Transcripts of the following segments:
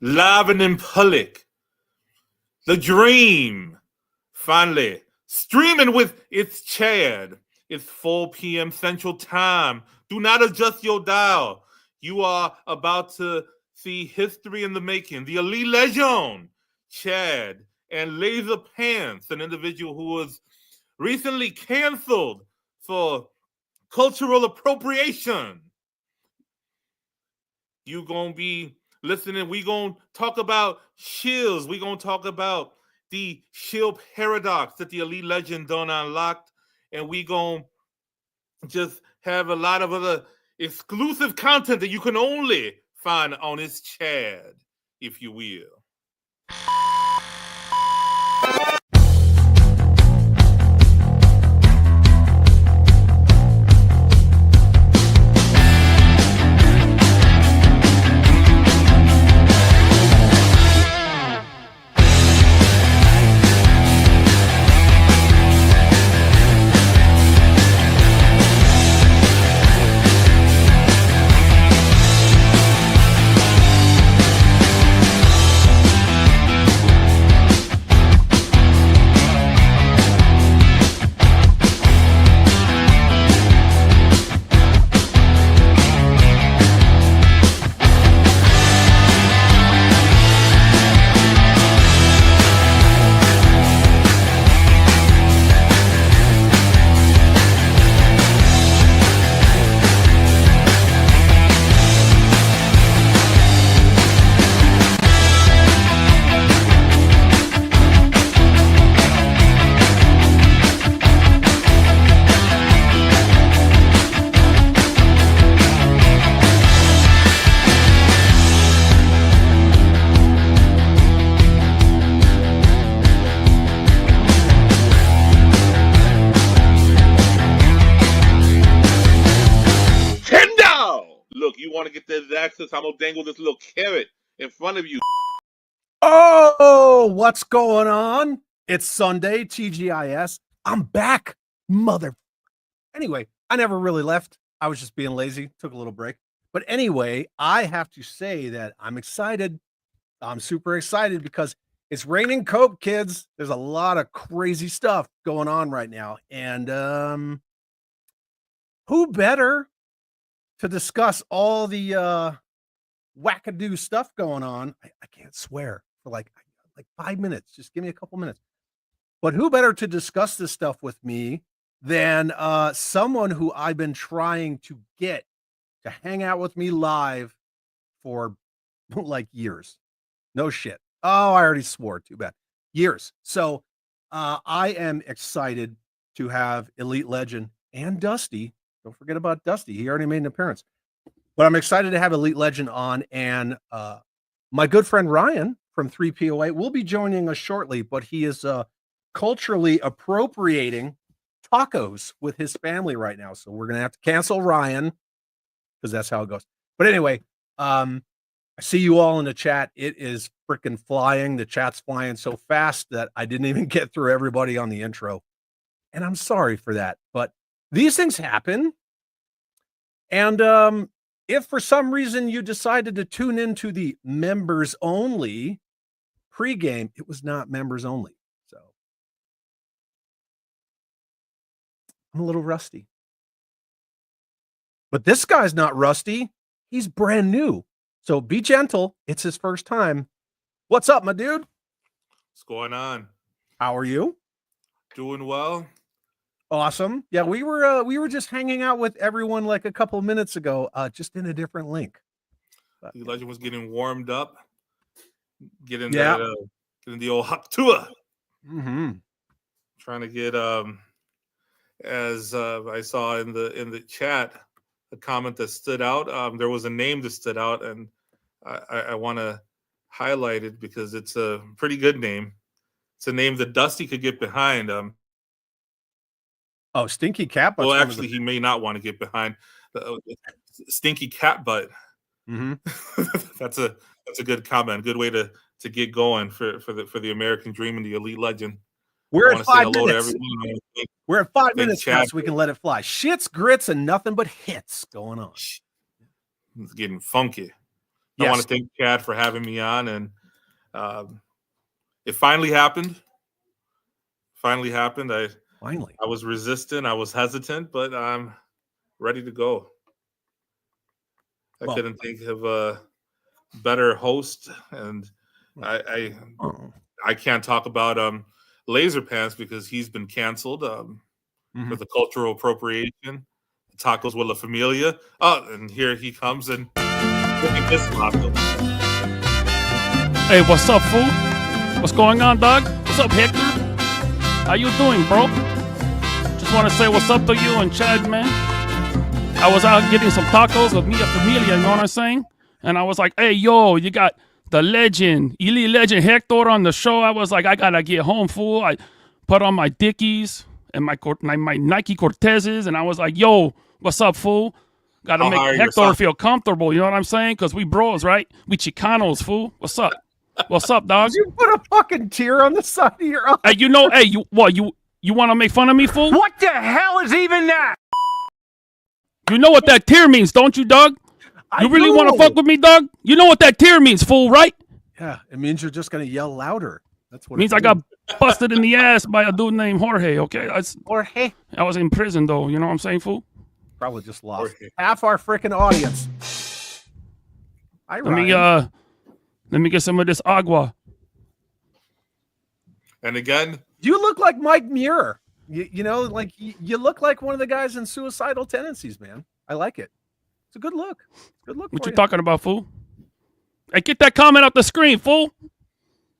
live and in public. The dream, finally, streaming with It's Chad. It's 4 p.m. Central Time. Do not adjust your dial. You are about to see history in the making. The elite legend, Chad, and LASERPANTS, an individual who was recently canceled for cultural appropriation. You gonna be listening. We gonna talk about shills. We gonna talk about the shill paradox that the elite legend done unlocked, and we gonna just have a lot of other exclusive content that you can only find on his Chad, if you will. Look, you want to get this access? I'm gonna dangle this little carrot in front of you. Oh, what's going on? It's Sunday, TGIS. I'm back, mother. Anyway, I never really left. I was just being lazy, took a little break. But anyway, I have to say that I'm excited. I'm super excited because it's raining coke, kids. There's a lot of crazy stuff going on right now. And who better to discuss all the wackadoo stuff going on? I can't swear for like 5 minutes. Just give me a couple minutes. But who better to discuss this stuff with me than someone who I've been trying to get to hang out with me live for like years. No shit. Oh, I already swore. Too bad. Years. So I am excited to have Elite Legend and Dusty. Don't forget about Dusty. He already made an appearance. But I'm excited to have Elite Legend on. And my good friend Ryan from 3POA will be joining us shortly. But he is culturally appropriating tacos with his family right now. So we're going to have to cancel Ryan because that's how it goes. But anyway, I see you all in the chat. It is freaking flying. The chat's flying so fast that I didn't even get through everybody on the intro. And I'm sorry for that. But these things happen. And if for some reason you decided to tune into the members only pregame, it was not members only. So I'm a little rusty. But this guy's not rusty. He's brand new. So be gentle. It's his first time. What's up, my dude? What's going on? How are you? Doing well. Awesome. Yeah, we were just hanging out with everyone like a couple minutes ago, just in a different link. The legend was getting warmed up, getting the old hot tour. Mm-hmm. Trying to get as I saw in the chat a comment that stood out. There was a name that stood out, and I want to highlight it because it's a pretty good name. It's a name that Dusty could get behind. Oh, Stinky Cat Butt. Well, actually, he may not want to get behind Stinky Cat Butt. Mm-hmm. That's a good comment. Good way to get going for the American Dream and the Elite Legend. We're at 5 minutes. We're at 5 minutes now, so we can let it fly. Shits, grits, and nothing but hits going on. It's getting funky. I want to thank Chad for having me on, and it finally happened. Finally. I was resistant. I was hesitant, but I'm ready to go. I couldn't think of a better host, and I can't talk about LASERPANTS because he's been canceled for the cultural appropriation. Tacos with La Familia. Oh, and here he comes and looking this taco. Hey, what's up, fool? What's going on, dog? What's up, Hector? How you doing, bro? Just want to say what's up to you and Chad, man. I was out getting some tacos with Mia Familia, you know what I'm saying? And I was like, hey, yo, you got the legend, elite legend Hector on the show. I was like, I gotta get home, fool. I put on my Dickies and my Nike Cortezes, and I was like, yo, what's up, fool? Gotta make Hector feel comfortable, you know what I'm saying? Because we bros, right? We Chicanos, fool. What's up? What's up, dog? Did you put a fucking tear on the side of your eye? Hey, you know, hey, you want to make fun of me, fool? What the hell is even that? You know what that tear means, don't you, dog? You really want to fuck with me, dog? You know what that tear means, fool, right? Yeah, it means you're just going to yell louder. That's what it means. I got busted in the ass by a dude named Jorge, okay? Jorge? I was in prison, though. You know what I'm saying, fool? Probably just lost half our freaking audience. Let me get some of this agua. And again, you look like Mike Muir. You know, like you look like one of the guys in Suicidal Tendencies, man. I like it. It's a good look. Good look. What you talking about, fool? Hey, get that comment off the screen, fool.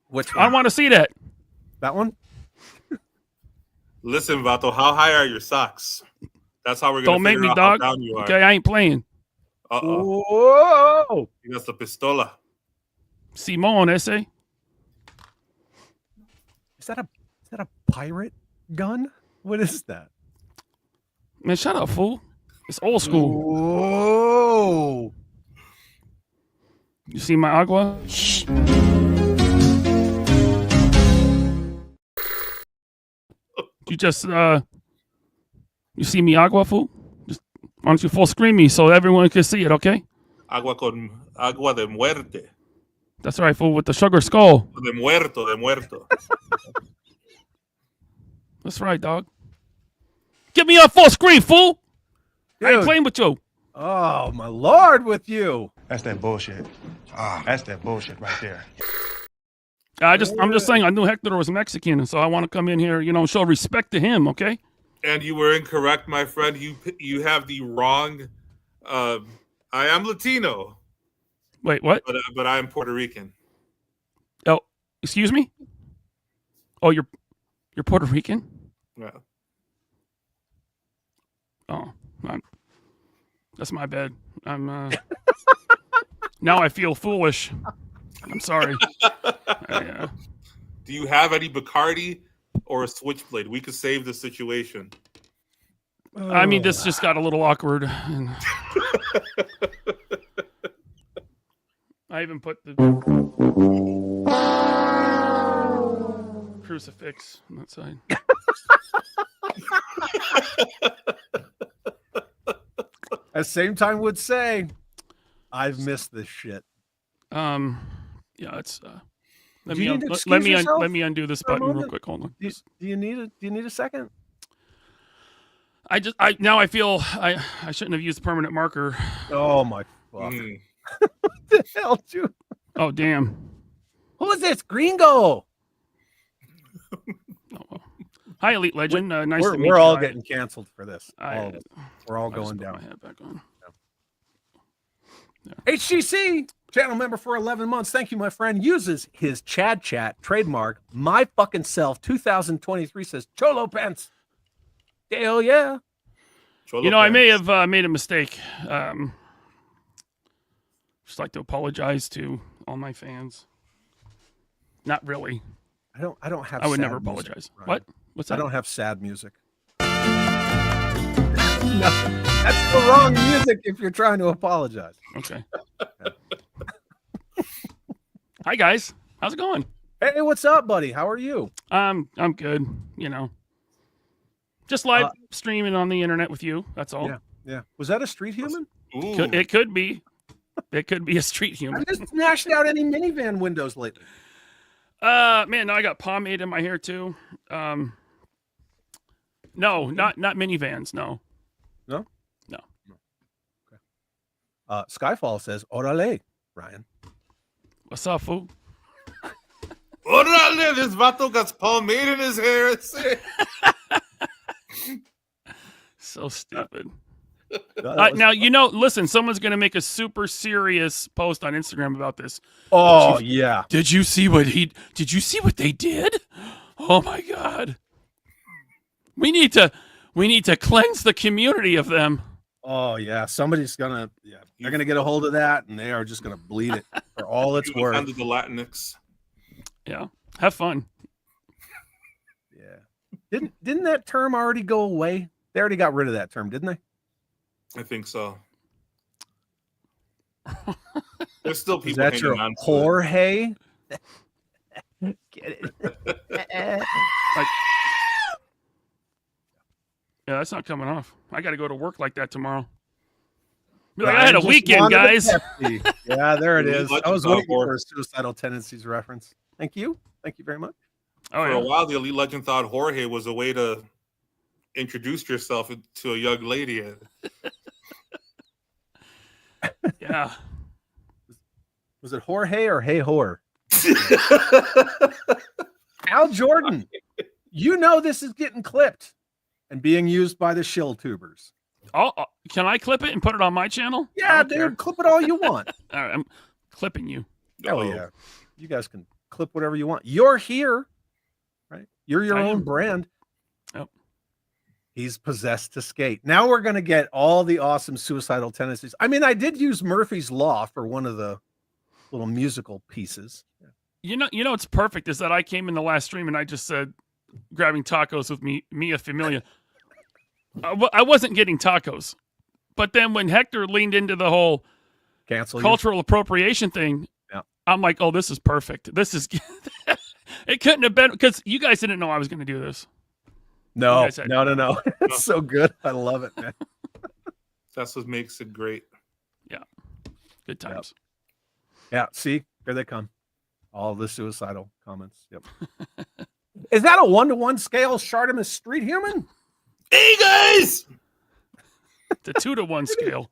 Which one? I don't want to see that. That one? Listen, Vato, how high are your socks? That's how we're going to figure out how down you are. Okay, I ain't playing. Whoa! You got the pistola. Simon, ese. Is that a pirate gun? What is that? Man, shut up, fool. It's old school. Whoa! You see my agua? Shh. You just you see me agua, fool? Just why don't you full screen me so everyone can see it, okay? Agua de muerte. That's right, fool, with the sugar skull. De muerto. That's right, dog. Get me on full screen, fool. Dude. I ain't playing with you. Oh, my Lord, with you. That's that bullshit. That's that bullshit right there. I'm just saying I knew Hector was Mexican, and so I want to come in here, you know, show respect to him, okay? And you were incorrect, my friend. You have the wrong. I am Latino. Wait, what? But I'm Puerto Rican. Oh, excuse me? Oh, you're Puerto Rican? Yeah. Oh, that's my bad. I'm now I feel foolish. I'm sorry. Do you have any Bacardi or a switchblade? We could save the situation. I mean, this just got a little awkward. And I even put the crucifix on that side. At the same time would say, I've missed this shit. Yeah, it's let me undo this button real quick. Hold on. Do you need a second? Now I feel I shouldn't have used permanent marker. Oh my fuck. What the hell, dude? Oh damn. Who is this? Gringo. Oh. Hi, Elite Legend. Nice to meet you. We're all getting canceled for this. We're all going down. My head back on. Yeah. HCC channel member for 11 months. Thank you, my friend. Uses his Chad Chat trademark. My fucking self 2023 says Cholo Pants. Hell yeah. Cholo Pants. I may have made a mistake. Just like to apologize to all my fans. Not really. I don't have. I would never apologize. Right? What? What's that? I don't have sad music. No, that's the wrong music if you're trying to apologize. Okay. Hi guys, how's it going? Hey, what's up, buddy? How are you? I'm good. You know, just live streaming on the internet with you. That's all. Yeah. Was that a street human? It could be. It could be a street human. I just smashed out any minivan windows lately. Man, now I got pomade in my hair too. No, not minivans. No. No? No. Okay. Skyfall says, "Orale, Ryan." What's up, fool? Orale, this vato got pomade in his hair. So stupid. Was- Now, listen, someone's going to make a super serious post on Instagram about this. Oh, yeah. Did you see what they did? Oh my God. We need to cleanse the community of them. Oh, yeah. Somebody's going to, they're going to get a hold of that and they are just going to bleed it for all it's worth. Under the Latinx. Yeah. Have fun. Yeah. Didn't that term already go away? They already got rid of that term, didn't they? I think so. There's still Is people that hanging your on to it. Jorge? Get it? Yeah, that's not coming off. I got to go to work like that tomorrow. Be like, Ryan I had a just weekend, wanted a guys. Pepsi. Yeah, there it is. I was Legend waiting Thought for a suicidal tendencies reference. Thank you. Thank you very much. Oh, For yeah. a while, the Elite Legend thought Jorge was a way to introduce yourself to a young lady. Yeah. Was it Jorge or Hey Whore? Al Jordan, you know this is getting clipped and being used by the shill tubers. Oh, can I clip it and put it on my channel? I Yeah, don't dude, care. clip it all you want. All right, I'm clipping you. Hell Uh-oh. yeah. You guys can clip whatever you want. You're here, right? You're your I own am. brand. Yep. He's possessed to skate. Now we're going to get all the awesome suicidal tendencies. I mean, I did use Murphy's Law for one of the little musical pieces. You know, it's perfect is that I came in the last stream and I just said, grabbing tacos with Mia Familia. I wasn't getting tacos, but then when Hector leaned into the whole Cancel you. cultural appropriation thing, Yeah. I'm like, oh, this is perfect. This is it couldn't have been because you guys didn't know I was going to do this. No, You guys had- no. It's so good. I love it, man. That's what makes it great. Good times. Yeah, see, here they come. All the suicidal comments. Yep. Is that a 1-to-1 scale Shartimus street human? Hey guys, The 2-to-1 scale.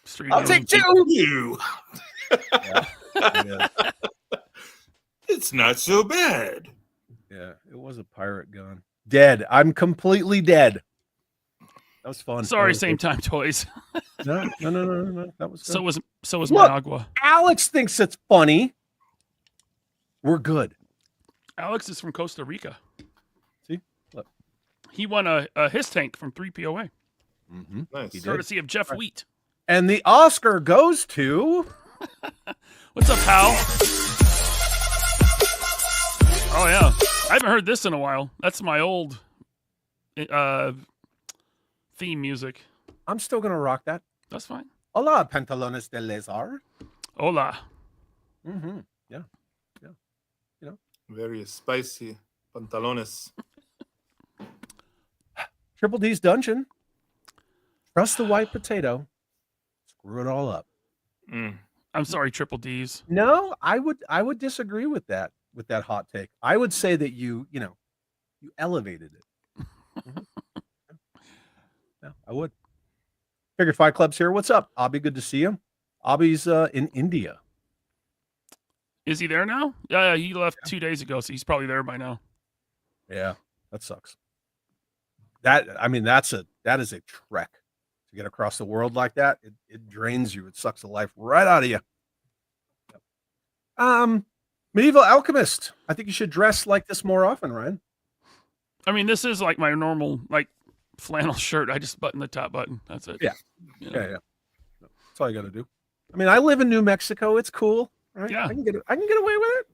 Street I'll human. take 2. you. Yeah, It's not so bad. yeah, it was a pirate gun. Dead. I'm completely dead. That was fun. Sorry, That was same good. time toys. No. That was good. So was Look. Managua. Alex thinks it's funny. We're good. Alex is from Costa Rica. See? Look. He won a his tank from 3POA, Mm-hmm. Nice. He did. courtesy of Jeff Right. Wheat. And the Oscar goes to What's up, pal? Oh yeah, I haven't heard this in a while. That's my old theme music. I'm still gonna rock that. That's fine. Hola, pantalones de lézard. Hola. Mm-hmm. Very spicy pantalones. Triple D's Dungeon. Trust the white potato. Screw it all up. Mm. I'm sorry, Triple D's. No, I would disagree with that hot take. I would say that you elevated it. Mhm. Yeah, I would. Figured Fight Club's here. What's up, Abby? Good to see you. Abby's in India. Is he there now? Yeah, he left 2 days ago, so he's probably there by now. Yeah, that sucks. That is a trek to get across the world like that. It drains you. It sucks the life right out of you. Medieval Alchemist. I think you should dress like this more often, Ryan. I mean, this is like my normal flannel shirt. I just button the top button. That's it. Yeah. You know? Yeah. That's all you got to do. I mean, I live in New Mexico. It's cool, right? Yeah. I can get away with it.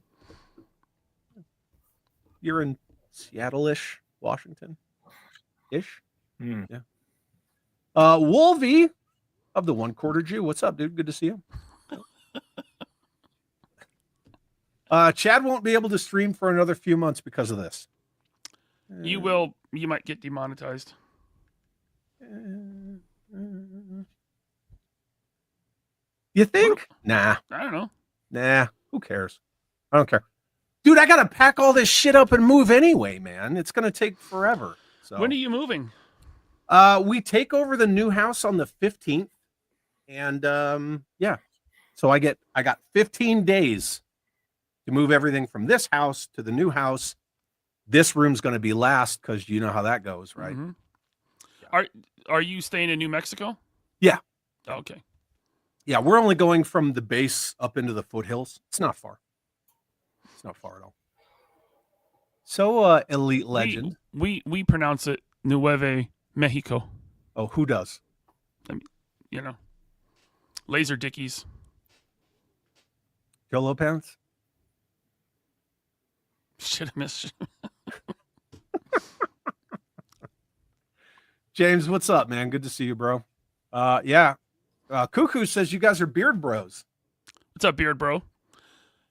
You're in Seattle-ish, Washington-ish. Mm. Yeah. Wolvie of the 1/4 Jew. What's up, dude? Good to see you. Chad won't be able to stream for another few months because of this. You might get demonetized. You think? Nah. I don't know. Nah. Who cares? I don't care. Dude, I got to pack all this shit up and move anyway, man. It's going to take forever. So When are you moving? we take over the new house on the 15th. And yeah. So I got 15 days to move everything from this house to the new house. This room's going to be last because you know how that goes, right? Mm-hmm. Yeah. Are you staying in New Mexico? Yeah. Okay. Yeah, we're only going from the base up into the foothills. It's not far. It's not far at all. So, Elite Legend. We pronounce it Nueve Mexico. Oh, who does? You know, Laser Dickies. Jolo Pants? Shit, I missed. James, what's up, man? Good to see you, bro. Yeah. Cuckoo says you guys are beard bros. What's up, beard bro?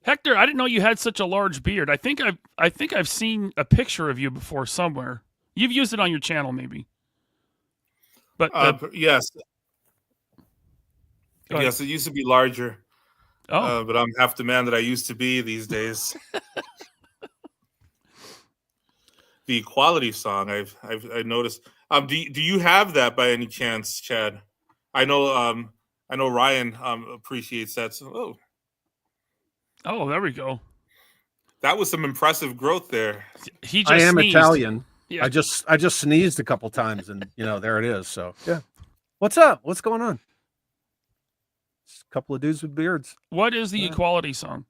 Hector, I didn't know you had such a large beard. I think I've seen a picture of you before somewhere. You've used it on your channel, maybe. But yes. Yes, it used to be larger. Oh. But I'm half the man that I used to be these days. The equality song I've noticed. Do you have that by any chance, Chad? I know Ryan appreciates that. So, there we go. That was some impressive growth there. He just I am sneezed. Italian. Yeah. I just sneezed a couple times and there it is. So yeah. What's up? What's going on? Just a couple of dudes with beards. What is the equality song?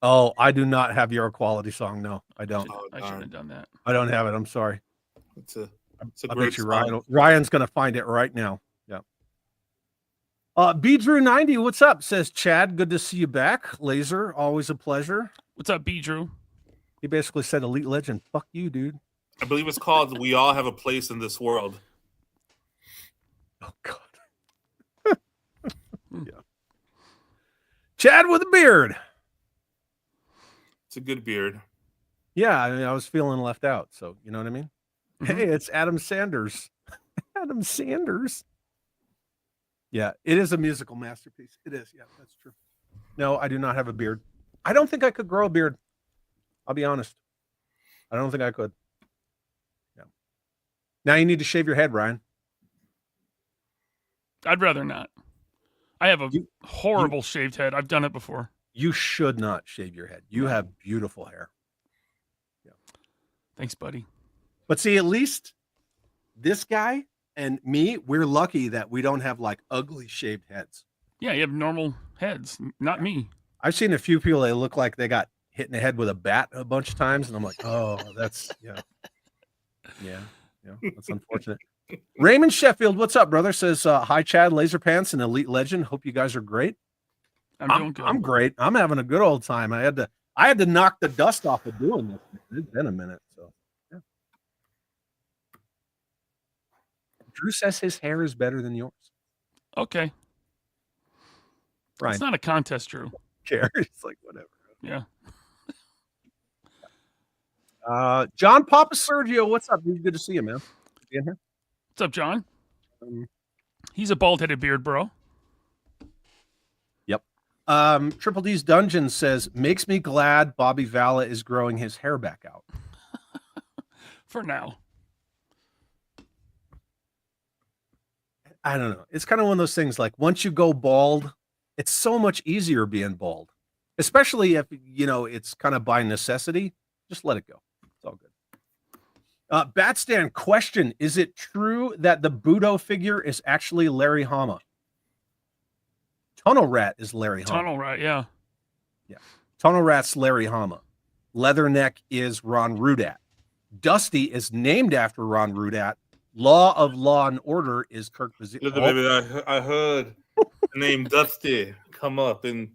Oh, I do not have your equality song. No, I don't. I should have done that. I don't have it. I'm sorry. It's a I great bet you song. Ryan's gonna find it right now. Yeah. B Drew 90, what's up? Says Chad. Good to see you back. Laser, always a pleasure. What's up, B Drew? He basically said Elite Legend. Fuck you, dude. I believe it's called "We All Have a Place in This World." Oh God. Yeah. Chad with a beard. It's a good beard. Yeah, I was feeling left out. So you know what I mean? Mm-hmm. Hey, it's Adam Sanders. Adam Sanders. Yeah, it is a musical masterpiece. It is. Yeah, that's true. No, I do not have a beard. I don't think I could grow a beard. I'll be honest. I don't think I could. Yeah. Now you need to shave your head, Ryan. I'd rather not. I have a horrible shaved head. I've done it before. You should not shave your head. You have beautiful hair. Yeah. Thanks, buddy. But see, at least this guy and me, we're lucky that we don't have like ugly shaved heads. Yeah, you have normal heads, not me. I've seen a few people that look like they got hit in the head with a bat a bunch of times, and I'm like, oh, that's yeah, that's unfortunate. Raymond Sheffield, what's up, brother? Says hi, Chad, LaserPants, and Elite Legend. Hope you guys are great. I'm doing good. I'm great. I'm having a good old time. I had to knock the dust off of doing this. It's been a minute, so yeah. Drew says his hair is better than yours. Okay. Right. It's not a contest, Drew. Care. It's like whatever. Yeah. John Papa Sergio, what's up? Dude? Good to see you, man. You in here? What's up, John? He's a bald-headed beard, bro. Yep. Triple D's Dungeon says, makes me glad Bobby Vala is growing his hair back out. For now. I don't know. It's kind of one of those things like once you go bald, it's so much easier being bald, especially if, it's kind of by necessity. Just let it go. It's all good. Batstan question. Is it true that the Budo figure is actually Larry Hama? Tunnel Rat is Larry Hama. Tunnel Rat, yeah. Yeah. Tunnel Rat's Larry Hama. Leatherneck is Ron Rudat. Dusty is named after Ron Rudat. Law of Law and Order is Kirk Bazile. Baby, I heard the name Dusty come up, and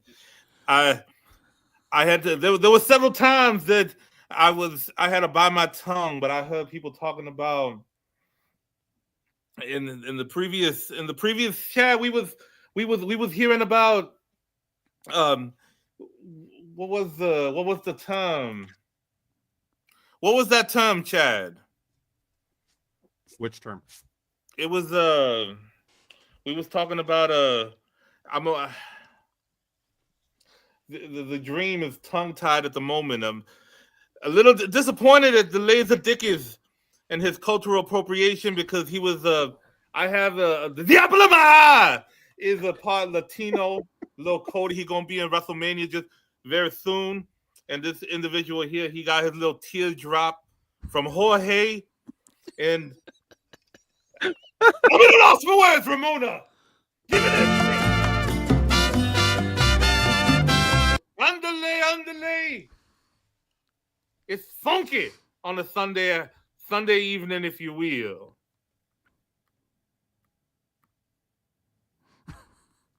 I had to. There were several times that I had to bite my tongue, but I heard people talking about in the previous chat we was hearing about what was the term? What was that term, Chad? Which term? It was We was talking about I'm the dream is tongue tied at the moment. I'm a little disappointed at the Laser Dickies and his cultural appropriation because he was I have the Diablo of my eye is a part Latino. Little Cody, he gonna be in WrestleMania just very soon. And this individual here, he got his little teardrop from Jorge. And I'm at a loss for words, Ramona. Give it a Underlay. It's funky on a Sunday evening, if you will.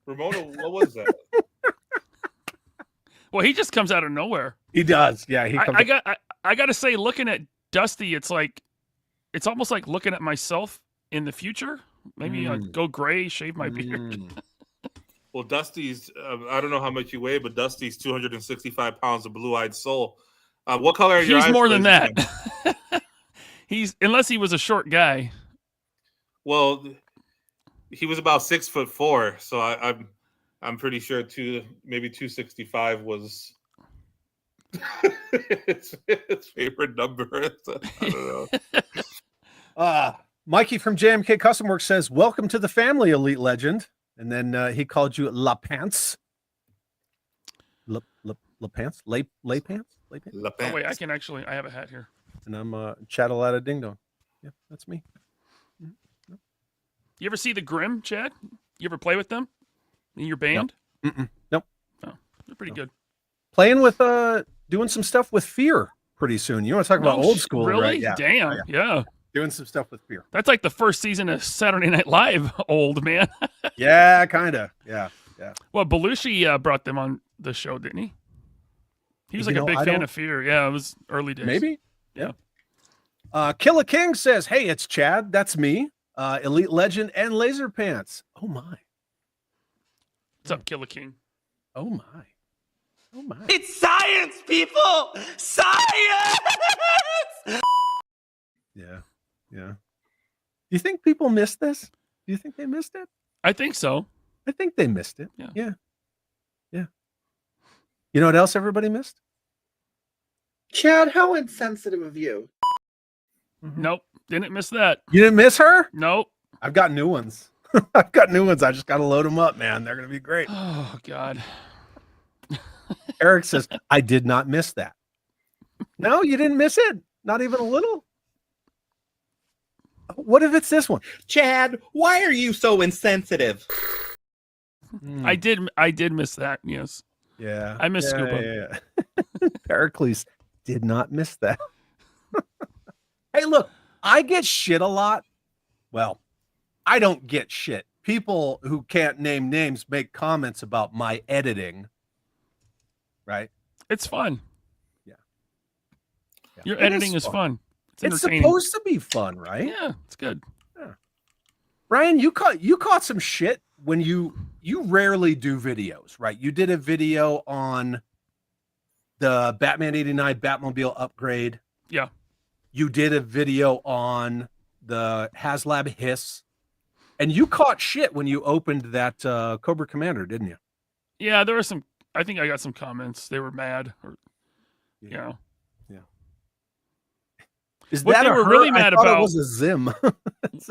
Ramona, what was that? Well, he just comes out of nowhere. He does. Yeah, he comes. I got to say, looking at Dusty, it's almost like looking at myself in the future. Maybe I'd go gray, shave my beard. Well, Dusty's, I don't know how much you weigh, but Dusty's 265 pounds of blue-eyed soul. What color are your eyes? He's more than that. Unless he was a short guy. Well, he was about 6'4", so I'm pretty sure maybe 265 was his favorite number. I don't know. Mikey from JMK Custom Works says, "Welcome to the family, Elite Legend." And then he called you La Pants. La Pants? Lay Pants? La Pants. Oh, wait, I have a hat here. And I'm Chattelada Ding Dong. Yeah, that's me. You ever see the Grimm, Chad? You ever play with them in your band? Nope. Oh, they're pretty good. Playing with doing some stuff with Fear pretty soon. You want to talk about old school, really? right? Yeah. Damn. Yeah. Doing some stuff with Fear. That's like the first season of Saturday Night Live, old man. Yeah, kind of. Yeah. Well, Belushi brought them on the show, didn't he? He was like a big fan of Fear. Yeah, it was early days. Maybe. Yeah. Killer King says, "Hey, it's Chad. That's me. Elite Legend and LASERPANTS. Oh my. What's up, Killer King? Oh my. It's science, people! Science! Yeah. Do you think people missed this? Do you think they missed it? I think so. I think they missed it. Yeah. You know what else everybody missed? Chad, how insensitive of you. Nope. Didn't miss that. You didn't miss her? Nope. I've got new ones. I just got to load them up, man. They're going to be great. Oh, God. Eric says, "I did not miss that." No, you didn't miss it. Not even a little. What if it's this one? Chad, why are you so insensitive? I did miss that. Yes. Yeah. I missed Scuba. Yeah. Pericles did not miss that. Hey, look, I get shit a lot. Well, I don't get shit. People who can't name names make comments about my editing. Right? It's fun. Yeah. Your editing is fun. It's It's entertaining. supposed to be fun, right? Yeah, it's good. Brian, you caught some shit when you rarely do videos, right? You did a video on the Batman 89 Batmobile upgrade. Yeah. You did a video on the HasLab Hiss. And you caught shit when you opened that Cobra Commander, didn't you? Yeah, there were some. I think I got some comments. They were mad, or Yeah. What that they were really mad I thought about it was a Zim.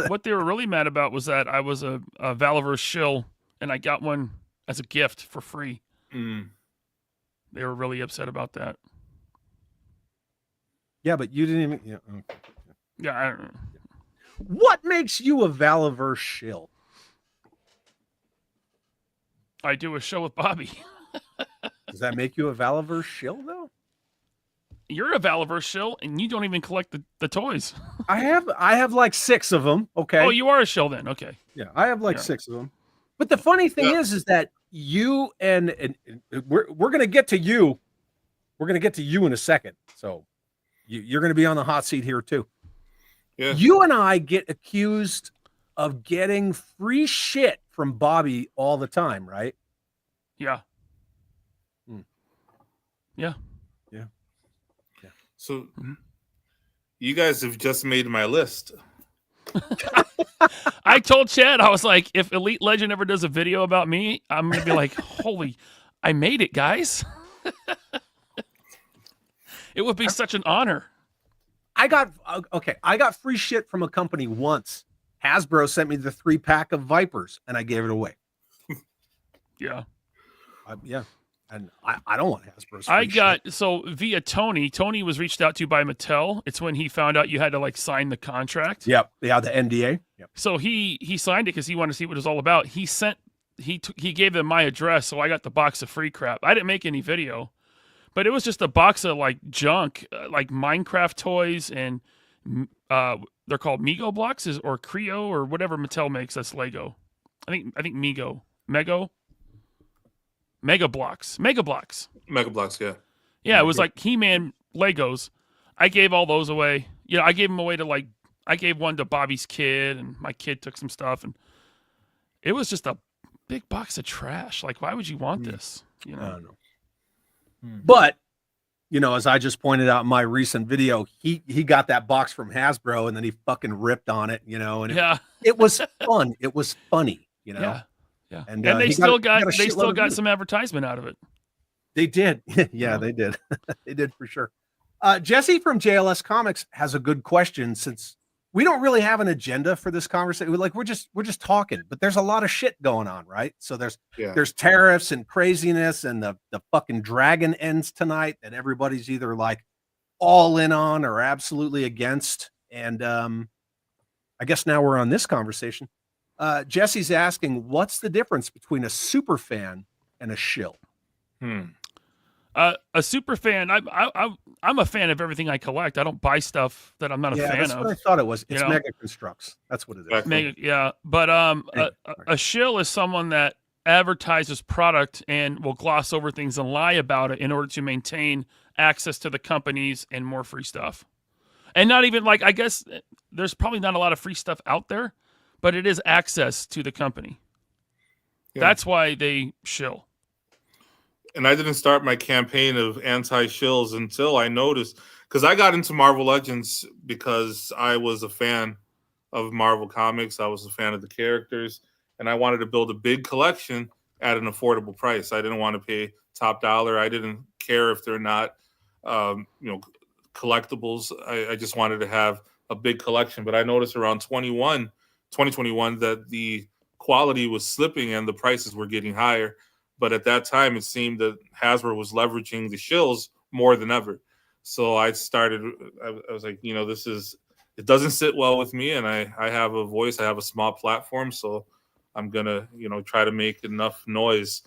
what they were really mad about was that I was a Valiverse shill, and I got one as a gift for free. Mm. They were really upset about that. Yeah, but you didn't even. Yeah. Okay. Yeah, I don't know. What makes you a Valiverse shill? I do a show with Bobby. Does that make you a Valiverse shill, though? You're a Valiverse shill, and you don't even collect the toys. I have like 6 of them. Okay. Oh, you are a shill then. Okay. Yeah, I have like 6 of them. But the funny thing is that you and we're gonna get to you. We're gonna get to you in a second. So you're gonna be on the hot seat here too. Yeah. You and I get accused of getting free shit from Bobby all the time, right? Yeah. Yeah. So you guys have just made my list. I told Chad, I was like, if Elite Legend ever does a video about me, I'm going to be like, holy, I made it, guys. It would be such an honor. I got free shit from a company once. Hasbro sent me the 3-pack of Vipers, and I gave it away. Yeah. Yeah. And I don't want Hasbro's I free got, shit. so via Tony was reached out to by Mattel. It's when he found out you had to like sign the contract. Yep. Yeah, the NDA. Yep. So he signed it because he wanted to see what it was all about. He gave them my address, so I got the box of free crap. I didn't make any video, but it was just a box of like junk, like Minecraft toys, and they're called Mego blocks or Creo or whatever Mattel makes. That's Lego. I think Mega blocks. Mega blocks, yeah. Yeah, it was like He-Man Legos. I gave all those away. You know, I gave them away to like, I gave one to Bobby's kid, and my kid took some stuff, and it was just a big box of trash. Like, why would you want this? You know. I don't know. But, you know, as I just pointed out in my recent video, he got that box from Hasbro, and then he fucking ripped on it, you know, and it was fun. It was funny, you know. Yeah. Yeah. And they still got some some advertisement out of it. They did. Yeah, they did. They did for sure. Jesse from JLS Comics has a good question, since we don't really have an agenda for this conversation. We're just talking, but there's a lot of shit going on, right? So there's tariffs and craziness, and the fucking dragon ends tonight that everybody's either like all in on or absolutely against. And I guess now we're on this conversation. Jesse's asking, what's the difference between a super fan and a shill? A super fan. I'm a fan of everything I collect. I don't buy stuff that I'm not a fan that's of. what I thought it was. It's Mega Constructs. That's what it is. Mega, yeah. But a shill is someone that advertises product and will gloss over things and lie about it in order to maintain access to the companies and more free stuff. And not even like, I guess there's probably not a lot of free stuff out there, but it is access to the company. Yeah. That's why they shill. And I didn't start my campaign of anti-shills until I noticed, because I got into Marvel Legends because I was a fan of Marvel Comics. I was a fan of the characters, and I wanted to build a big collection at an affordable price. I didn't want to pay top dollar. I didn't care if they're not, collectibles. I just wanted to have a big collection. But I noticed around 2021 that the quality was slipping and the prices were getting higher. But at that time, it seemed that Hasbro was leveraging the shills more than ever. So I was like, it doesn't sit well with me. And I have a voice, I have a small platform. So I'm going to, try to make enough noise.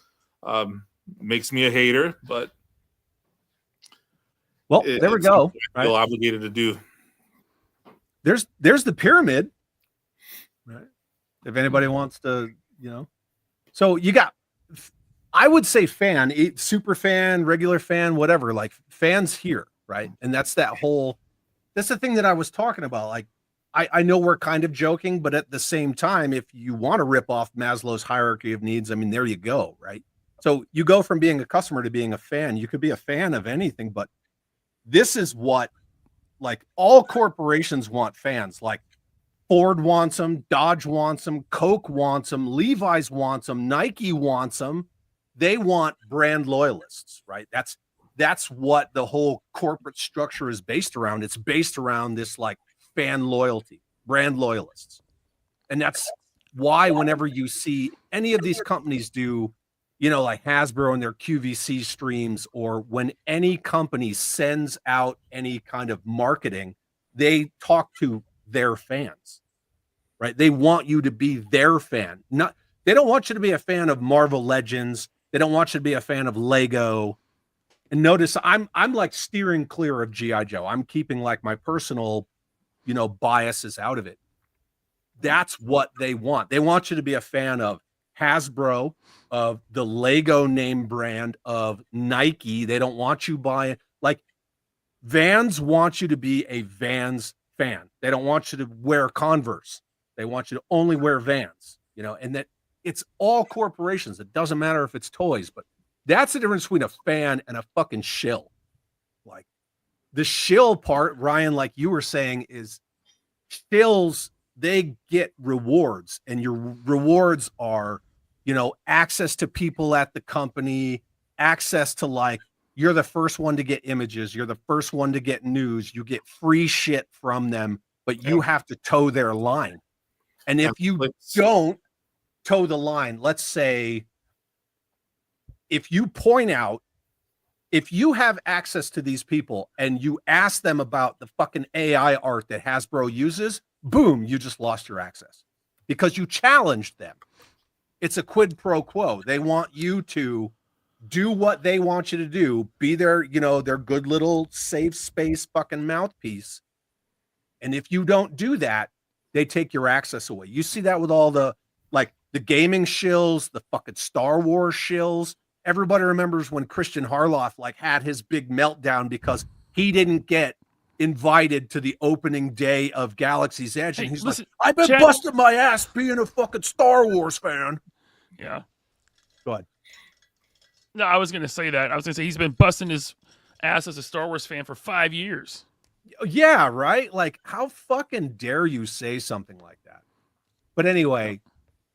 Makes me a hater, but. Well, there we go. I feel obligated to do. There's the pyramid. Right. If anybody wants to, So you got, I would say fan, super fan, regular fan, whatever, like fans here, right? And that's the thing that I was talking about. Like, I know we're kind of joking, but at the same time, if you want to rip off Maslow's hierarchy of needs, I mean, there you go, right? So you go from being a customer to being a fan. You could be a fan of anything, but this is what, like, all corporations want fans. Like, Ford wants them, Dodge wants them, Coke wants them, Levi's wants them, Nike wants them. They want brand loyalists, right? That's what the whole corporate structure is based around. It's based around this like fan loyalty, brand loyalists. And that's why whenever you see any of these companies do, like Hasbro and their QVC streams, or when any company sends out any kind of marketing, they talk to their fans, right? They want you to be their fan. They don't want you to be a fan of Marvel Legends. They don't want you to be a fan of Lego. And notice I'm like steering clear of G.I. Joe. I'm keeping like my personal, biases out of it. That's what they want. They want you to be a fan of Hasbro, of the Lego name brand, of Nike. They don't want you buying, like, Vans want you to be a Vans fan. They don't want you to wear Converse. They want you to only wear Vans, and that it's all corporations. It doesn't matter if it's toys, but that's the difference between a fan and a fucking shill. Like, the shill part, Ryan, like you were saying, is shills they get rewards, and your rewards are, access to people at the company, access to like, you're the first one to get images, you're the first one to get news, you get free shit from them, but you have to toe their line. And if you don't toe the line, let's say, if you point out, if you have access to these people and you ask them about the fucking AI art that Hasbro uses, boom, you just lost your access because you challenged them. It's a quid pro quo. They want you to do what they want you to do, be their, their good little safe space fucking mouthpiece. And if you don't do that, they take your access away. You see that with all the gaming shills, the fucking Star Wars shills. Everybody remembers when Christian Harloff had his big meltdown because he didn't get invited to the opening day of Galaxy's Edge. And he's like, I've been busting my ass being a fucking Star Wars fan. Yeah. Go ahead. No, I was going to say that. I was going to say he's been busting his ass as a Star Wars fan for 5 years. Yeah, right? Like, how fucking dare you say something like that? But anyway,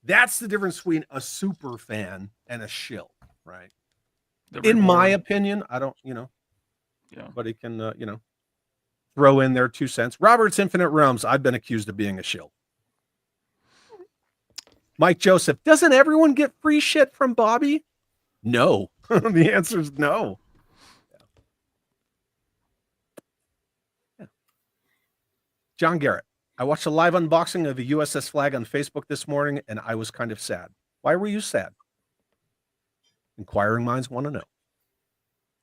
that's the difference between a super fan and a shill, right? In my opinion, I don't, but he can, throw in their 2 cents. Robert's Infinite Realms, I've been accused of being a shill. Mike Joseph, doesn't everyone get free shit from Bobby? No. The answer is no. Yeah. John Garrett, I watched a live unboxing of a USS Flag on Facebook this morning, and I was kind of sad. Why were you sad? Inquiring minds want to know.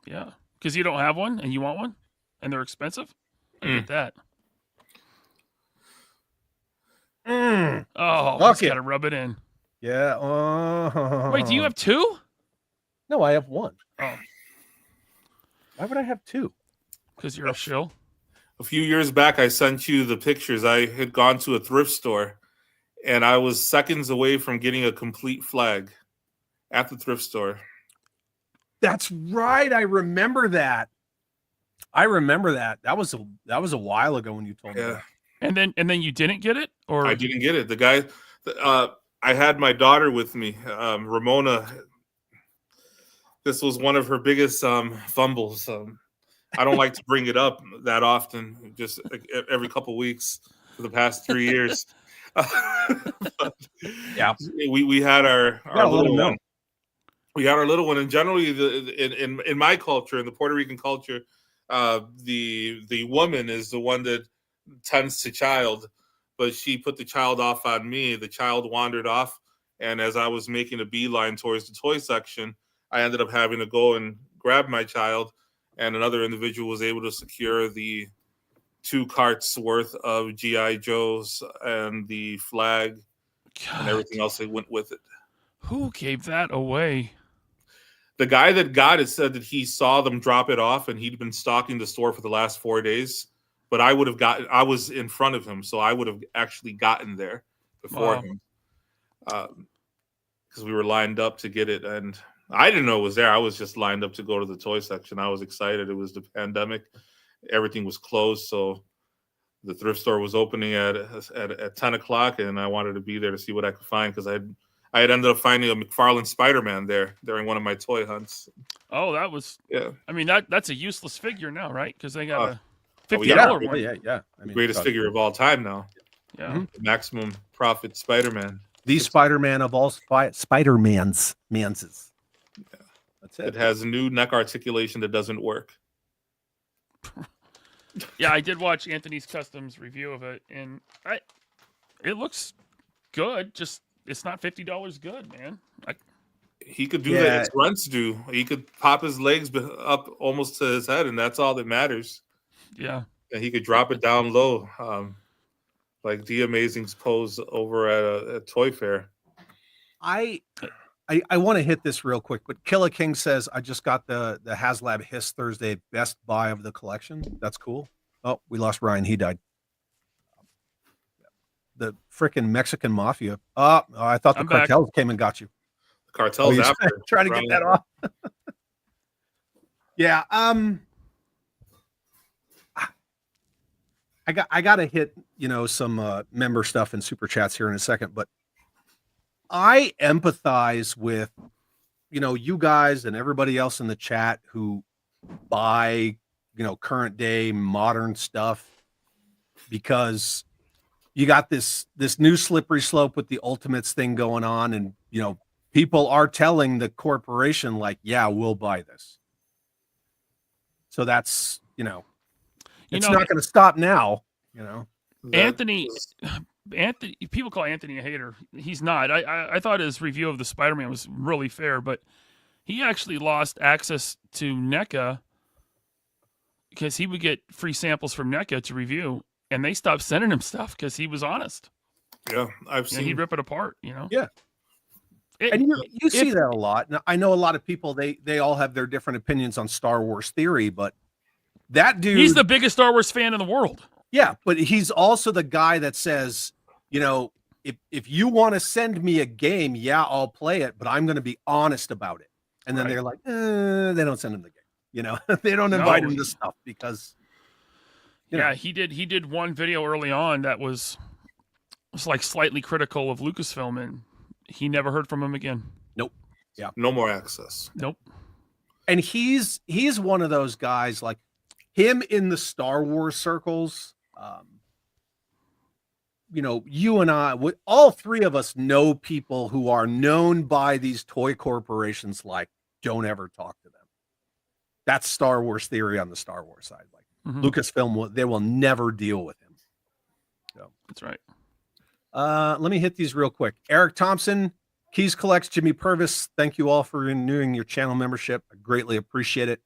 Yeah, because you don't have one, and you want one, and they're expensive. I get that. Oh, just gotta rub it in. Yeah. Wait, do you have 2? No, I have 1. Oh. Why would I have 2? Because you're a shill. A few years back, I sent you the pictures. I had gone to a thrift store, and I was seconds away from getting a complete flag at the thrift store. That's right. I remember that. That was a while ago when you told me that. And then you didn't get it, or I didn't get it. The guy, I had my daughter with me, Ramona. This was one of her biggest fumbles. I don't like to bring it up that often, just every couple of weeks for the past 3 years. Yeah, we had our little one. We had our little one, and generally, in my culture, in the Puerto Rican culture, the woman is the one that tends to child, but she put the child off on me. The child wandered off, and as I was making a beeline towards the toy section, I ended up having to go and grab my child, and another individual was able to secure the 2 carts worth of G.I. Joes and the flag and everything else that went with it. Who gave that away? The guy that got it said that he saw them drop it off, and he'd been stalking the store for the last 4 days. But I was in front of him, so I would have actually gotten there before him, because we were lined up to get it, and I didn't know it was there. I was just lined up to go to the toy section. I was excited. It was the pandemic; everything was closed, so the thrift store was opening at 10 o'clock, and I wanted to be there to see what I could find because I had ended up finding a McFarlane Spider-Man there during one of my toy hunts. Oh, that was I mean that's a useless figure now, right? Because they got a $50 one. Yeah. I mean, greatest figure of all time now. Yeah, the maximum profit Spider-Man. The Spider-Man of all Spider-Mans. Yeah. That's it. It has a new neck articulation that doesn't work. Yeah, I did watch Anthony's Customs review of it, and it looks good. Just it's not $50 good, man. He could do that as runts do. He could pop his legs up almost to his head, and that's all that matters. Yeah, and he could drop it down low, like the Amazing's pose over at a toy fair. I want to hit this real quick, but Killer King says I just got the HasLab Hiss Thursday best buy of the collection. That's cool. Oh, we lost Ryan. He died. The freaking Mexican mafia. Oh, I thought the cartels came and got you. The cartels after trying to get that off. Yeah. I got to hit, some member stuff and super chats here in a second, but I empathize with, you guys and everybody else in the chat who buy, current day modern stuff, because you got this new slippery slope with the Ultimates thing going on. And, people are telling the corporation like, yeah, we'll buy this. So that's, it's not going to stop now, Anthony, people call Anthony a hater. He's not. I thought his review of the Spider-Man was really fair, but he actually lost access to NECA because he would get free samples from NECA to review, and they stopped sending him stuff because he was honest. Yeah, I've seen. He'd rip it apart, Yeah. And you see that a lot. Now, I know a lot of people, they all have their different opinions on Star Wars theory, but that dude... He's the biggest Star Wars fan in the world. Yeah, but he's also the guy that says, if you want to send me a game, yeah, I'll play it, but I'm going to be honest about it. And then they're like, they don't send him the game. They don't invite him to stuff because... Yeah, he did one video early on that was like slightly critical of Lucasfilm, and he never heard from him again. Nope. Yeah. No more access. Nope. And he's one of those guys, like him in the Star Wars circles. You and I, all three of us know people who are known by these toy corporations. Like, don't ever talk to them. That's Star Wars theory on the Star Wars side. Like Lucasfilm, they will never deal with him. So that's right. Let me hit these real quick. Eric Thompson, Keys Collects, Jimmy Purvis. Thank you all for renewing your channel membership. I greatly appreciate it.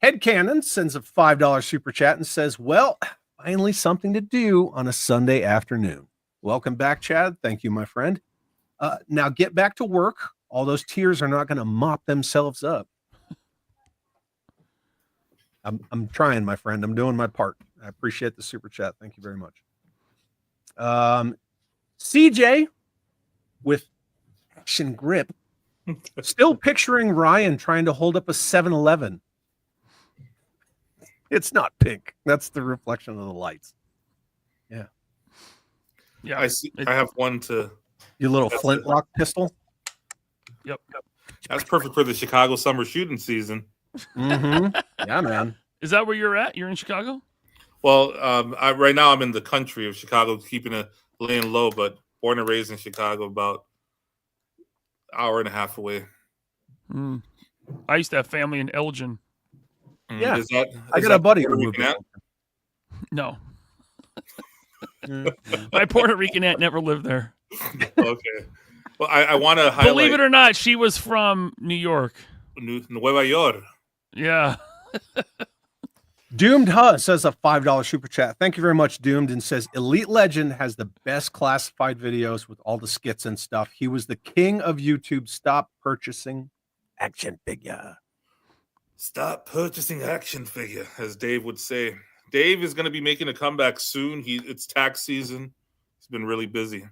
Headcanon sends a $5 super chat and says, well, finally something to do on a Sunday afternoon. Welcome back, Chad. Thank you, my friend. Now get back to work. All those tears are not going to mop themselves up. I'm trying, my friend. I'm doing my part. I appreciate the super chat. Thank you very much. CJ with Action Grip. Still picturing Ryan trying to hold up a 7-Eleven. It's not pink. That's the reflection of the lights. Yeah. Yeah. I see. I have one to. Your little flintlock pistol. Yep. That's perfect for the Chicago summer shooting season. Mm-hmm. Yeah, man. Is that where you're at? You're in Chicago? Well, right now I'm in the country of Chicago, keeping it laying low, but born and raised in Chicago, about an hour and a half away. I used to have family in Elgin. Yeah, I got a buddy who moved out. No. My Puerto Rican aunt never lived there. Okay. Well, I want to highlight... Believe it or not, she was from New York. Nueva York. Yeah. Doomed Huh says a $5 super chat. Thank you very much, Doomed, and says Elite Legend has the best classified videos with all the skits and stuff. He was the king of YouTube. Stop purchasing action figure. Stop purchasing action figure, as Dave would say. Dave is going to be making a comeback soon. It's tax season. He's been really busy.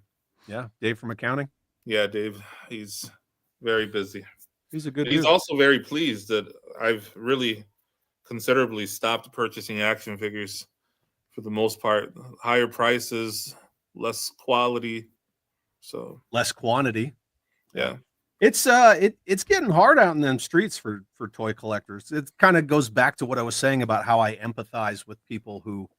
Yeah, Dave from accounting. Yeah, Dave. He's very busy. He's a good dude. He's also very pleased that I've really considerably stopped purchasing action figures for the most part. Higher prices, less quality. So less quantity. Yeah. It's getting hard out in them streets for toy collectors. It kind of goes back to what I was saying about how I empathize with people who,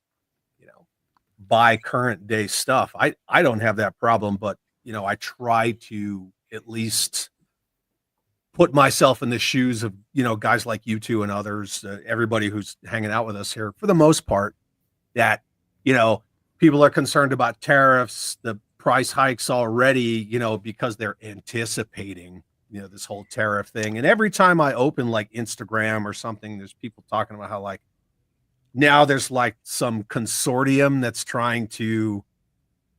buy current day stuff. I don't have that problem, but I try to at least put myself in the shoes of, guys like you two and others, everybody who's hanging out with us here for the most part, that, people are concerned about tariffs, the price hikes already, because they're anticipating, this whole tariff thing. And every time I open like Instagram or something, there's people talking about how like now there's like some consortium that's trying to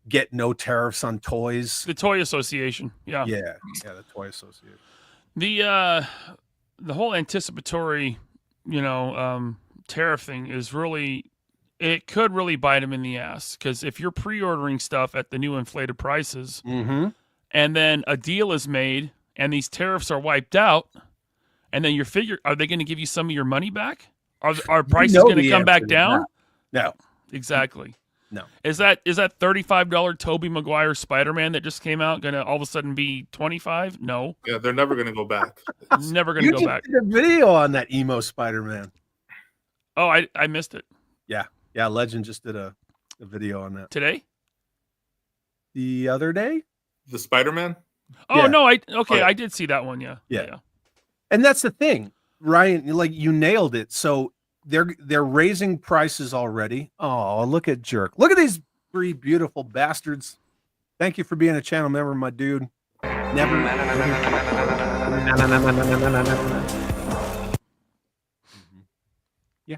get no tariffs on toys. The Toy Association. Yeah. Yeah. Yeah. The Toy Association. The whole anticipatory, tariff thing is really, it could really bite them in the ass. Because if you're pre-ordering stuff at the new inflated prices, and then a deal is made and these tariffs are wiped out, and then your figure, are they going to give you some of your money back? Are prices going to come back down? No. Exactly. No. Is that $35 Tobey Maguire Spider-Man that just came out gonna all of a sudden be $25? No. Yeah, they're never going to go back. Never gonna You go just back. did a video on that emo Spider-Man. Oh, I missed it. Yeah, Legend just did a video on that Today? the other day. The Spider-Man? Oh Yeah. no, yeah. I did see that one, yeah. Yeah. And that's the thing, Ryan, like you nailed it. So they're raising prices already. Oh, look at Jerk. Look at these 3 beautiful bastards. Thank you for being a channel member, my dude. Never. Yeah.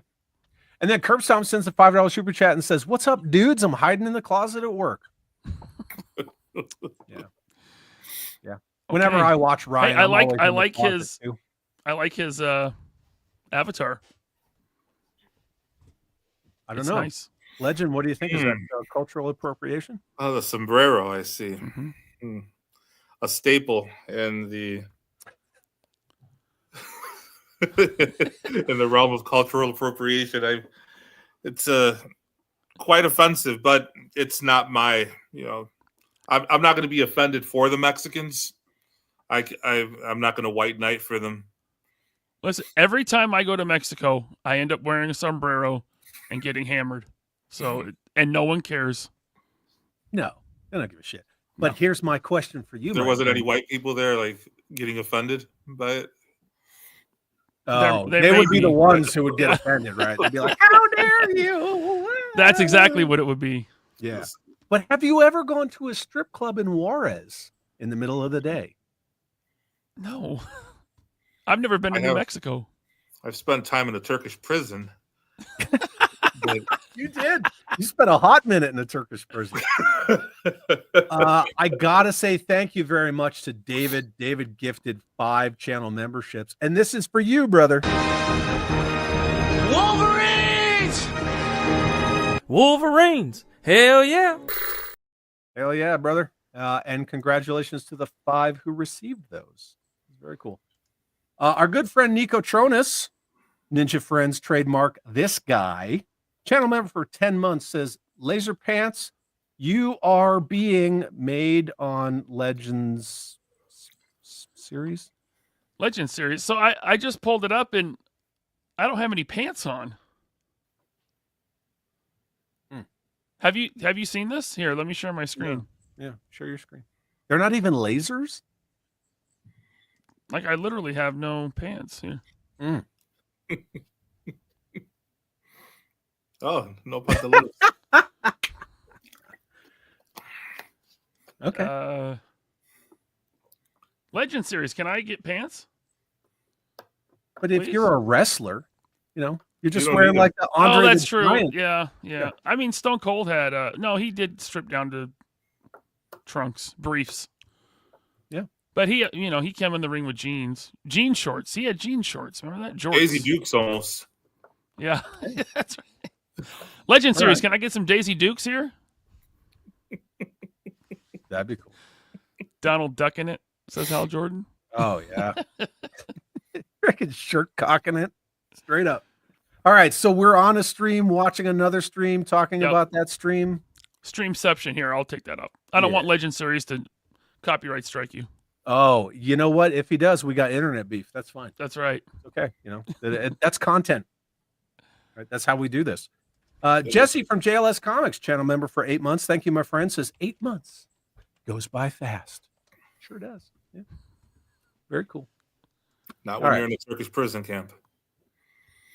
And then Curb Stomp sends a $5 super chat and says, "What's up, dudes? I'm hiding in the closet at work." Yeah. Whenever Okay. I watch Ryan, Hey, I I'm always in the like closet, his too. I like his avatar. I don't It's know. nice. Legend, what do you think? Is that cultural appropriation? Oh, the sombrero, I see. Mm-hmm. A staple in the in the realm of cultural appropriation. It's quite offensive, but it's not my, I'm not going to be offended for the Mexicans. I'm not going to white knight for them. Listen, every time I go to Mexico, I end up wearing a sombrero and getting hammered. So, and no one cares. No, they don't give a shit. But No. here's my question for you. There my wasn't friend. any white people there like getting offended by it. Oh, They they may would be the be. ones who would get offended, right? They'd be like, "How dare you!" That's exactly what it would be. Yeah. But have you ever gone to a strip club in Juarez in the middle of the day? No. I've never been to New Mexico. I've spent time in a Turkish prison. But You did. You spent a hot minute in a Turkish prison. I gotta say thank you very much to David. David gifted 5 channel memberships, and this is for you, brother. Wolverines! Hell yeah! Hell yeah, brother! And congratulations to the 5 who received those. Very cool. Our good friend Nico Tronus, Ninja Friends trademark, this guy, channel member for 10 months, says, "Laser Pants, you are being made on Legends series." Legend series. So I just pulled it up and I don't have any pants on. Have you seen this? Here, let me share my screen. Yeah, share your screen. They're not even lasers? Like I literally have no pants here. Oh, no pantalones. Okay. Legend series. Can I get pants? But if please? you're a wrestler, you're just don't wearing need like the Andre. Oh, that's the true. Giant. Yeah. I mean, Stone Cold had no, he did strip down to trunks, briefs. Yeah. But he came in the ring with jean shorts. He had jean shorts. Remember that? Jorts. Daisy Dukes almost. Yeah, that's right. Legend All series. right. Can I get some Daisy Dukes here? That'd be cool. Donald Duck in it, says Hal Jordan. Oh yeah. Freaking shirt cocking it. Straight up. All right, so we're on a stream, watching another stream, talking Yep. about that stream. Streamception here. I'll take that up. I don't Yeah. want Legend series to copyright strike you. Oh, you know what? If he does, we got internet beef. That's fine. That's right. Okay, that's content. Right, that's how we do this. Jesse from JLS Comics, channel member for 8 months. Thank you, my friend. Says 8 months goes by fast. Sure does. Yeah. Very cool. Not All when right. you're in a Turkish prison camp.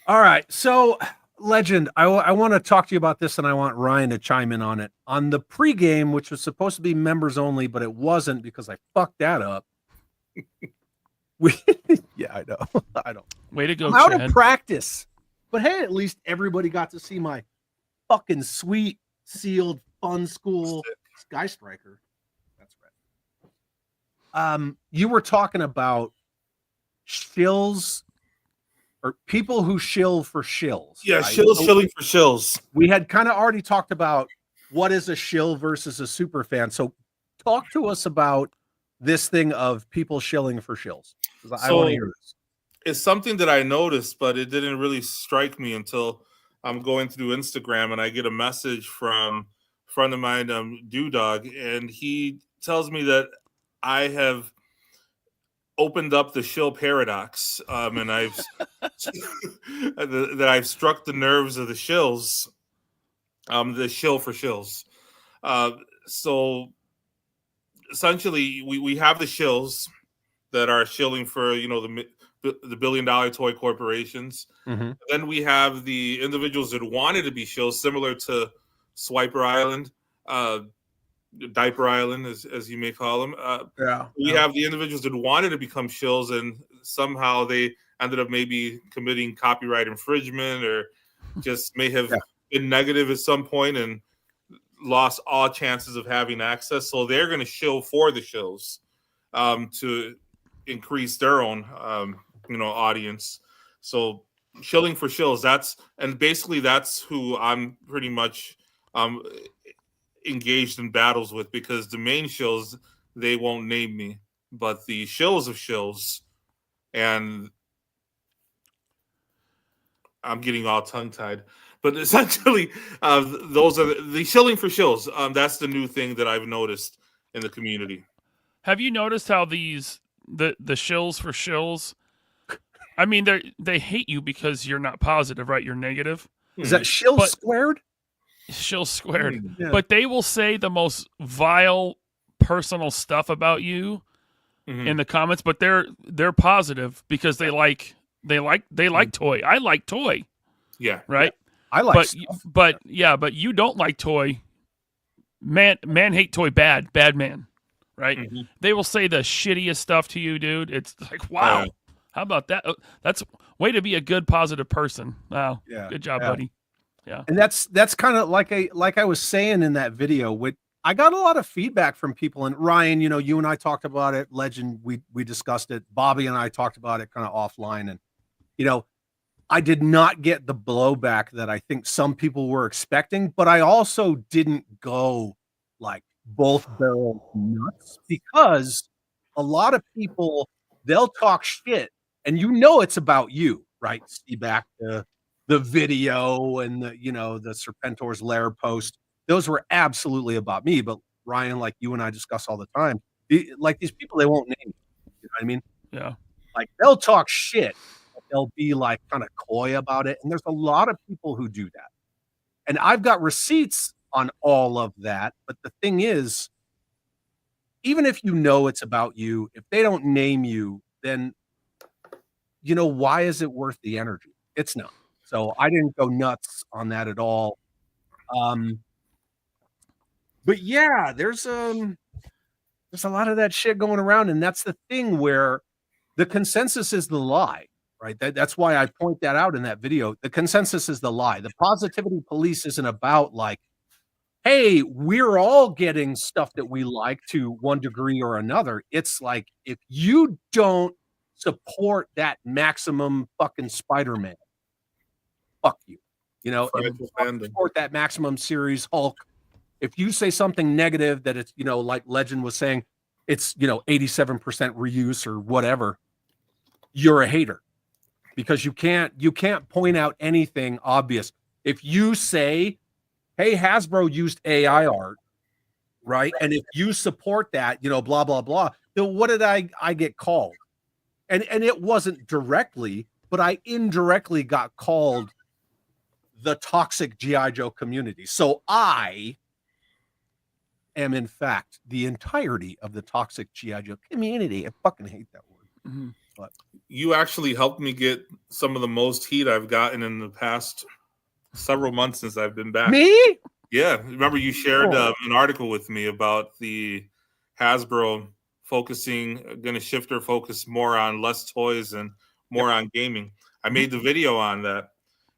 All right, so Legend, I want to talk to you about this, and I want Ryan to chime in on it. On the pregame, which was supposed to be members only, but it wasn't because I fucked that up. Yeah, I know. I don't. Way to go, I'm out Chad. of practice. But hey, at least everybody got to see my fucking sweet, sealed, fun school Sky Striker. That's right. You were talking about shills or people who shill for shills. Yeah, right? shills, So shilling for shills. we had kind of already talked about what is a shill versus a super fan. So talk to us about this thing of people shilling for shills. 'Cause I want to hear this. It's something that I noticed, but it didn't really strike me until I'm going through Instagram and I get a message from a friend of mine, Dog, and he tells me that I have opened up the shill paradox, and I've that I've struck the nerves of the shills, the shill for shills. So essentially, we have the shills that are shilling for the billion-dollar toy corporations. Mhm. Then we have the individuals that wanted to be shills, similar to Swiper Island, Diaper Island, as you may call them. We have the individuals that wanted to become shills, and somehow they ended up maybe committing copyright infringement, or just may have been negative at some point and lost all chances of having access. So they're going to shill for the shills to increase their own audience. So shilling for shills, that's who I'm pretty much engaged in battles with, because the main shills, they won't name me, but the shills of shills, and I'm getting all tongue-tied, but essentially those are the shilling for shills. That's the new thing that I've noticed in the community. Have you noticed how the shills for shills, I mean, they hate you because you're not positive, right? You're negative. Is that shill squared? Shill squared. Yeah. But they will say the most vile personal stuff about you in the comments, but they're positive because they like toy. I like toy. Yeah. Right? I like stuff. but you don't like toy. Man hate toy bad man. Right? They will say the shittiest stuff to you, dude. It's like, wow. How about that? That's way to be a good, positive person. Wow. Yeah. Good job, buddy. Yeah. And that's kind of like I was saying in that video, I got a lot of feedback from people. And Ryan, you and I talked about it. Legend, we discussed it. Bobby and I talked about it kind of offline. And, I did not get the blowback that I think some people were expecting, but I also didn't go like both barrels nuts, because a lot of people, they'll talk shit and it's about you, right? See back to the video and the Serpentor's Lair post. Those were absolutely about me. But Ryan, like you and I discuss all the time, like these people, they won't name you. You know what I mean? Yeah. Like they'll talk shit, but they'll be like kind of coy about it. And there's a lot of people who do that. And I've got receipts on all of that. But the thing is, even if it's about you, if they don't name you, then why is it worth the energy? It's not. So I didn't go nuts on that at all. But yeah, there's a lot of that shit going around, and that's the thing where the consensus is the lie, right? That's why I point that out in that video. The consensus is the lie. The positivity police isn't about like, hey, we're all getting stuff that we like to one degree or another. It's like, if you don't support that Maximum fucking Spider-Man, fuck you. If you support that Maximum series Hulk, if you say something negative that it's, like Legend was saying, it's, 87% reuse or whatever, you're a hater, because you can't point out anything obvious. If you say, hey, Hasbro used AI art, right? And if you support that, blah, blah, blah, then what did I get called? And it wasn't directly, but I indirectly got called the toxic G.I. Joe community. So I am, in fact, the entirety of the toxic G.I. Joe community. I fucking hate that word. But you actually helped me get some of the most heat I've gotten in the past several months since I've been back. Me? Yeah. Remember you shared an article with me about the Hasbro going to shift their focus more on less toys and more on gaming. I made the video on that,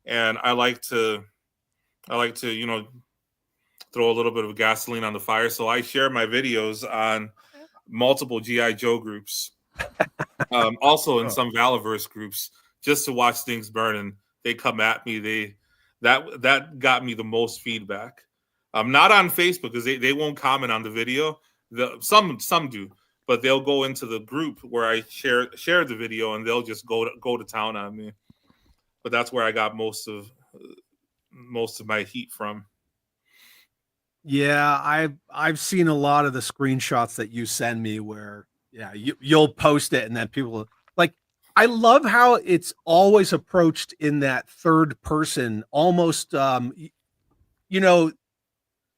and I like to throw a little bit of gasoline on the fire. So I share my videos on multiple G.I. Joe groups, also in some Valaverse groups, just to watch things burn. And they come at me. That got me the most feedback. Not on Facebook, because they won't comment on the video. Some do, but they'll go into the group where I share the video, and they'll just go to town on me. But that's where I got most of most of my heat from. Yeah, I've seen a lot of the screenshots that you send me where you'll post it and then people like I love how it's always approached in that third person, almost you know,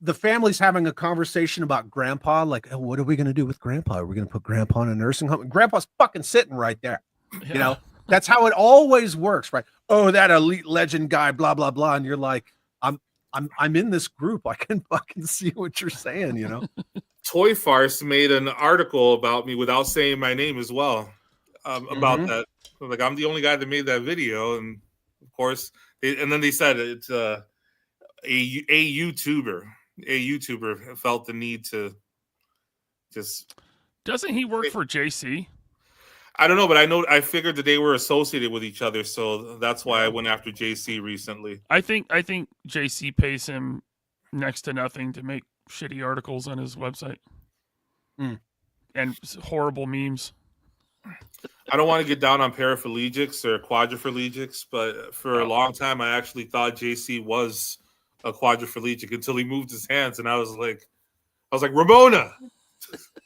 the family's having a conversation about grandpa, like, oh, what are we gonna do with grandpa? Are we gonna put grandpa in a nursing home? Grandpa's fucking sitting right there. Yeah. You know, that's how it always works, right? Oh, that elite legend guy, blah, blah, blah. And you're like, I'm in this group. I can fucking see what you're saying, you know. Toy Farce made an article about me without saying my name as well, about that. Like, I'm the only guy that made that video, and of course, and then they said it's a YouTuber. A YouTuber felt the need to just. Doesn't he work for JC? I don't know, but I figured that they were associated with each other, so that's why I went after JC recently. I think JC pays him next to nothing to make shitty articles on his website and horrible memes. I don't want to get down on paraplegics or quadriplegics, but for a long time I actually thought JC was a quadriplegic until he moved his hands, and I was like Ramona.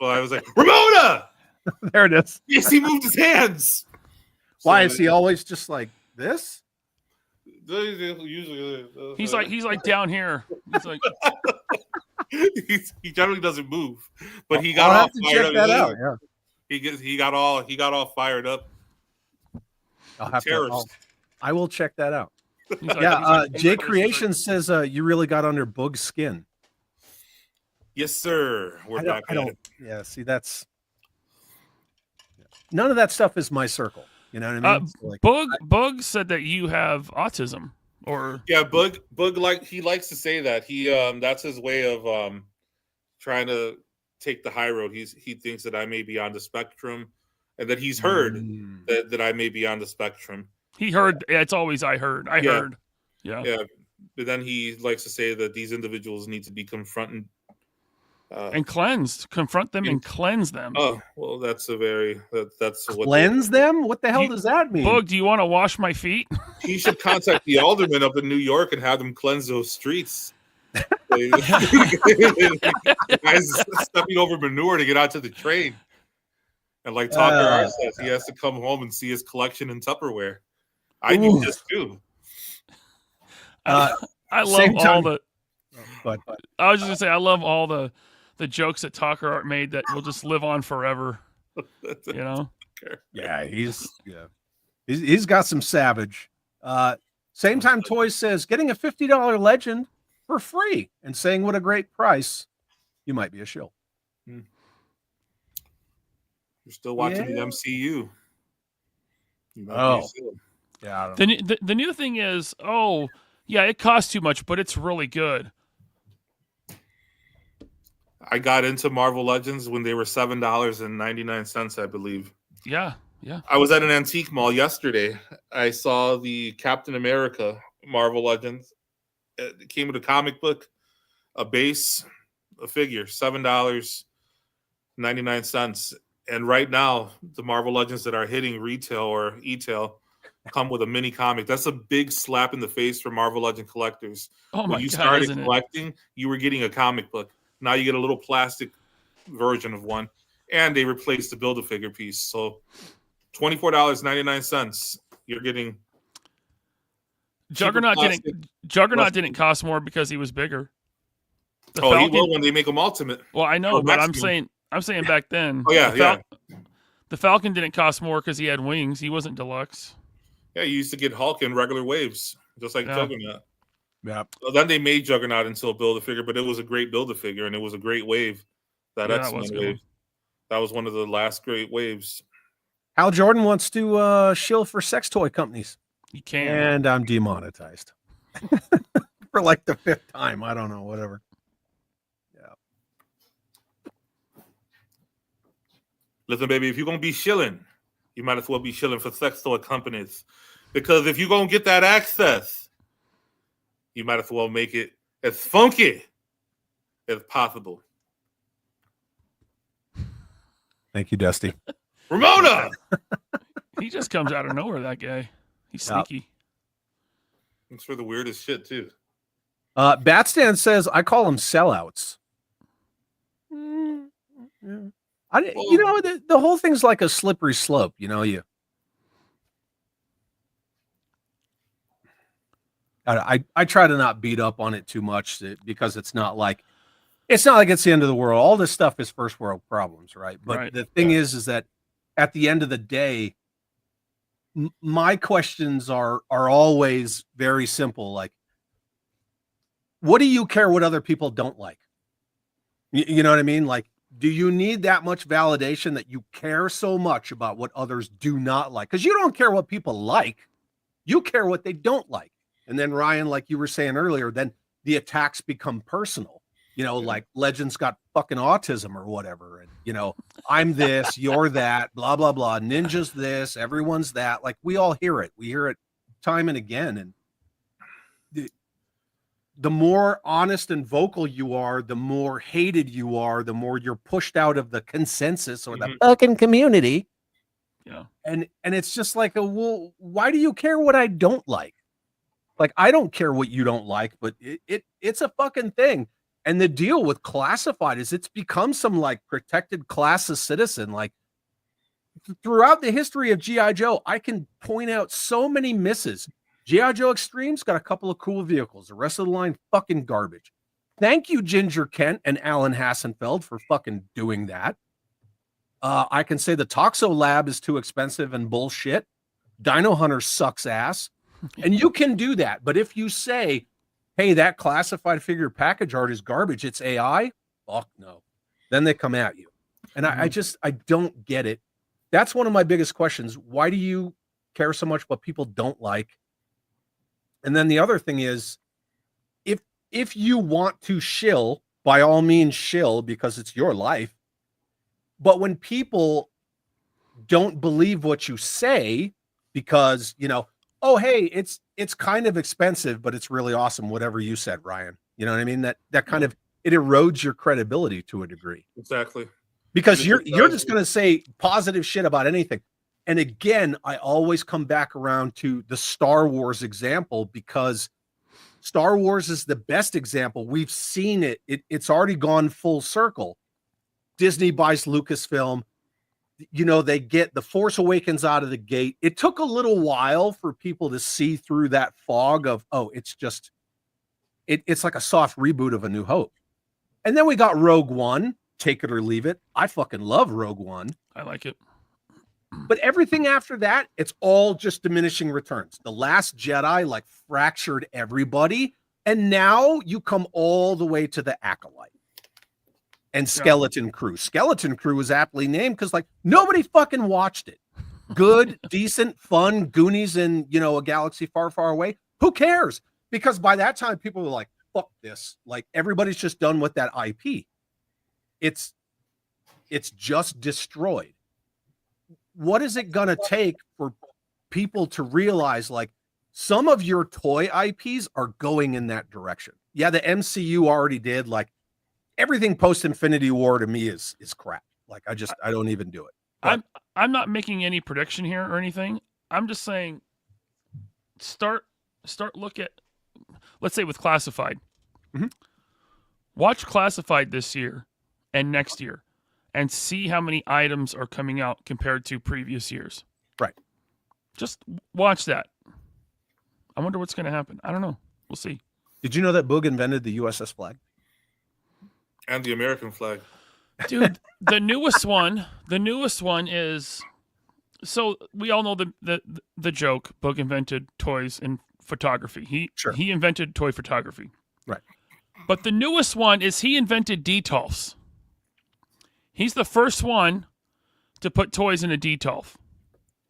Well, I was like Ramona. There it is. Yes, he moved his hands. Why is he always just like this? Usually, He's like down here. He's like he generally doesn't move, but he I'll got all have to fired check that up. out. Yeah, He got all fired up. I'll have Tariffs. I will check that out. he's Jay Creation says you really got under Boog's skin. Yes, sir. We're back. Yeah, see, that's none of that stuff is my circle. You know what I mean? Boog said that you have autism, or yeah, Boog he likes to say that he that's his way of trying to take the high road. He thinks that I may be on the spectrum, and that he's heard that I may be on the spectrum. He heard. It's always I heard. I heard. Yeah. Yeah, but then he likes to say that these individuals need to be confronted. And cleansed. Confront them and cleanse them. Oh, well, that's cleanse them? What the hell does that mean? Boog, do you want to wash my feet? He should contact the alderman up in New York and have them cleanse those streets. Guys stepping over manure to get out to the train. And like Tucker R says, he has to come home and see his collection in Tupperware. I do this too. I love all the. But I was just gonna say I love all the jokes that Tucker Art made that will just live on forever. You know? Yeah, he's got some savage. Same time Toys says getting a $50 legend for free and saying what a great price, you might be a shill. You're still watching the MCU. Yeah. I don't know. The new thing is, it costs too much, but it's really good. I got into Marvel Legends when they were $7.99, I believe. Yeah. I was at an antique mall yesterday. I saw the Captain America Marvel Legends. It came with a comic book, a base, a figure, $7.99. And right now, the Marvel Legends that are hitting retail or e-tail come with a mini comic. That's a big slap in the face for Marvel Legend collectors. Oh my when you God, started isn't collecting, you were getting a comic book. Now you get a little plastic version of one, and they replaced the Build-A-Figure piece. So $24.99, you're getting. Juggernaut didn't cost more because he was bigger. He will when they make him ultimate. Well, I know, but I'm saying back then. Oh yeah, The Falcon didn't cost more because he had wings. He wasn't deluxe. Yeah, you used to get Hulk in regular waves, just like Juggernaut. Yeah. Well, then they made Juggernaut into a Build-A-Figure, but it was a great Build-A-Figure, and it was a great wave. That X-Men wave. That was one of the last great waves. Hal Jordan wants to shill for sex toy companies. You can. And I'm demonetized. For like the 5th time. I don't know, whatever. Yeah. Listen, baby, if you're going to be shilling, you might as well be shilling for sex toy companies. Because if you're going to get that access, you might as well make it as funky as possible. Thank you, Dusty. Ramona! He just comes out of nowhere, that guy. He's sneaky. Thanks for the weirdest shit, too. Batstan says I call them sellouts. The whole thing's like a slippery slope. I try to not beat up on it too much because it's not like it's the end of the world. All this stuff is first world problems, right? But the thing is that at the end of the day, my questions are always very simple. Like, what do you care what other people don't like? You know what I mean? Like, do you need that much validation that you care so much about what others do not like? Because you don't care what people like. You care what they don't like. And then, Ryan, like you were saying earlier, then the attacks become personal. Like Legend's got fucking autism or whatever. And, I'm this, you're that, blah, blah, blah. Ninja's this, everyone's that. Like, we all hear it. We hear it time and again. And the more honest and vocal you are, the more hated you are, the more you're pushed out of the consensus or the fucking community. Yeah. And it's just like, well, why do you care what I don't like? Like, I don't care what you don't like, but it's a fucking thing. And the deal with classified is it's become some like protected class of citizen. Like, throughout the history of G.I. Joe, I can point out so many misses. G.I. Joe Extreme's got a couple of cool vehicles. The rest of the line, fucking garbage. Thank you, Ginger Kent and Alan Hassenfeld, for fucking doing that. I can say the Toxo Lab is too expensive and bullshit. Dino Hunter sucks ass. And you can do that. But if you say, hey, that classified figure package art is garbage, it's AI, fuck no. Then they come at you. And I don't get it. That's one of my biggest questions. Why do you care so much what people don't like? And then the other thing is, if you want to shill, by all means shill, because it's your life. But when people don't believe what you say because, oh, hey, it's kind of expensive, but it's really awesome, whatever you said, Ryan. You know what I mean? That kind of, it erodes your credibility to a degree. Exactly. Because you're just going to say positive shit about anything. And again, I always come back around to the Star Wars example, because Star Wars is the best example. We've seen it. It's already gone full circle. Disney buys Lucasfilm. They get The Force Awakens out of the gate. It took a little while for people to see through that fog of, oh, it's just, it's like a soft reboot of A New Hope. And then we got Rogue One, take it or leave it. I fucking love Rogue One. I like it. But everything after that, it's all just diminishing returns. The Last Jedi like fractured everybody. And now you come all the way to the Acolyte. And Skeleton Crew. Skeleton Crew was aptly named because like nobody fucking watched it. Good, decent, fun, Goonies in, a galaxy far, far away. Who cares? Because by that time, people were like, fuck this. Like, everybody's just done with that IP. It's just destroyed. What is it going to take for people to realize, like, some of your toy IPs are going in that direction? Yeah, the MCU already did. Like, everything post Infinity War to me is crap. Like, I don't even do it. But I'm not making any prediction here or anything. I'm just saying, start look at, let's say with Classified. Mm-hmm. Watch Classified this year and next year, and see how many items are coming out compared to previous years. Right. Just watch that. I wonder what's going to happen. I don't know. We'll see. Did you know that Boog invented the USS flag? And the American flag. Dude, the newest one is, so we all know the joke, Boog invented toys and photography. He invented toy photography. Right. But the newest one is he invented DTOLFs. He's the first one to put toys in a DTOLF.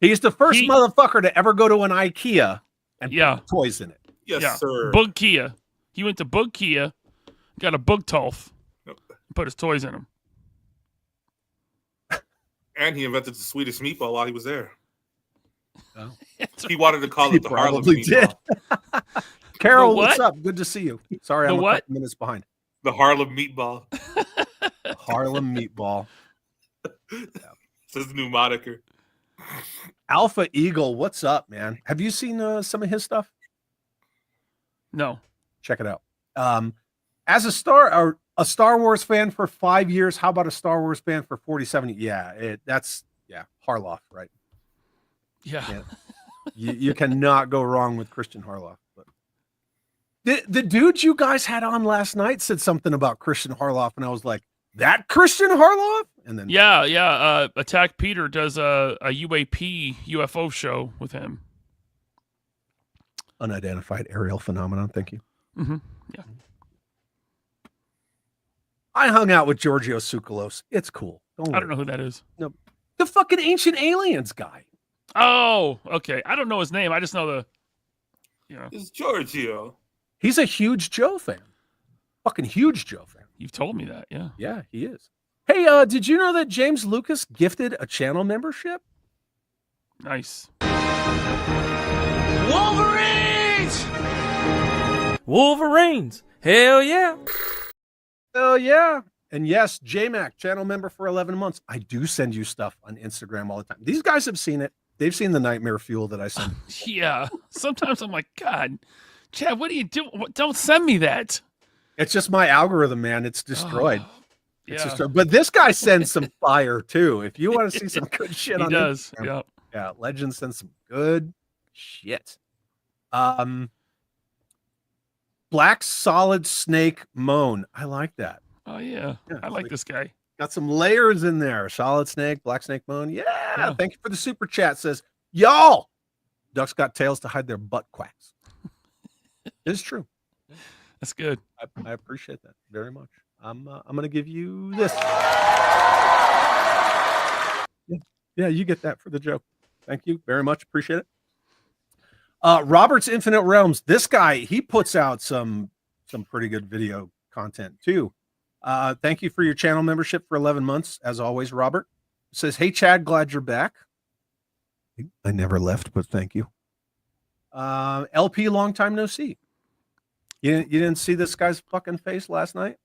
He's the first motherfucker to ever go to an IKEA and put toys in it. Yes, sir. Boog Kia. He went to Boog Kia, got a Boog Tolf, put his toys in them. And he invented the Swedish meatball while he was there. Oh. He wanted to call it the Harlem meatball. Carol, what's up? Good to see you. Sorry, I'm a couple minutes behind. The Harlem meatball. Harlem meatball. It's his new moniker. Alpha Eagle, what's up, man? Have you seen some of his stuff? No. Check it out. As a Star Wars fan for 5 years, how about a Star Wars fan for 47? Yeah, that's Harloff, right? Yeah. You cannot go wrong with Christian Harloff. But the dude you guys had on last night said something about Christian Harloff, and I was like, that Christian Harloff? And then Attack Peter does a UAP UFO show with him. Unidentified aerial phenomenon. Thank you. Mm-hmm. Yeah. I hung out with Giorgio Tsoukalos. It's cool. I don't know who that is. No, the fucking Ancient Aliens guy. Oh, okay. I don't know his name. I just know It's Giorgio. He's a huge Joe fan. Fucking huge Joe fan. You've told me that, yeah. Yeah, he is. Hey, did you know that James Lucas gifted a channel membership? Nice. Wolverines! Hell yeah! Oh, yeah. And yes, JMac, channel member for 11 months. I do send you stuff on Instagram all the time. These guys have seen it. They've seen the nightmare fuel that I send. Yeah. Sometimes I'm like, God, Chad, what do you do? Don't send me that. It's just my algorithm, man. It's destroyed. It's Yeah. destroyed. But this guy sends some fire, too. If you want to see some good shit He on does. Instagram, Yeah. yeah, Legend sends some good shit. Black Solid Snake Moan. I like that. Oh, yeah. I like this guy. Got some layers in there. Solid Snake, Black Snake Moan. Yeah. Yeah. Thank you for the super chat. Says, y'all, ducks got tails to hide their butt quacks. It's true. That's good. I appreciate that very much. I'm going to give you this. Yeah, you get that for the joke. Thank you very much. Appreciate it. Robert's Infinite Realms. This guy, he puts out some pretty good video content too. Thank you for your channel membership for 11 months. As always, Robert says, hey, Chad, glad you're back. I never left, but thank you. LP, long time no see. You didn't see this guy's fucking face last night?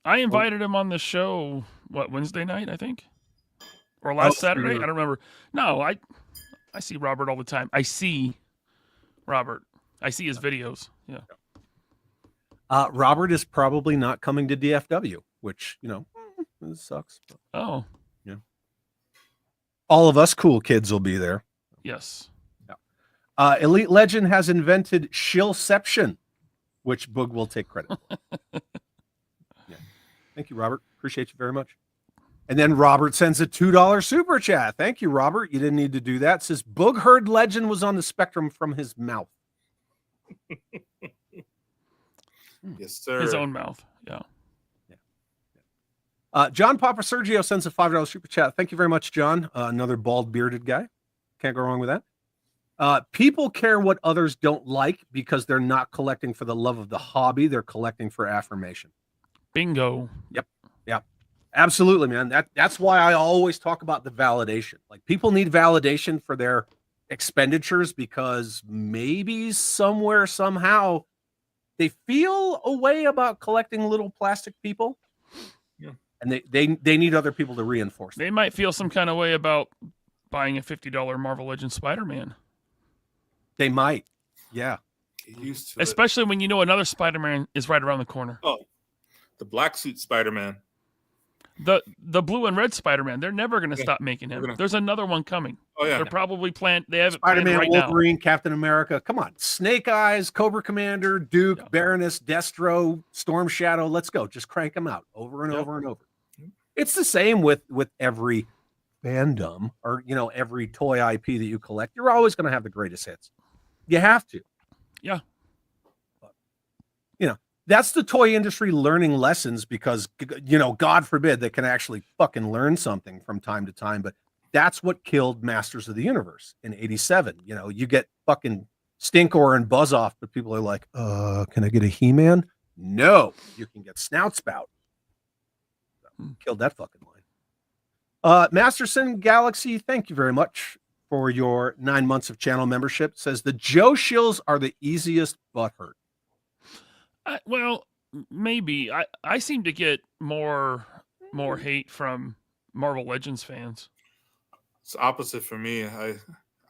I invited him on the show, Wednesday night, I think? Or last Saturday? I don't remember. No, I see Robert all the time. I see Robert. I see his videos. Yeah. Robert is probably not coming to DFW, which, it sucks. But, Oh. yeah. All of us cool kids will be there. Yes. Yeah. Elite Legend has invented shillception, which Boog will take credit for. Yeah. Thank you, Robert. Appreciate you very much. And then Robert sends a $2 super chat. Thank you, Robert. You didn't need to do that. Says Boog heard Legend was on the spectrum from his mouth. Yes, sir. His own mouth. Yeah. John Papa Sergio sends a $5 super chat. Thank you very much, John. Another bald bearded guy. Can't go wrong with that. People care what others don't like because they're not collecting for the love of the hobby. They're collecting for affirmation. Bingo. Yep. Absolutely, man. That's why I always talk about the validation. Like, people need validation for their expenditures because maybe somewhere, somehow, they feel a way about collecting little plastic people. Yeah. And they need other people to reinforce them. They might feel some kind of way about buying a $50 Marvel Legends Spider-Man. They might. Yeah. Get used to Especially when you know another Spider-Man is right around the corner. Oh, the black suit Spider-Man. The blue and red Spider-Man, they're never going to stop making him. There's another one coming. Oh, yeah. They're probably they have it planned Spider-Man, right Wolverine, Captain America. Come on. Snake Eyes, Cobra Commander, Duke, Baroness, Destro, Storm Shadow. Let's go. Just crank them out over and over and over. It's the same with every fandom or, every toy IP that you collect. You're always going to have the greatest hits. You have to. Yeah. But, that's the toy industry learning lessons because, God forbid they can actually fucking learn something from time to time. But that's what killed Masters of the Universe in '87. You get fucking Stinkor and Buzz Off, but people are like, can I get a He-Man? No, you can get Snout Spout. Killed that fucking line. Masterson Galaxy, thank you very much for your 9 months of channel membership. Says the Joe shills are the easiest butthurt. Well, maybe. I seem to get more hate from Marvel Legends fans. It's opposite for me.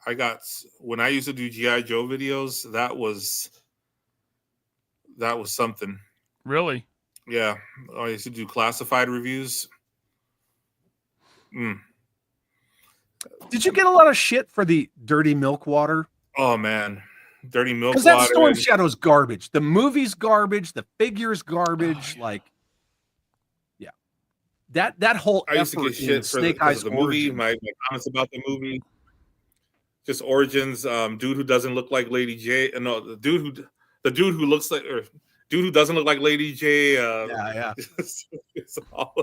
I got, when I used to do G.I. Joe videos, that was something. Really? Yeah, I used to do classified reviews. Did you get a lot of shit for the dirty milk water? Oh man, dirty milk Because that water. Storm Shadow's garbage. The movie's garbage. The figure's garbage. Like, yeah, that whole I used to get effort in shit for Snake because Eyes of the movie. origin. My comments about the movie, just origins. Dude who doesn't look like Lady J. No, the dude who looks like, or dude who doesn't look like Lady J. Yeah. It's all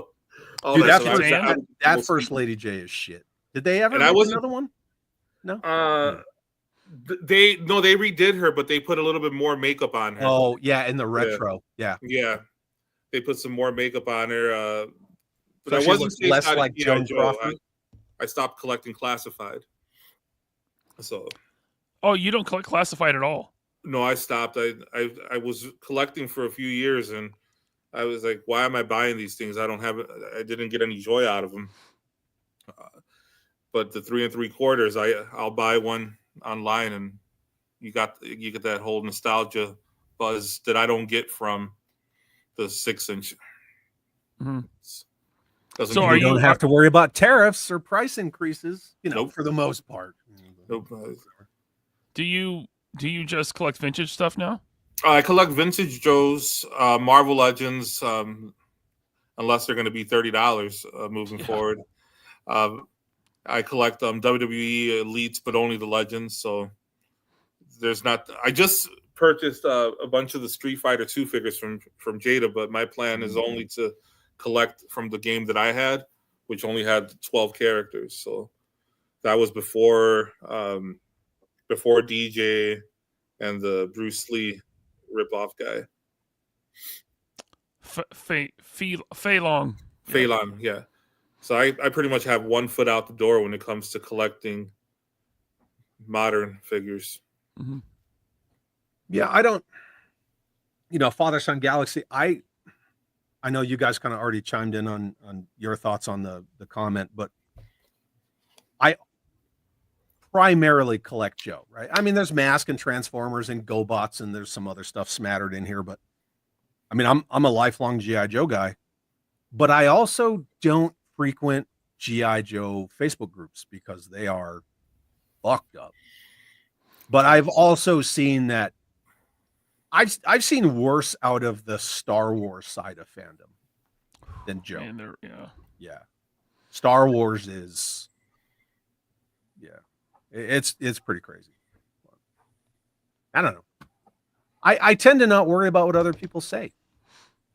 Dude, that that stuff. first, first Lady J is shit. Did they ever And I make wasn't- another one? No. They redid her, but they put a little bit more makeup on her. Oh yeah, in the retro. Yeah. They put some more makeup on her. But So I she wasn't looks less stateside like G.I. Joan Joe. Crawford? I stopped collecting classified. So Oh, you don't collect classified at all? no, I stopped. I was collecting for a few years, and I was like, why am I buying these things? I didn't get any joy out of them. But the 3 3/4, I'll buy one online, and you get that whole nostalgia buzz that I don't get from the 6-inch. Mhm. Doesn't So give are You me- you- don't have to worry about tariffs or price increases, Nope. for the most part. Nope. Do you just collect vintage stuff now? I collect vintage Joes, Marvel Legends, unless they're going to be $30 moving forward. I collect WWE Elites, but only the Legends. So there's not. I just purchased a bunch of the Street Fighter 2 figures from Jada, but my plan is only to collect from the game that I had, which only had 12 characters. So that was before DJ and the Bruce Lee ripoff guy. Fei Long. Fei Long, yeah. So I pretty much have one foot out the door when it comes to collecting modern figures. Mm-hmm. Yeah, I don't. Father Son Galaxy. I know you guys kind of already chimed in on your thoughts on the comment, but I primarily collect Joe. Right? I mean, there's Mask and Transformers and GoBots, and there's some other stuff smattered in here, but I mean, I'm a lifelong GI Joe guy, but I also don't frequent GI Joe Facebook groups because they are fucked up. But I've also seen that I've seen worse out of the Star Wars side of fandom than Joe. And Yeah. Star Wars is it's pretty crazy. I don't know. I tend to not worry about what other people say.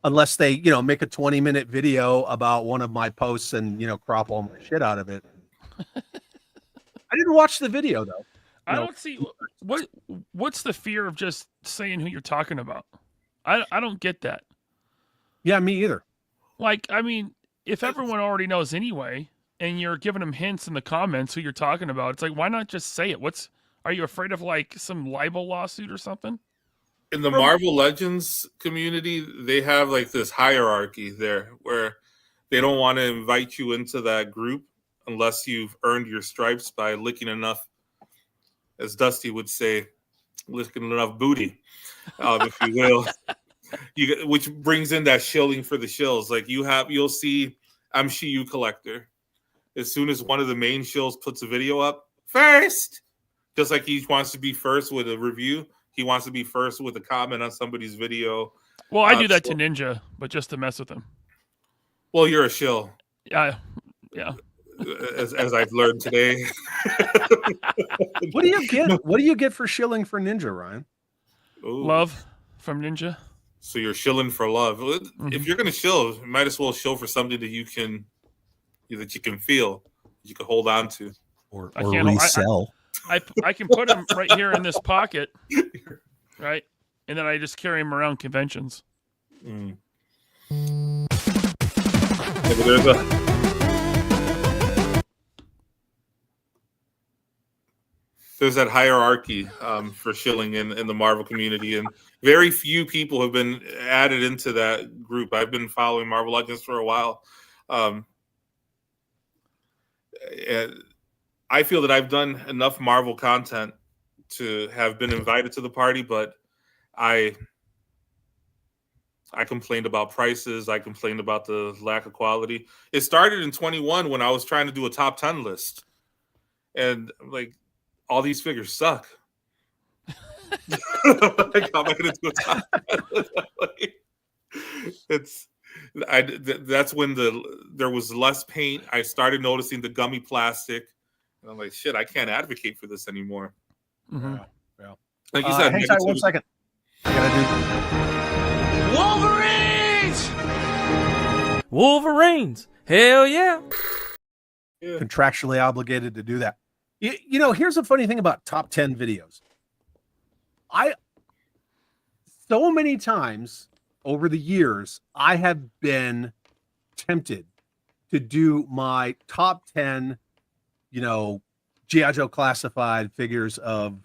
Unless they, make a 20-minute video about one of my posts and, crop all my shit out of it. I didn't watch the video though. I don't see what's the fear of just saying who you're talking about. I don't get that. Yeah, me either. Like, I mean, if everyone already knows anyway, and you're giving them hints in the comments who you're talking about, it's like, why not just say it? Are you afraid of like some libel lawsuit or something? In the Marvel Legends community, they have like this hierarchy there where they don't want to invite you into that group unless you've earned your stripes by licking enough, as Dusty would say, licking enough booty, if you will. Which brings in that shilling for the shills. Like you'll see I'm Shiyu Collector. As soon as one of the main shills puts a video up, first, just like he wants to be first with a review, he wants to be first with a comment on somebody's video. Well, I do that to Ninja, but just to mess with him. Well, you're a shill. Yeah. As I've learned today. What do you get? What do you get for shilling for Ninja, Ryan? Ooh. Love from Ninja. So you're shilling for love. If you're gonna shill, you might as well shill for something that you can feel, you can hold on to, or resell. I can put him right here in this pocket, right, and then I just carry him around conventions. Yeah, but there's that hierarchy for shilling in the Marvel community, and very few people have been added into that group. I've been following Marvel Legends for a while. I feel that I've done enough Marvel content to have been invited to the party, but I I complained about prices. I complained about the lack of quality. It started in 21 when I was trying to do a top 10 list. And like, all these figures suck. Like, how am I going to do a top 10 list? That's when there was less paint. I started noticing the gummy plastic. And I'm like, shit, I can't advocate for this anymore. Mm-hmm. Yeah. Like you said, hang tight 1 second. I gotta do Wolverines. Hell yeah. contractually obligated to do that. You know, here's a funny thing about top 10 videos. So many times over the years, I have been tempted to do my top 10, you know, G.I. Joe classified figures of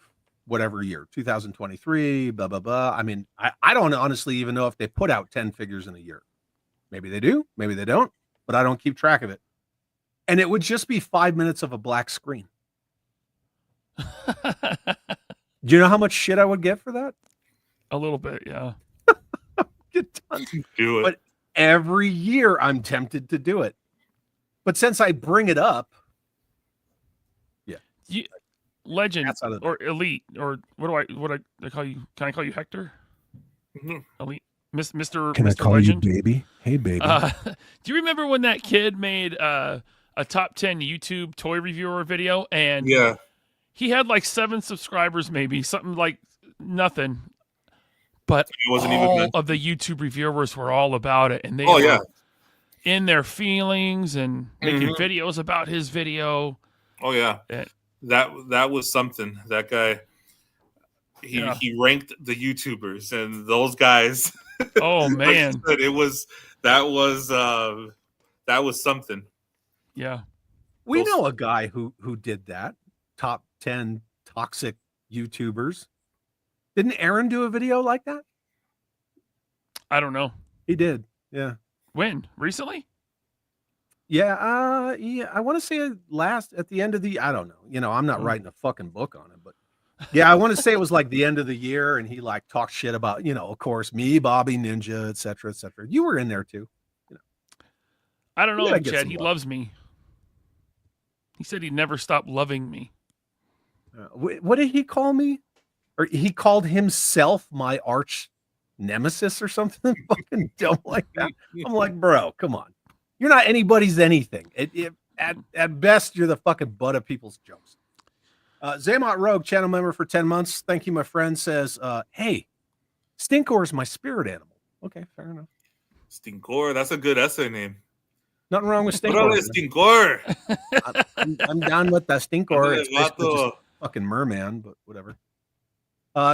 whatever year, 2023, blah, blah, blah. I mean, I don't honestly even know if they put out 10 figures in a year. Maybe they do, maybe they don't, but I don't keep track of it. And it would just be 5 minutes of a black screen. Do you know how much shit I would get for that? A little bit, yeah. Get tons. Do it. But every year I'm tempted to do it. But since I bring it up, Legend That's out of- or elite or what do I call you? Can I call you Hector? Mm-hmm. Elite, Mr. can I Mr. call Legend? you baby? Hey, baby. Do you remember when that kid made a top 10 YouTube toy reviewer video and Yeah. he had like 7 subscribers, maybe something like nothing, but It wasn't even all meant- of the YouTube reviewers were all about it, and they Oh, were yeah. in their feelings and making Mhm. videos about his video. Oh, yeah. Yeah. That was something. That guy, Yeah. he ranked the YouTubers, and those guys. Oh like man, you said, that was something. yeah. We know a guy who did that. Top 10 toxic YouTubers. Didn't Aaron do a video like that? I don't know He did. Yeah. when recently. Yeah, I want to say at the end of the, I don't know. You know, I'm not writing a fucking book on it, but yeah, I want to say it was like the end of the year, and he like talked shit about, you know, of course, me, Bobby Ninja, et cetera, et cetera. You were in there too. I don't We know, gotta get Chad. some He love. loves me. He said he'd never stop loving me. What did he call me? Or he called himself my arch nemesis or something fucking dumb like that. I'm like, bro, come on. You're not anybody's anything. At best, you're the fucking butt of people's jokes. Zaymot Rogue, channel member for 10 months. Thank you, my friend, says, hey, Stinkor is my spirit animal. Okay, fair enough. Stinkor, that's a good essay name. Nothing wrong with Órale, Stinkor. Stinkor. I'm down with the Stinkor. It's basically just Vato. fucking merman, but whatever.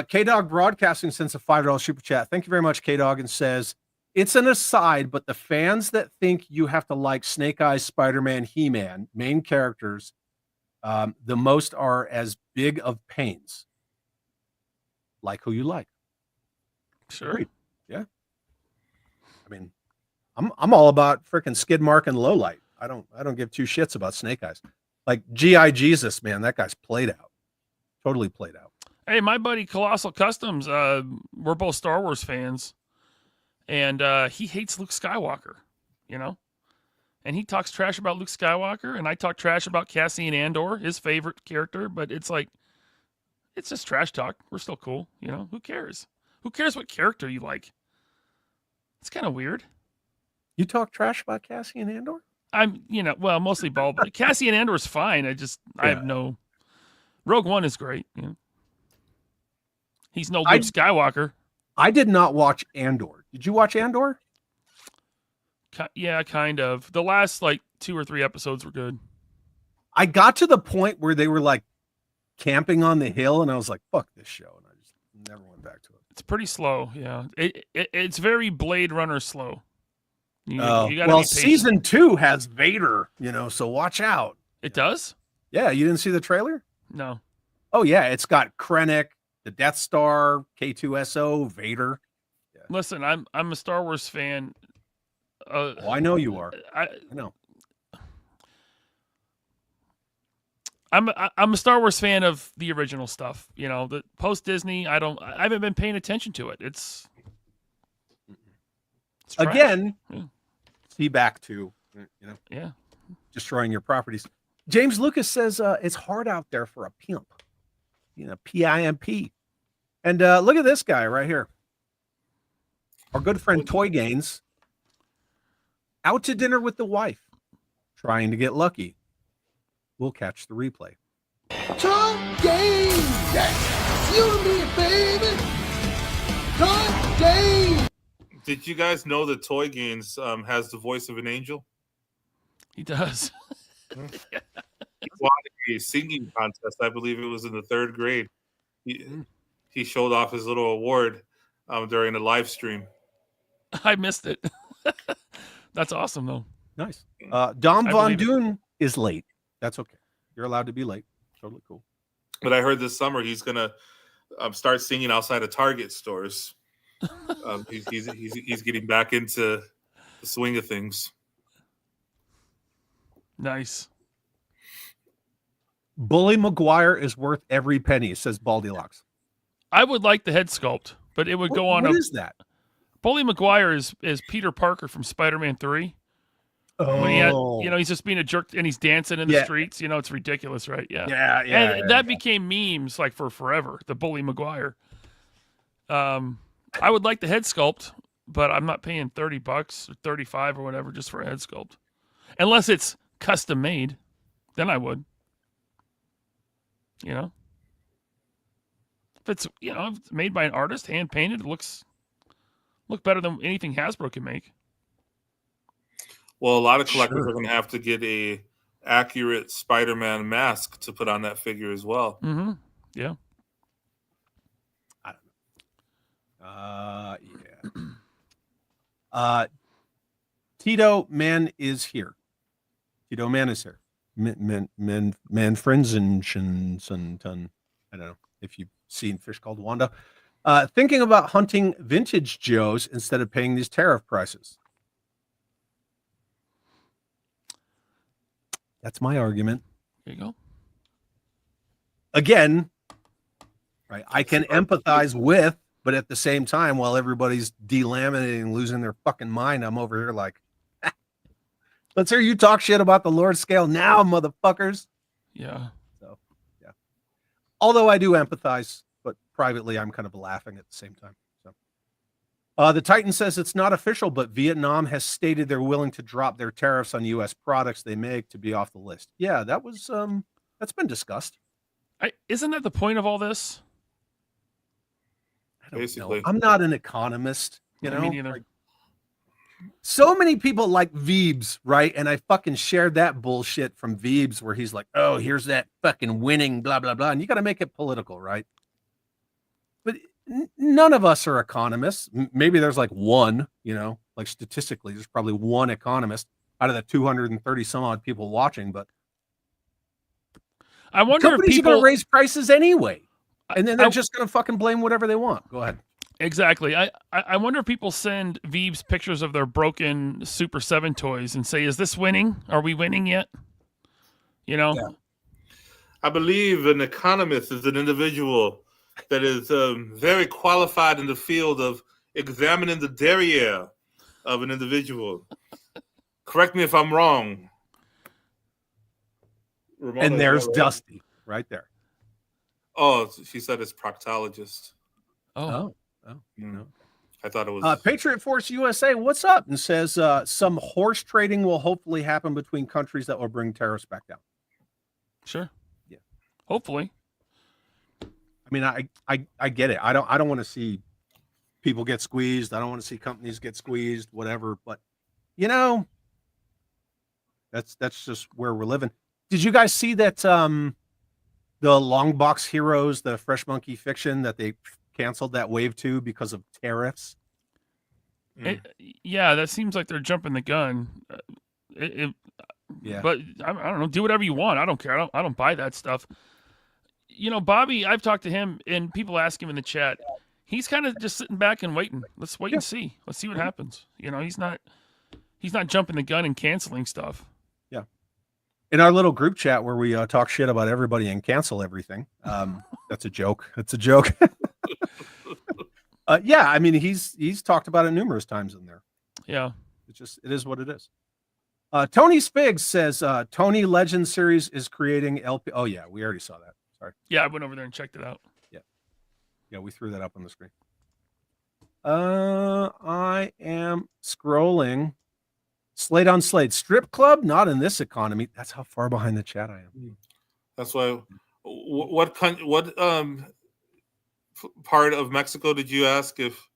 K-Dog Broadcasting sends a $5 super chat. Thank you very much, K-Dog, and says, it's an aside, but the fans that think you have to like Snake Eyes, Spider-Man, He-Man, main characters, the most are as big of pains. Like who you like. Sure. Agreed. Yeah. I mean, I'm all about freaking Skid Mark and Lowlight. I don't give two shits about Snake Eyes. Like G.I. Jesus, man, that guy's played out. Totally played out. Hey, my buddy Colossal Customs, we're both Star Wars fans, and he hates Luke Skywalker, you know? And he talks trash about Luke Skywalker, and I talk trash about Cassian Andor, his favorite character, but it's like, it's just trash talk. We're still cool, you know? Who cares? Who cares what character you like? It's kind of weird. You talk trash about Cassian Andor? I'm, you know, well, mostly bald, but Cassian Andor is fine. I have no... Rogue One is great, you know? He's no Luke Skywalker. I did not watch Andor. Did you watch Andor? Yeah, kind of. The last like 2 or 3 episodes were good. I got to the point where they were like camping on the hill, and I was like, "Fuck this show," and I just never went back to it. It's pretty slow. Yeah, it's very Blade Runner slow. You gotta well, be patient. season 2 has Vader, you know, so watch out. It does? Yeah, you didn't see the trailer? No. Oh yeah, it's got Krennic, the Death Star, K2SO, Vader. Yeah. Listen, I'm a Star Wars fan. Oh, I know you are. I know. I'm a Star Wars fan of the original stuff. You know, the post Disney. I haven't been paying attention to it. It's trash. Again, Yeah. see back to, Yeah. destroying your properties. James Lucas says it's hard out there for a pimp. P-I-M-P. And look at this guy right here. Our good friend Toy Gaines. Out to dinner with the wife. Trying to get lucky. We'll catch the replay. Toy Gaines! That's you and me, baby! Toy Gaines! Did you guys know that Toy Gaines has the voice of an angel? He does. He won a singing contest. I believe it was in the 3rd grade. He showed off his little award during a live stream. I missed it. That's awesome, though. Nice. Dom Von Doon is late. That's okay. You're allowed to be late. Totally cool. But I heard this summer he's gonna start singing outside of Target stores. He's getting back into the swing of things. Nice. Bully McGuire is worth every penny, says Baldilocks. I would like the head sculpt, but it would go on. What is that? Bully McGuire is Peter Parker from Spider-Man 3. Oh, when he had, he's just being a jerk and he's dancing in the streets. It's ridiculous, right? Yeah. And that became memes like for forever. The Bully McGuire. I would like the head sculpt, but I'm not paying $30 or $35 or whatever just for a head sculpt, unless it's custom made. Then I would. If it's if it's made by an artist, hand painted, it look better than anything Hasbro can make. Well, a lot of collectors are going to have to get a accurate Spider-Man mask to put on that figure as well. Mm-hmm. Yeah. I don't know. Yeah. Tito Man is here. Tito Man is here. Man friends and ton. I don't know if you've seen Fish Called Wanda. Thinking about hunting vintage Joes instead of paying these tariff prices. That's my argument. There you go. Again, right? I can empathize with, but at the same time, while everybody's delaminating, losing their fucking mind, I'm over here like, let's hear you talk shit about the Lord scale now, motherfuckers. Yeah. So, yeah. Although I do empathize, but privately, I'm kind of laughing at the same time. So, the Titan says it's not official, but Vietnam has stated they're willing to drop their tariffs on U.S. products they make to be off the list. Yeah, that was that's been discussed. Isn't that the point of all this? I don't Basically, know. I'm not an economist, Me neither. Like, so many people like Veebs, right? And I fucking shared that bullshit from Veebs where he's like, oh, here's that fucking winning, blah, blah, blah. And you got to make it political, right? But none of us are economists. Maybe there's like one, like statistically, there's probably one economist out of the 230 some odd people watching. But I wonder if people are going to raise prices anyway. And then they're just going to fucking blame whatever they want. Go ahead. Exactly. I wonder if people send Veebs pictures of their broken Super 7 toys and say, is this winning? Are we winning yet? Yeah. I believe an economist is an individual that is very qualified in the field of examining the derriere of an individual. Correct me if I'm wrong. Ramona, and there's Dusty right there. Oh, she said it's proctologist. Oh. I thought it was Patriot Force USA. What's up? And says some horse trading will hopefully happen between countries that will bring tariffs back down. Sure. Yeah. Hopefully. I mean, I get it. I don't want to see people get squeezed. I don't want to see companies get squeezed, whatever. But that's just where we're living. Did you guys see that the Long Box Heroes, the Fresh Monkey Fiction, that they canceled that wave 2 because of tariffs? Yeah, that seems like they're jumping the gun. Yeah, but I don't know. Do whatever you want. I don't care. I don't buy that stuff. Bobby, I've talked to him, and people ask him in the chat. He's kind of just sitting back and waiting. Let's wait and see. Let's see what happens. He's not jumping the gun and canceling stuff. Yeah. In our little group chat where we talk shit about everybody and cancel everything. That's a joke. That's a joke. Yeah, I mean he's talked about it numerous times in there. Yeah. It is what it is. Tony Spigs says Tony Legend series is creating LP. Oh yeah, we already saw that. Sorry. Yeah, I went over there and checked it out. Yeah, we threw that up on the screen. I am scrolling. Slate on Slate. Strip club? Not in this economy. That's how far behind the chat I am. That's why. What part of Mexico did you ask if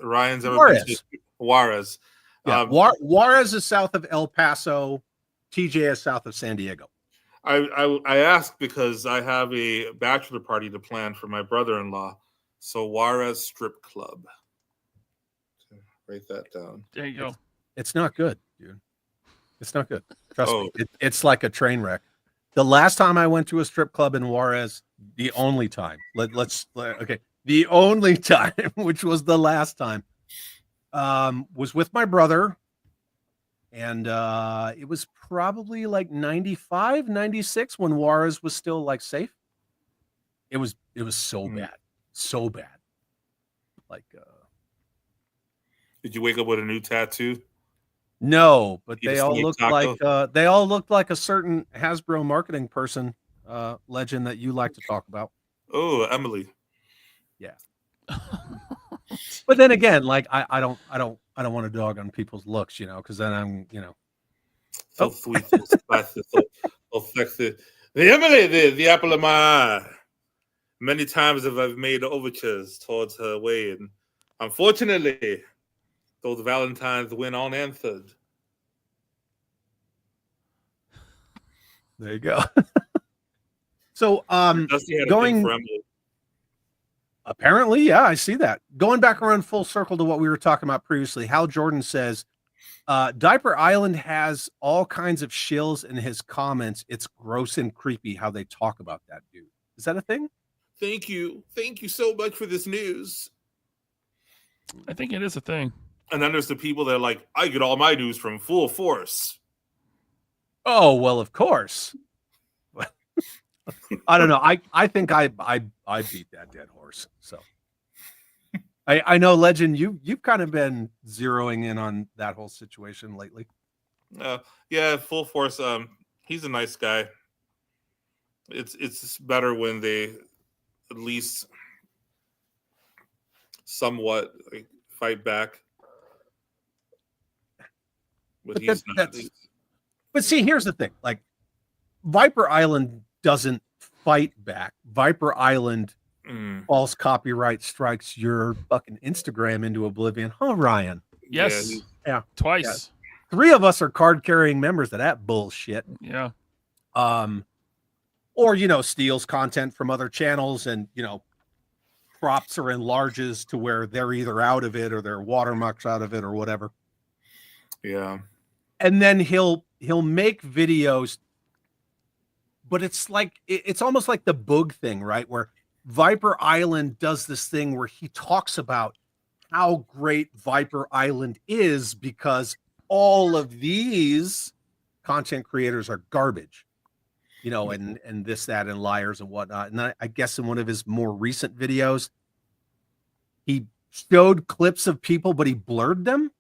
Ryan's ever been to? Juarez. Yeah, Juarez is south of El Paso. TJ is south of San Diego. I asked because I have a bachelor party to plan for my brother-in-law. So Juarez Strip Club. Write that down. There you go. It's not good, dude. It's not good. Trust Oh. me. It's like a train wreck. The last time I went to a strip club in Juarez, the only time, the only time, which was the last time, was with my brother. And it was probably like 95, 96 when Juarez was still like safe. It was so bad. So bad. Like Did you wake up with a new tattoo? no, but You they just all need looked taco? like a certain Hasbro marketing person, legend that you like to talk about. Oh, Emily. But then again, like I don't want to dog on people's looks, because then I'm, So sweet, so spicy, so sexy. The Emily, the apple of my eye. Many times have I made overtures towards her way, and unfortunately, those Valentines went unanswered. there you go. So Dusty had a thing for Emily. apparently, yeah, I see that. Going back around full circle to what we were talking about previously, Hal Jordan says Diaper Island has all kinds of shills in his comments. It's gross and creepy how they talk about that dude. Is that a thing? Thank you so much for this news. I think it is a thing. And then there's the people that are like, I get all my news from Full Force. Oh, well, of course. I don't know. I think I beat that dead horse. So I know, Legend, you've kind of been zeroing in on that whole situation lately. Yeah, Full Force. He's a nice guy. It's better when they at least somewhat fight back. But he's not. But see, here's the thing. Like, Viper Island doesn't fight back. Viper Island false copyright strikes your fucking Instagram into oblivion. Huh, Ryan? Yes. Yeah. Twice. Yeah. 3 of us are card-carrying members of that bullshit. Yeah. Or, steals content from other channels and, crops or enlarges to where they're either out of it or their watermarks out of it or whatever. Yeah. And then he'll make videos, but it's like it's almost like the Boog thing, right? Where Viper Island does this thing where he talks about how great Viper Island is because all of these content creators are garbage, and this, that, and liars and whatnot. And I guess in one of his more recent videos, he showed clips of people, but he blurred them.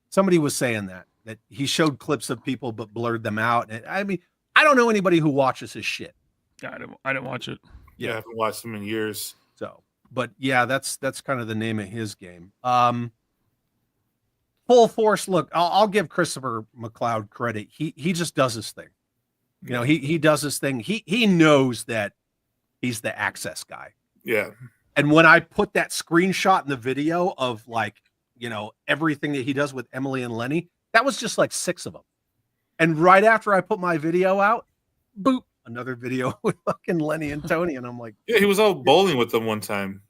Somebody was saying that he showed clips of people but blurred them out. And I mean, I don't know anybody who watches his shit. Yeah, I didn't watch it. Yeah, I haven't watched him in years. So, but yeah, that's kind of the name of his game. Full Force. Look, I'll give Christopher McLeod credit. He just does his thing. He does his thing. He knows that he's the access guy. Yeah. And when I put that screenshot in the video of everything that he does with Emily and Lenny, that was just like 6 of them. And right after I put my video out, boop, another video with fucking Lenny and Tony. And I'm like, yeah, he was out bowling with them one time.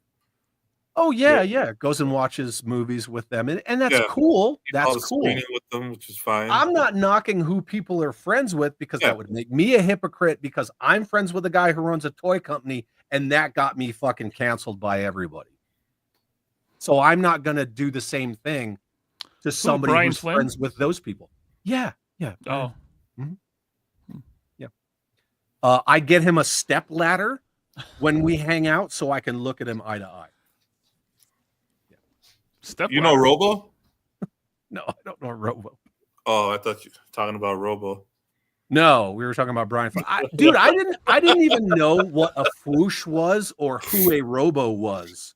oh yeah. Goes and watches movies with them. And that's cool. That's cool. With them, which is fine. I'm not knocking who people are friends with because that would make me a hypocrite because I'm friends with a guy who runs a toy company and that got me fucking canceled by everybody. So I'm not going to do the same thing to somebody who's friends with those people. Yeah. Oh. Mm-hmm. Yeah. I get him a step ladder when we hang out so I can look at him eye to eye. Step know Robo? No, I don't know Robo. Oh, I thought you were talking about Robo. No, we were talking about Brian. Dude, I didn't even know what a swoosh was or who a Robo was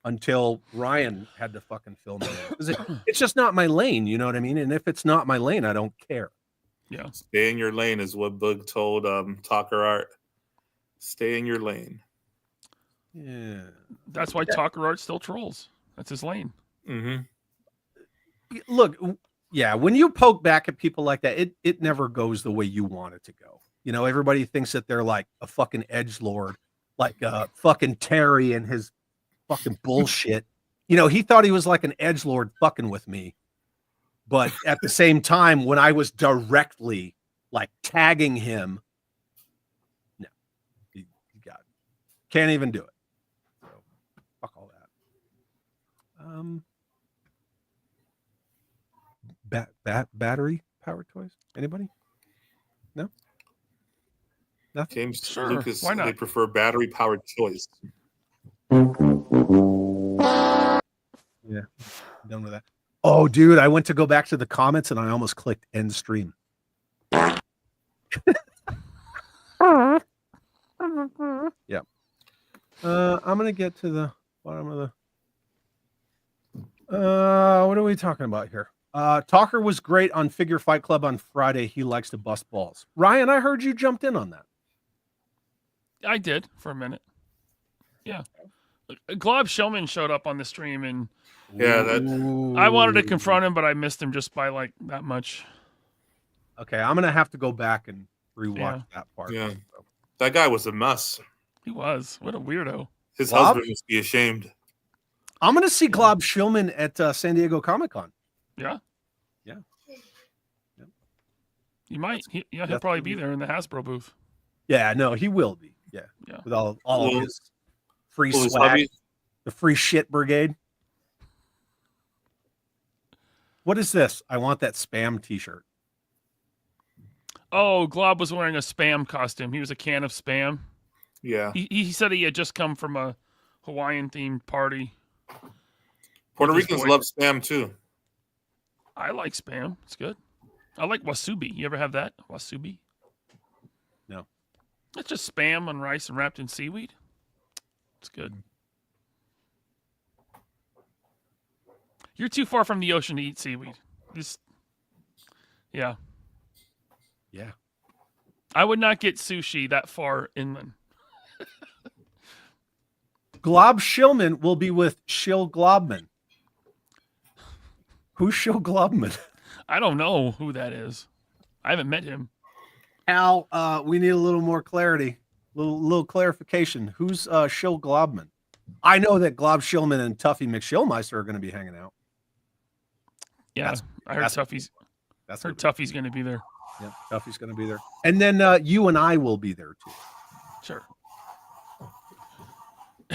until Ryan had to fucking film it. It's just not my lane, you know what I mean? And if it's not my lane, I don't care. Yeah. Stay in your lane is what Bug told Talker Art. Stay in your lane. Yeah. That's why Talker Art still trolls. That's his lane. Mm-hmm. Look, yeah, when you poke back at people like that, it never goes the way you want it to go. You know, everybody thinks that they're like a fucking edgelord, like fucking Terry and his fucking bullshit. You know, he thought he was like an edgelord fucking with me. But at the same time, when I was directly like tagging him, no, he got it. Can't even do it. So fuck all that. Battery powered toys? Anybody? No? Nothing? James Sure, Lucas, why not? they prefer battery powered toys. Yeah, done with that. Oh, dude, I went to go back to the comments and I almost clicked end stream. Yeah. I'm gonna get to the bottom of the. What are we talking about here? Talker was great on Figure Fight Club on Friday. He likes to bust balls. Ryan, I heard you jumped in on that. I did for a minute. Yeah. Glob Shillman showed up on the stream, and Yeah, that. I wanted to confront him, but I missed him just by like that much. Okay, I'm gonna have to go back and rewatch that part. Yeah, that guy was a mess. He was. What a weirdo. His Glob? husband must be ashamed. I'm gonna see Glob Shillman at San Diego Comic-Con. Yeah. Yeah. You might. He'll probably be there in the Hasbro booth. Yeah, no, he will be. Yeah. Yeah. With all of his free Well, his swag, hubby- the free shit brigade. What is this? I want that spam t-shirt. Oh, Glob was wearing a Spam costume. He was a can of Spam. Yeah. He said he had just come from a Hawaiian themed party. Puerto with his Ricans boy. love Spam too. I like Spam. It's good. I like wasubi. You ever have that? Wasubi? No. It's just Spam on rice and wrapped in seaweed. It's good. You're too far from the ocean to eat seaweed. Yeah. Yeah. I would not get sushi that far inland. Glob Shillman will be with Shill Globman. Who's Shill Globman? I don't know who that is. I haven't met him. Al, we need a little more clarity. Little clarification. Who's Shill Globman? I know that Glob Shillman and Tuffy McShillmeister are going to be hanging out. Yeah, I heard Tuffy's. That's Heard Tuffy's going to be there. Yeah, Tuffy's going to be there, and then you and I will be there too. Sure.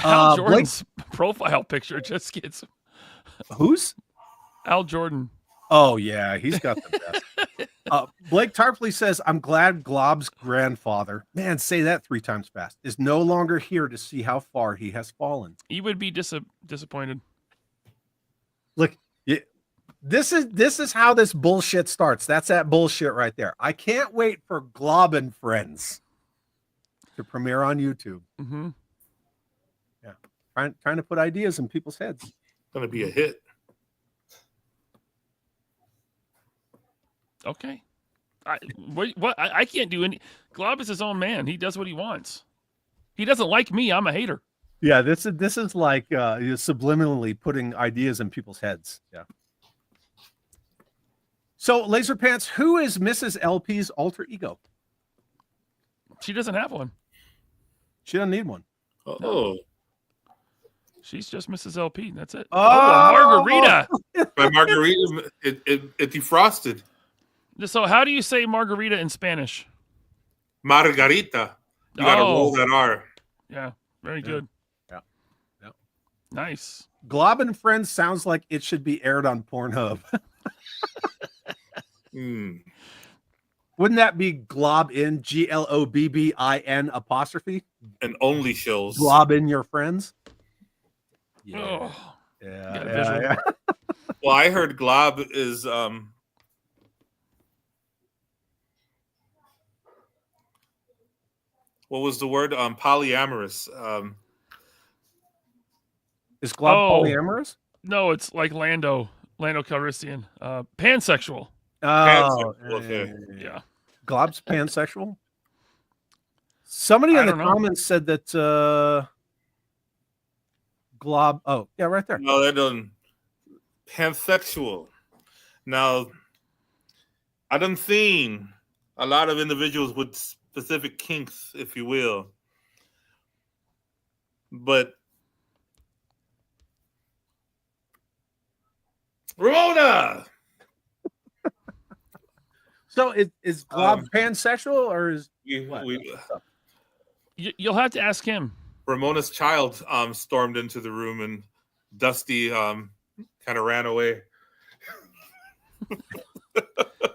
Al Blake- Jordan's profile picture just gets. Who's? Al Jordan. Oh yeah, he's got the best. Blake Tarpley says, "I'm glad Glob's grandfather, man, say that 3 times fast, is no longer here to see how far he has fallen." He would be disappointed. Look, this is how this bullshit starts. That's that bullshit right there. I can't wait for Glob and Friends to premiere on YouTube. Mm-hmm. Yeah, trying to put ideas in people's heads. Gonna be a hit. Okay. I can't do any. Glob is his own man. He does what he wants. He doesn't like me. I'm a hater. Yeah, this is like you're subliminally putting ideas in people's heads. Yeah. So, Laserpants, who is Mrs. LP's alter ego? She doesn't have one. She doesn't need one. Oh, She's just Mrs. LP. That's it. Oh! Margarita. by Margarita, it defrosted. So how do you say margarita in Spanish? Margarita. You gotta roll that R. Yeah, very good. Yeah. Nice. Glob and Friends sounds like it should be aired on Pornhub. Wouldn't that be Glob in GLOBBIN apostrophe? And only shows. Glob in your friends? Oh, Yeah. Well, I heard glob is what was the word? Polyamorous. Is glob Oh. polyamorous? No, it's like Lando Calrissian. Pansexual. Oh, Pansexual, okay. Yeah. Glob's pansexual. Somebody I in the don't know. comments said that glob. Oh, yeah, right there. No, that doesn't. Pansexual. Now, I done seen a lot of individuals with specific kinks, if you will. But Ramona! So is glob pansexual or is what? You'll have to ask him. Ramona's child stormed into the room and Dusty kind of ran away.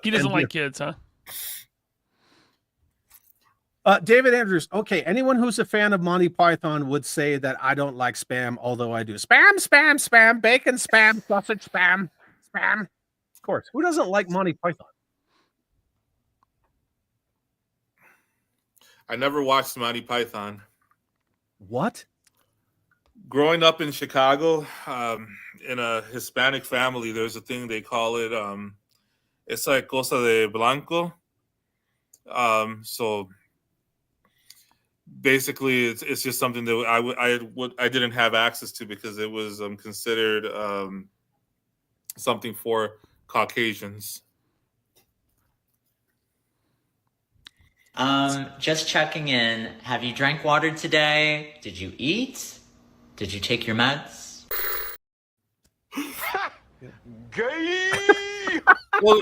He doesn't like kids, huh? David Andrews. Okay, anyone who's a fan of Monty Python would say that I don't like spam, although I do. Spam, spam, spam, bacon, spam, sausage, spam, spam. Of course. Who doesn't like Monty Python? I never watched Monty Python. What? Growing up in Chicago, in a Hispanic family, there's a thing they call it. It's like cosa de blanco. So basically, it's just something that I didn't have access to because it was considered something for Caucasians. Just checking in. Have you drank water today? Did you eat? Did you take your meds? Gay! Well,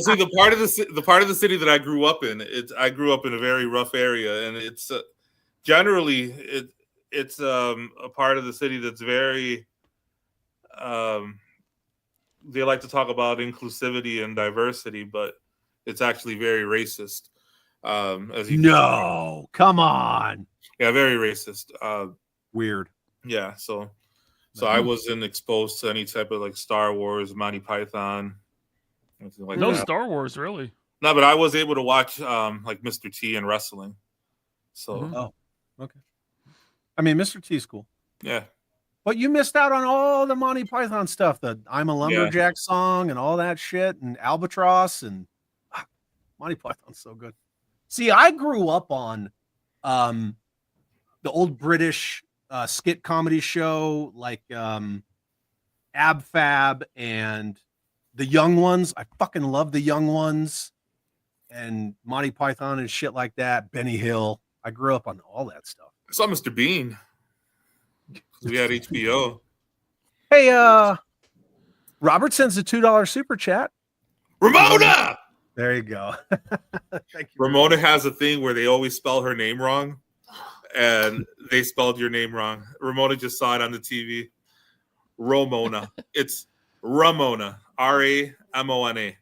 see, the part of the city that I grew up in, I grew up in a very rough area, and it's generally it's a part of the city that's very they like to talk about inclusivity and diversity, but it's actually very racist. No, come on. Yeah, very racist. Weird. Yeah, so I wasn't exposed to any type of like Star Wars, Monty Python, anything like No that. Star Wars, really. No, but I was able to watch like Mr. T and wrestling. So Oh, okay. I mean, Mr. T's cool. yeah. But you missed out on all the Monty Python stuff, the I'm a Lumberjack song and all that shit, and Albatross, and Monty Python's so good. See, I grew up on the old British skit comedy show like Ab Fab and The Young Ones. I fucking love The Young Ones and Monty Python and shit like that. Benny Hill. I grew up on all that stuff. I saw Mr. Bean. We had HBO. Hey, Robert sends a $2 super chat. Ramona! There you go. Thank you. Ramona has a thing where they always spell her name wrong, and they spelled your name wrong. Ramona just saw it on the TV. Ramona. It's Ramona. Ramona.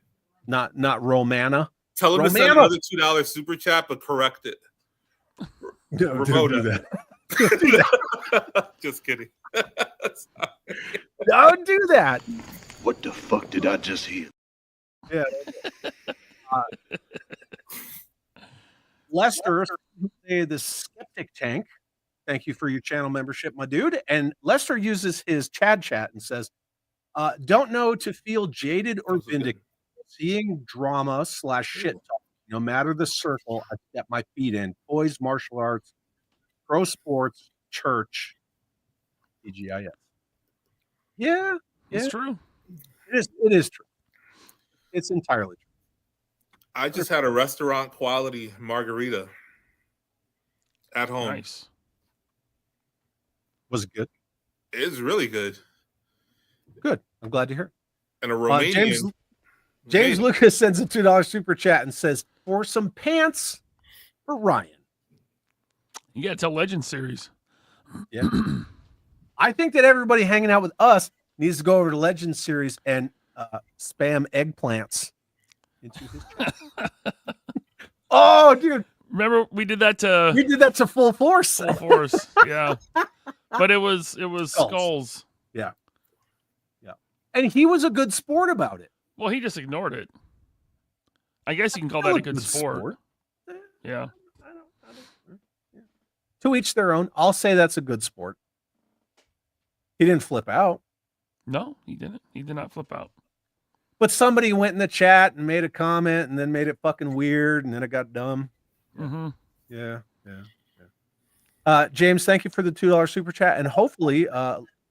Not Romana. Tell him to send another $2 super chat, but correct it. No, Ramona. don't do that. Just kidding. Don't do that. What the fuck did I just hear? Yeah. Lester, the skeptic tank. Thank you for your channel membership, my dude. And Lester uses his Chad chat and says, don't know to feel jaded or vindicated. Seeing drama / shit talk, no matter the circle I step my feet in, toys, martial arts, pro sports, church, TGIF. Yeah, It's true. It is true. It's entirely true. I just had a restaurant quality margarita at home. Nice. Was it good? It's really good. Good. I'm glad to hear. And a Romanian. James Lucas sends a $2 super chat and says, for some pants for Ryan. You got to tell Legend series. Yeah. I think that everybody hanging out with us needs to go over to Legend series and spam eggplants into his chat. Oh, dude. Remember we did that to Full Force. Full Force. Yeah. But it was skulls. Yeah. And he was a good sport about it. Well, he just ignored it. I guess you can call that a good sport. Yeah. To each their own. I'll say that's a good sport. He didn't flip out. No, he didn't. He did not flip out. But somebody went in the chat and made a comment and then made it fucking weird and then it got dumb. Mm-hmm. Yeah. James, thank you for the $2 super chat. And hopefully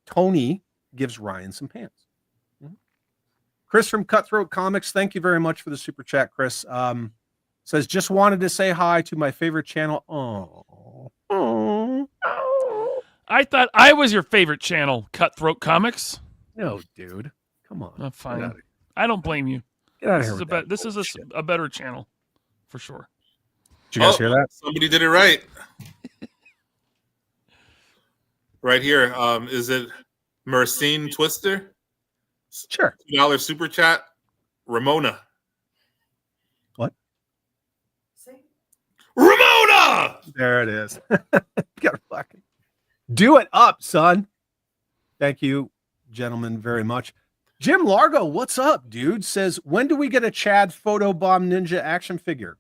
Tony gives Ryan some pants. Mm-hmm. Chris from Cutthroat Comics, thank you very much for the super chat, Chris. Says, just wanted to say hi to my favorite channel. Oh. I thought I was your favorite channel, Cutthroat Comics. No, dude. Come on. Fine. I don't blame you. Get out of here. This is a better channel, for sure. Did you guys hear that? Somebody did it right. Right here. Is it Mercine Twister? Sure. $2 super chat. Ramona. What? Ramona! There it is. Gotta fucking do it up, son. Thank you, gentlemen, very much. Jim Largo, what's up, dude? Says, when do we get a Chad Photobomb Ninja action figure?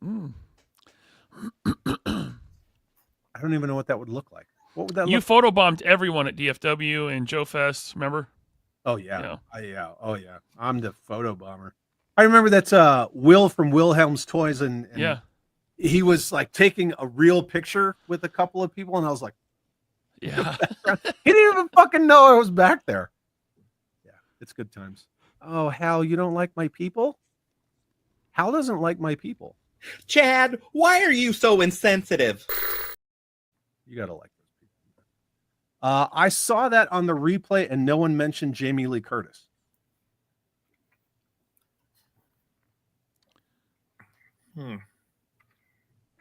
I don't even know what that would look like. What would that You look photobombed everyone at DFW and Joe Fest, remember? Oh, yeah. Oh, yeah. I'm the photo bomber. I remember that's Will from Wilhelm's Toys. And yeah. He was like taking a real picture with a couple of people. And I was like, yeah. He didn't even fucking know I was back there. Yeah, it's good times. Oh, Hal, you don't like my people? Hal doesn't like my people. Chad, why are you so insensitive? You gotta like those people. I saw that on the replay, and no one mentioned Jamie Lee Curtis.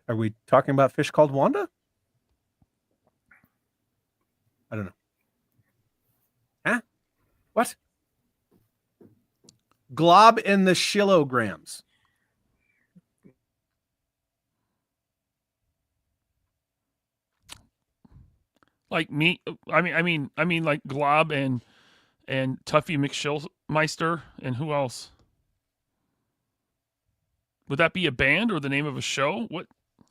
Are we talking about Fish Called Wanda? I don't know. Huh? What? Glob and the Shillograms. Like me, I mean, like Glob and Tuffy McShillmeister, and who else? Would that be a band or the name of a show? What?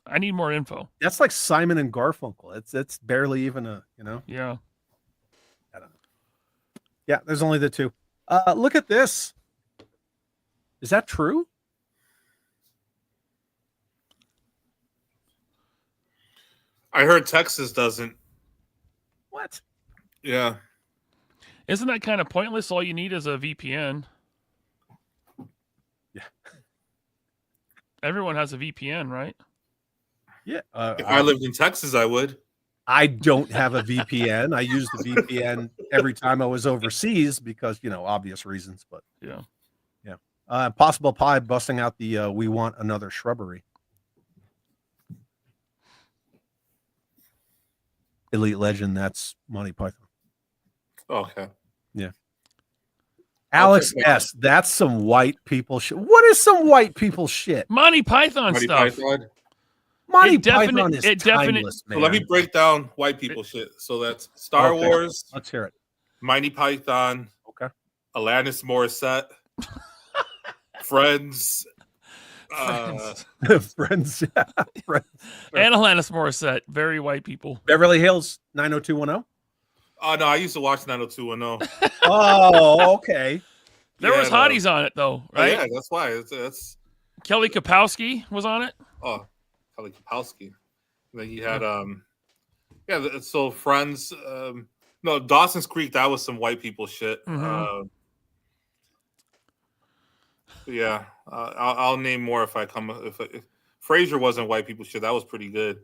I need more info. That's like Simon and Garfunkel. It's barely even a, Yeah. I don't know. Yeah, there's only the two. Look at this. Is that true? I heard Texas doesn't. What? Yeah. Isn't that kind of pointless? All you need is a VPN. Yeah. Everyone has a VPN, right? Yeah. If I lived in Texas, I would. I don't have a VPN. I use the VPN every time I was overseas because, obvious reasons. But yeah. Possible Pie busting out the We Want Another Shrubbery. Elite Legend, that's Monty Python. Okay. Yeah. Alex S., that's some white people shit. What is some white people shit? Monty Python stuff. Monty Python is timeless, man. So let me break down white people shit. So that's Star Wars. Let's hear it. Monty Python. Okay. Alanis Morissette. Friends. Friends. Yeah. Friends. And Alanis Morissette. Very white people. Beverly Hills 90210. Oh, no, I used to watch 90210. Oh, okay. There was hotties on it, though, right? Oh, yeah, that's why. That's Kelly Kapowski was on it. Oh, Kelly Kapowski. And then he had so Friends. No, Dawson's Creek. That was some white people shit. Mm-hmm. Yeah, I'll name more if I come. If Frasier wasn't white people shit, that was pretty good.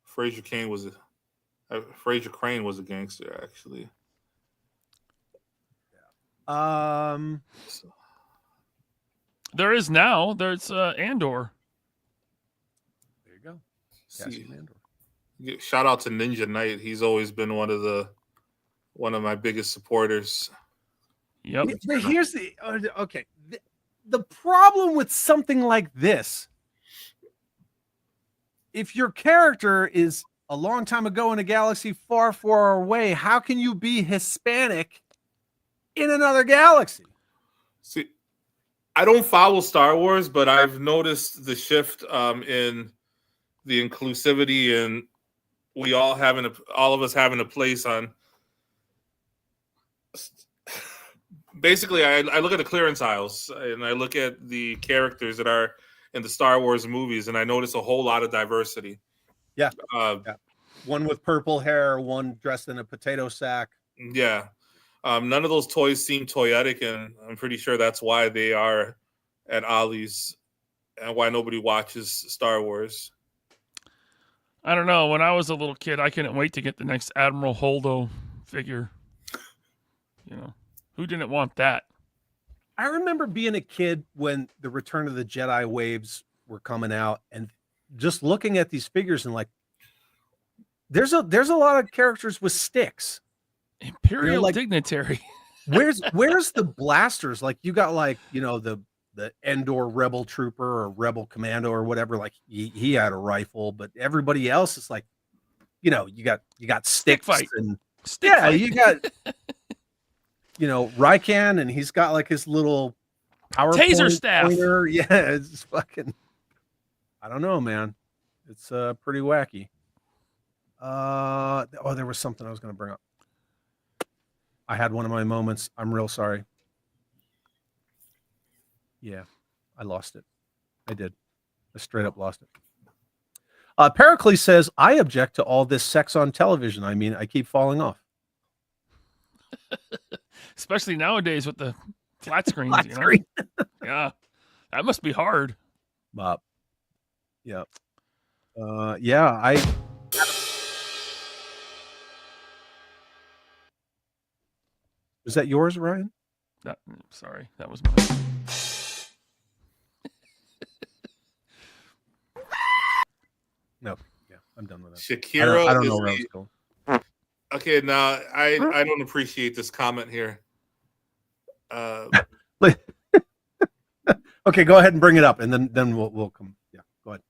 Fraser Crane was a gangster, actually. There is now. There's Andor. There you go. Shout out to Ninja Knight. He's always been one of my biggest supporters. Yep. But here's the okay. The problem with something like this, if your character is a long time ago in a galaxy far, far away. How can you be Hispanic in another galaxy? See, I don't follow Star Wars, but I've noticed the shift in the inclusivity and we all of us having a place on. Basically, I look at the clearance aisles and I look at the characters that are in the Star Wars movies, and I notice a whole lot of diversity. Yeah. Yeah. One with purple hair, one dressed in a potato sack. Yeah. None of those toys seem toyetic, and I'm pretty sure that's why they are at Ollie's and why nobody watches Star Wars. I don't know. When I was a little kid, I couldn't wait to get the next Admiral Holdo figure. You know, who didn't want that? I remember being a kid when the Return of the Jedi waves were coming out and just looking at these figures and like, there's a lot of characters with sticks. Imperial dignitary. where's the blasters? Like you got like, the Endor rebel trooper or rebel commando or whatever. Like he had a rifle, but everybody else is like, you got sticks fight. and Stick fight. you got Rykan, and he's got like his little power taser staff. Pointer. Yeah, it's fucking. I don't know, man. It's pretty wacky. There was something I was going to bring up. I had one of my moments. I'm real sorry. Yeah, I lost it. I did. I straight up lost it. Pericles says, I object to all this sex on television. I mean, I keep falling off. Especially nowadays with the flat screens. Screen. Yeah, that must be hard. Bob. Yeah. Yeah, Was that yours, Ryan? Sorry, that was mine. No. Yeah, I'm done with that. Shakira. I don't know where I was going. Okay, now I don't appreciate this comment here. Okay, go ahead and bring it up, and then we'll come. Yeah, go ahead.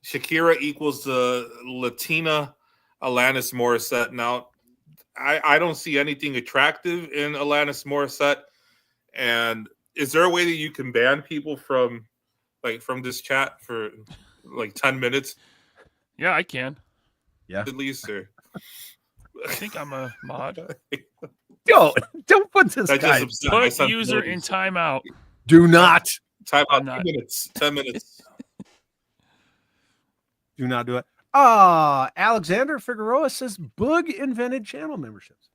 Shakira equals the Latina Alanis Morissette. Now, I don't see anything attractive in Alanis Morissette. And is there a way that you can ban people from this chat for like 10 minutes? Yeah, I can. Yeah, at least, or I think I'm a mod. Don't put this guy. Put user in timeout. Do not. Time out. 10 minutes. 10 minutes. Do not do it. Alexander Figueroa says Boog invented channel memberships.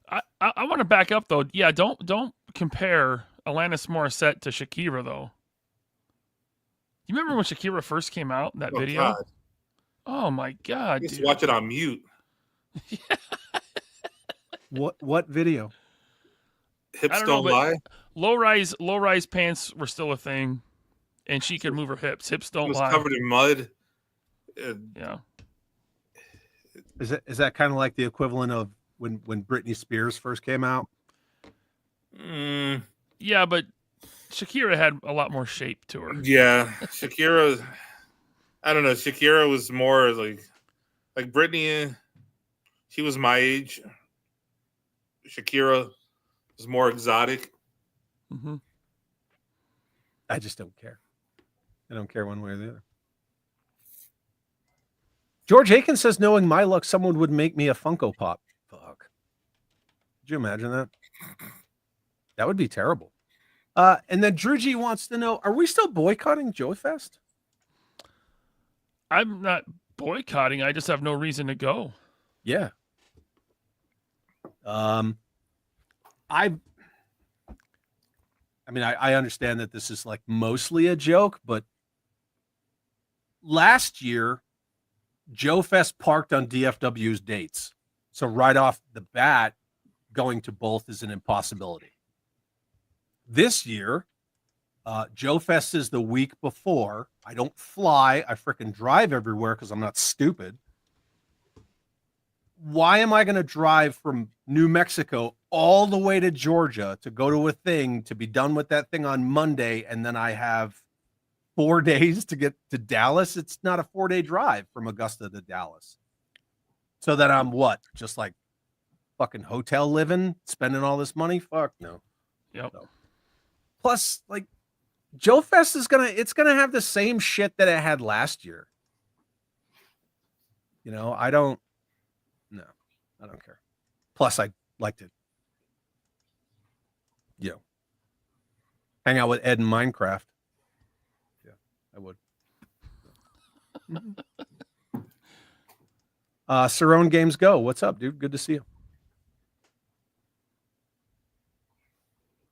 I want to back up though. Yeah, don't compare Alanis Morissette to Shakira though. You remember when Shakira first came out, that video? God. Oh my God. Just watch it on mute. What video? Hips don't lie. Low rise pants were still a thing, and she could move her hips. Hips don't lie. Covered in mud. Yeah. Is that kind of like the equivalent of when Britney Spears first came out? Yeah, but Shakira had a lot more shape to her. Yeah, Shakira. I don't know. Shakira was more like Britney. She was my age. Shakira was more exotic. Mm-hmm. I just don't care. I don't care one way or the other. George Aiken says, knowing my luck, someone would make me a Funko Pop. Fuck. Could you imagine that? That would be terrible. And then Drew G wants to know, are we still boycotting Joe Fest? I'm not boycotting. I just have no reason to go. Yeah. I understand that this is like mostly a joke, but last year, Joe Fest parked on DFW's dates. So right off the bat, going to both is an impossibility. This year, Joe Fest is the week before. I don't fly. I freaking drive everywhere because I'm not stupid. Why am I going to drive from New Mexico all the way to Georgia to go to a thing, to be done with that thing on Monday, and then I have 4 days to get to Dallas. It's not a 4-day drive from Augusta to Dallas. So that I'm what? Just like fucking hotel living, spending all this money? Fuck no. Yep. No. Plus, like, Joe Fest is it's gonna have the same shit that it had last year. You know, I don't care. Plus, I like to, hang out with Ed in Minecraft. Yeah, I would. Cerrone Games Go. What's up, dude? Good to see you.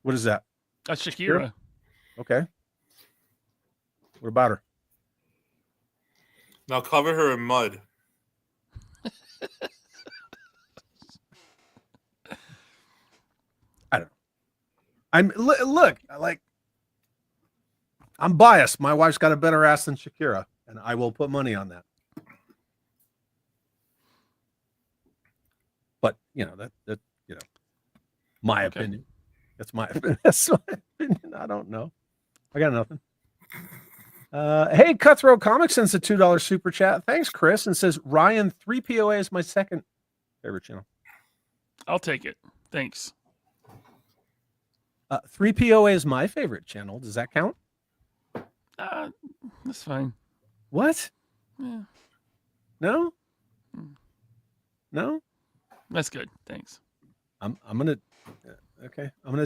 What is that? That's Shakira. Okay. What about her? Now cover her in mud. I don't know. I'm biased. My wife's got a better ass than Shakira, and I will put money on that. But my opinion. That's my opinion. That's my opinion. I don't know. I got nothing. Hey, Cutthroat Comics sends a $2 super chat. Thanks, Chris, and says Ryan 3POA is my second favorite channel. I'll take it. Thanks. 3POA is my favorite channel. Does that count? That's fine. What? Yeah. No? No? That's good. Thanks. I'm gonna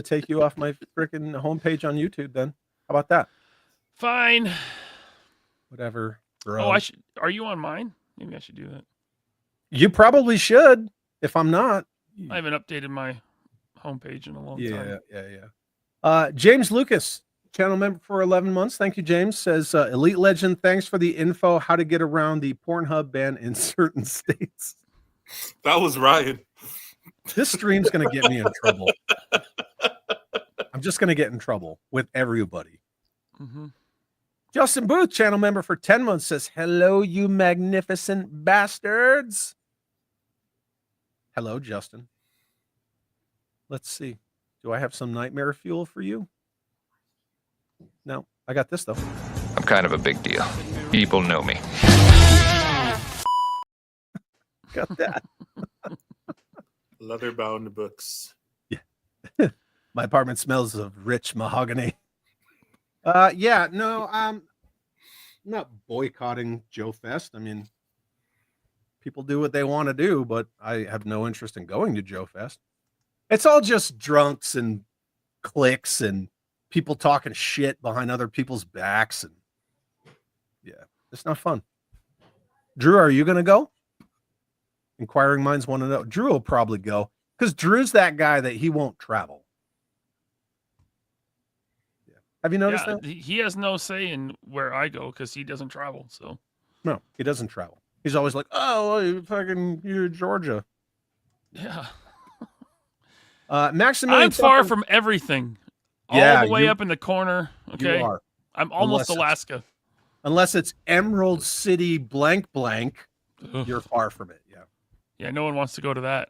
take you off my freaking homepage on YouTube then. How about that? Fine. Whatever, bro. Oh, are you on mine? Maybe I should do that. You probably should. If I'm not, I haven't updated my homepage in a long time. Yeah. James Lucas, channel member for 11 months. Thank you, James. Says Elite Legend. Thanks for the info. How to get around the Pornhub ban in certain states. That was Ryan. This stream's gonna get me in trouble. I'm just gonna get in trouble with everybody. Mm-hmm. Justin Booth, channel member for 10 months, says, hello, you magnificent bastards. Hello, Justin. Let's see. Do I have some nightmare fuel for you? No, I got this, though. I'm kind of a big deal. People know me. Got that. Leather-bound books. Yeah. My apartment smells of rich mahogany. I'm not boycotting Joe Fest. I mean, people do what they want to do, but I have no interest in going to Joe Fest. It's all just drunks and cliques and people talking shit behind other people's backs. And yeah, it's not fun. Drew, are you going to go? Inquiring minds want to know. Drew will probably go because Drew's that guy that he won't travel. Have you noticed that? He has no say in where I go because he doesn't travel. So no, he doesn't travel. He's always like, "Oh, you're Georgia." Yeah. Maximilian, I'm far from everything. All the way up in the corner. Okay. You are. I'm almost Alaska. Unless it's Emerald City blank blank, you're far from it. Yeah. Yeah. No one wants to go to that.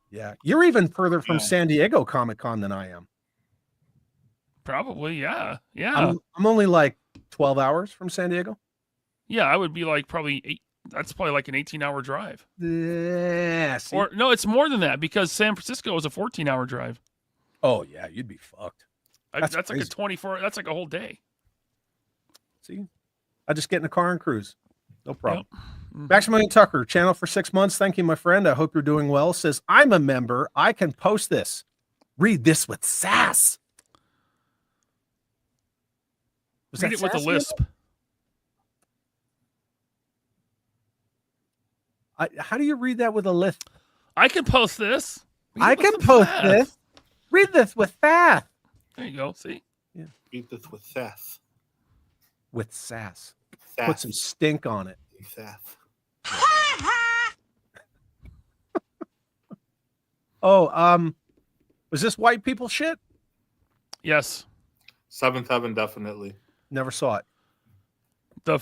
Yeah. You're even further from San Diego Comic-Con than I am. Probably, yeah. Yeah. I'm only like 12 hours from San Diego. Yeah, I would be like probably 8. That's probably like an 18-hour drive. Yeah. See? Or no, it's more than that because San Francisco is a 14-hour drive. Oh yeah, you'd be fucked. That's like a 24. That's like a whole day. See, I just get in the car and cruise. No problem. Yep. Mm-hmm. Maximilian Tucker, channel for 6 months. Thank you, my friend. I hope you're doing well. Says I'm a member. I can post this. Read this with sass. Read it with a lisp. How do you read that with a lisp? I can post this. I can post this. Read this with sass. There you go. See? Yeah. Read this with sass. With sass. Put some stink on it. Sass. Was this white people shit? Yes. 7th Heaven, definitely. Never saw it. The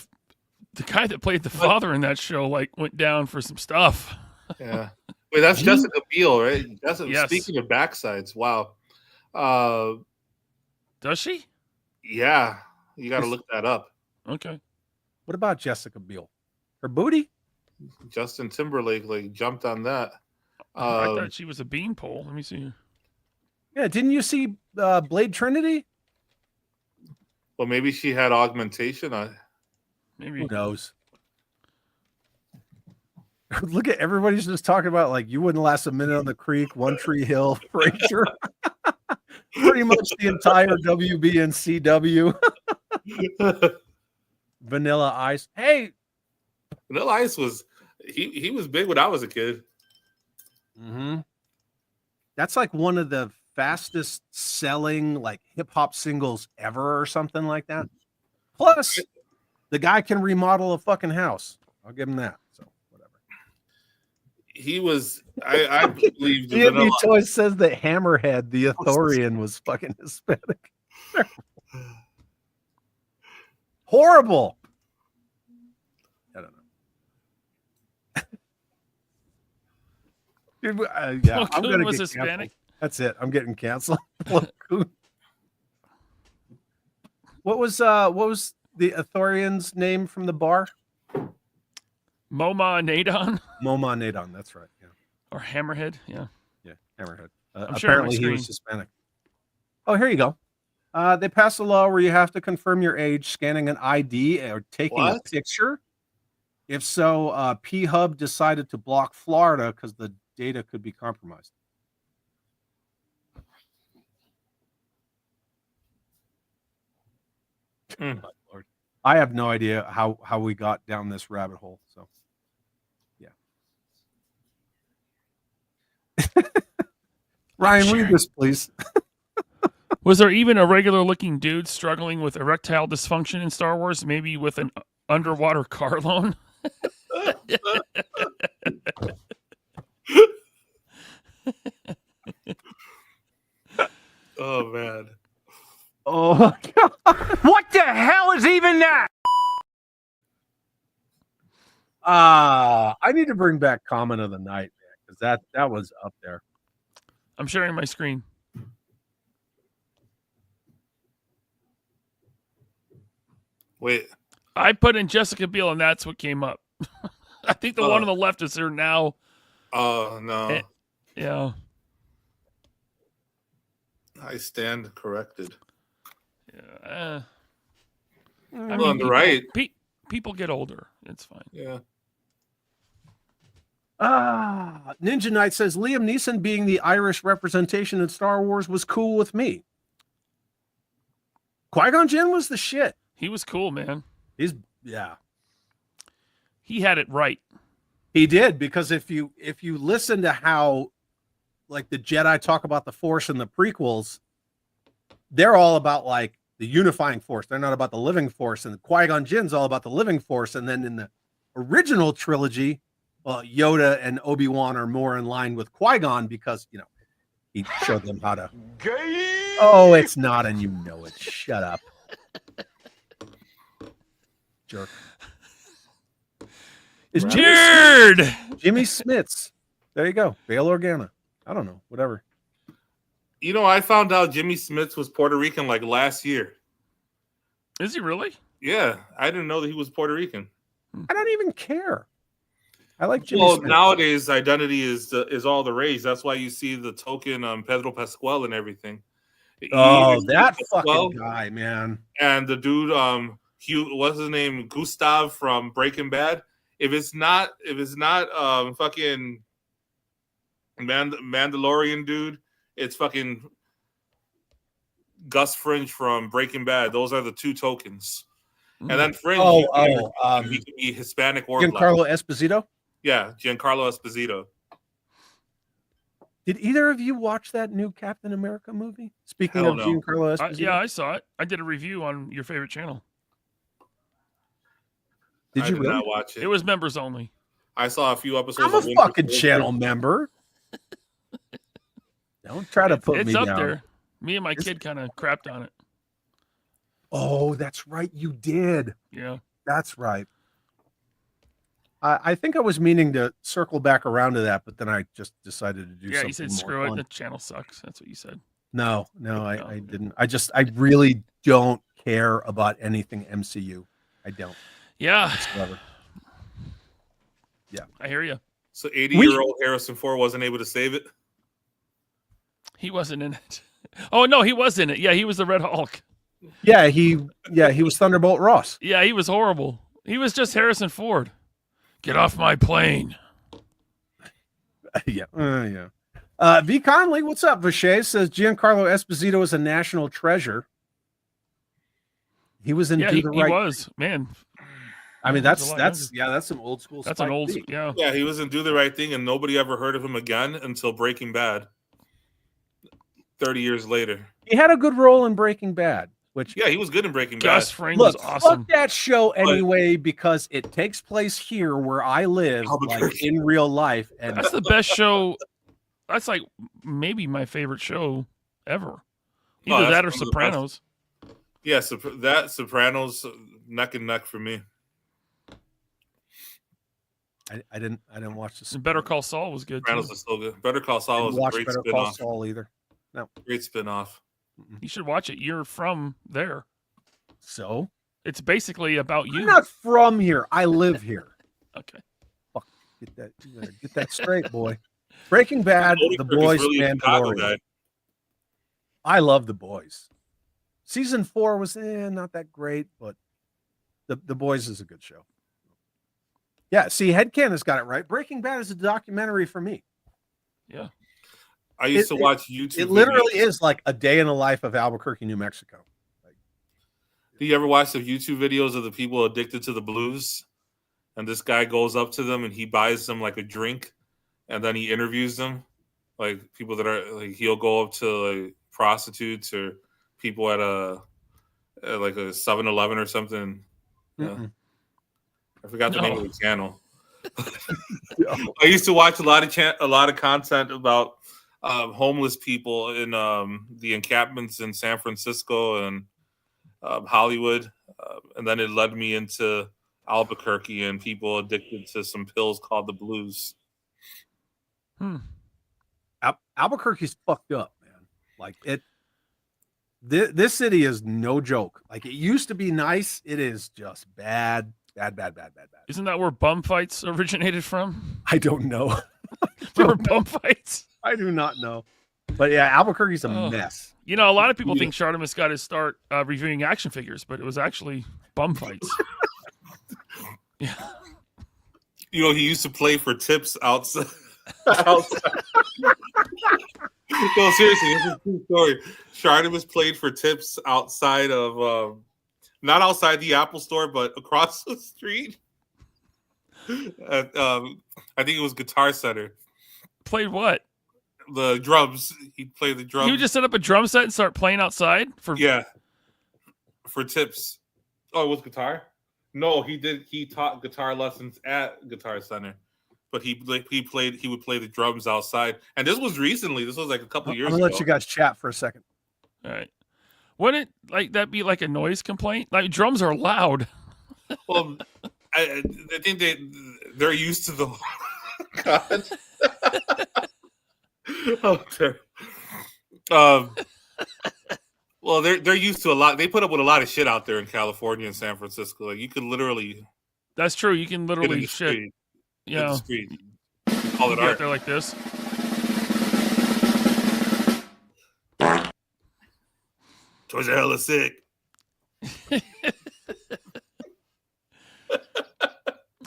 guy that played the father in that show went down for some stuff. Yeah. Wait, that's Jessica Biel, right? Yes. Speaking of backsides, wow. Does she? Yeah. You got to look that up. Okay. What about Jessica Biel? Her booty? Justin Timberlake like jumped on that. I thought she was a beanpole. Let me see. Yeah, didn't you see Blade Trinity? Well, maybe she had augmentation on. Maybe. Who knows? Look at everybody's just talking about like you wouldn't last a minute on the creek, One Tree Hill, Frasier. Pretty much the entire WB and CW. Vanilla Ice. Hey, Vanilla Ice was he was big when I was a kid. mm-hmm. That's like one of the fastest selling like hip hop singles ever or something like that. Plus, the guy can remodel a fucking house. I'll give him that. So whatever. He was I believe the D&D Vanilla Toys says that Hammerhead, the Ithorian, was fucking Hispanic. Horrible. I don't know. Dude, yeah, Plo I'm Koon gonna was get Hispanic. canceled. That's it. I'm getting canceled. Plo Koon. What was the Ithorian's name from the bar? Moma Nadon Moma Nadon. That's right. Yeah. or Hammerhead. Yeah. Yeah. Hammerhead. I'm sharing my Apparently he was screen. Hispanic. Oh, here you go. They passed a law where you have to confirm your age scanning an ID or taking a What? picture. If so, P-Hub decided to block Florida because the data could be compromised. Hmm. My Lord. I have no idea how we got down this rabbit hole. So, yeah. Ryan, read this, please. Was there even a regular looking dude struggling with erectile dysfunction in Star Wars? Maybe with an underwater car loan? Oh man. Oh my God. What the hell is even that? I need to bring back comment of the night, man, because that was up there. I'm sharing my screen. Wait. I put in Jessica Biel and that's what came up. I think the one on the left is her now. Oh no. Yeah. I stand corrected. Yeah. I On the right. People get older. It's fine. Yeah. Ninja Knight says Liam Neeson being the Irish representation in Star Wars was cool with me. Qui-Gon Jinn was the shit. He was cool, man. Yeah. He had it right. He did, because if you listen to how like the Jedi talk about the Force in the prequels, they're all about like the unifying Force. They're not about the living Force, and Qui-Gon Jinn's all about the living Force. And then in the original trilogy, well, Yoda and Obi-Wan are more in line with Qui-Gon because, you know, he showed them how to. Oh, it's not, and you know it. Shut up. Jerk. Is Jimmy Smits. There you go. Bail Organa. I don't know. Whatever. You know, I found out Jimmy Smits was Puerto Rican like last year. Is he really? Yeah, I didn't know that he was Puerto Rican. I don't even care. I like Jimmy Well, Smits. nowadays identity is all the rage. That's why you see the token Pedro Pascual and everything. Oh, that fucking guy, man. And the dude, Hugh, what's his name? Gustav from Breaking Bad. If it's not fucking Mandalorian dude, it's fucking Gus Fringe from Breaking Bad. Those are the two tokens. And then Fringe, he could be Hispanic or Giancarlo Black. Esposito. Yeah, Giancarlo Esposito. Did either of you watch that new Captain America movie? Speaking Hell of no. Giancarlo Esposito, Yeah, I saw it. I did a review on your favorite channel. Did you really? not watch it? It was members only. I saw a few episodes. I'm a of Winter fucking Soldier. channel member. Don't try to put me It's up down. there. Me and my kid kind of crapped on it. Oh, that's right. You did. Yeah. That's right. I think I was meaning to circle back around to that, but then I just decided to do something. Yeah, you said more screw it. fun. The channel sucks. That's what you said. No, I didn't. I really don't care about anything MCU. I don't. Yeah. Whatsoever. Yeah. I hear you. So 80-year-old Harrison Ford wasn't able to save it? He wasn't in it. Oh, no, he was in it. Yeah, he was the Red Hulk. Yeah, he was Thunderbolt Ross. Yeah, he was horrible. He was just Harrison Ford. Get off my plane. Yeah. V. Conley, what's up? Vache says Giancarlo Esposito is a national treasure. He was in Do the Right. He was, man. I mean, that's some old school. That's an old, yeah. Yeah, he was in Do the Right Thing, and nobody ever heard of him again until Breaking Bad. 30 years later, he had a good role in Breaking Bad. Which he was good in Breaking Bad. Gus Fring was awesome. Fuck that show anyway because it takes place here where I live, like in real life, and that's the best show. That's like maybe my favorite show ever. Either that or Sopranos. Yeah, that Sopranos neck and neck for me. I didn't watch this. Better Call Saul was good. Sopranos was so good. Better Call Saul was a great Better spin-off. Call Saul either. No, great spin-off. You should watch it. You're from there, so it's basically about you. I'm not from here. I live here. Okay, fuck, get that straight, boy. Breaking Bad, The Boys, really Mandalorian. I love The Boys. Season 4 was not that great, but the Boys is a good show. Yeah, see, Headcanon's got it right. Breaking Bad is a documentary for me. Yeah. I used to watch YouTube. It literally is like a day in the life of Albuquerque, New Mexico. Do you ever watch the YouTube videos of the people addicted to the blues? And this guy goes up to them and he buys them like a drink, and then he interviews them, like people that are like he'll go up to like prostitutes or people at like a 7-Eleven or something. Yeah. I forgot the name of the channel. I used to watch a lot of content about homeless people in the encampments in San Francisco and Hollywood, and then it led me into Albuquerque and people addicted to some pills called the blues. Albuquerque's fucked up, man. Like this city is no joke. Like it used to be nice. It is just bad. Isn't that where bum fights originated from? I don't know. There were bum fights. I do not know. But yeah, Albuquerque's a mess. You know, a lot of people think Shardamus got his start reviewing action figures, but it was actually bum fights. Yeah. You know, he used to play for tips outside. No, seriously, this is a true story. Shardamus played for tips outside of, not outside the Apple store, but across the street. I think it was Guitar Center. Played what? The drums. He played the drums. You just set up a drum set and start playing outside for for tips. Oh, it was guitar? No, he did. He taught guitar lessons at Guitar Center, but he would play the drums outside. And this was recently. This was like a couple of years ago. I'm gonna let you guys chat for a second. All right. Wouldn't that be like a noise complaint? Like drums are loud. Well, I think they're used to the. God. Well, they're used to a lot. They put up with a lot of shit out there in California and San Francisco. Like you could literally. That's true. You can literally shit. Yeah. Call it art. Out there like this. Toys are hella sick.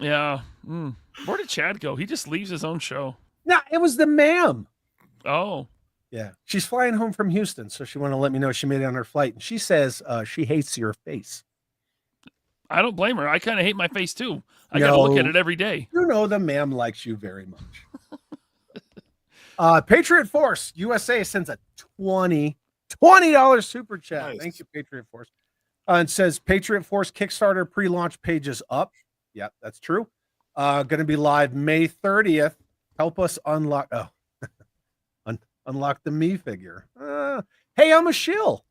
Yeah. Where did Chad go? He just leaves his own show. No, it was the ma'am. Oh. Yeah. She's flying home from Houston, so she wanted to let me know she made it on her flight. And she says she hates your face. I don't blame her. I kind of hate my face too. I got to look at it every day. You know the ma'am likes you very much. Patriot Force USA sends a $20 super chat. Nice. Thank you, Patriot Force. And says Patriot Force Kickstarter pre-launch page is up. Yep, that's true. Going to be live May 30th. Help us unlock. Oh, unlock the me figure. Hey, I'm a shill.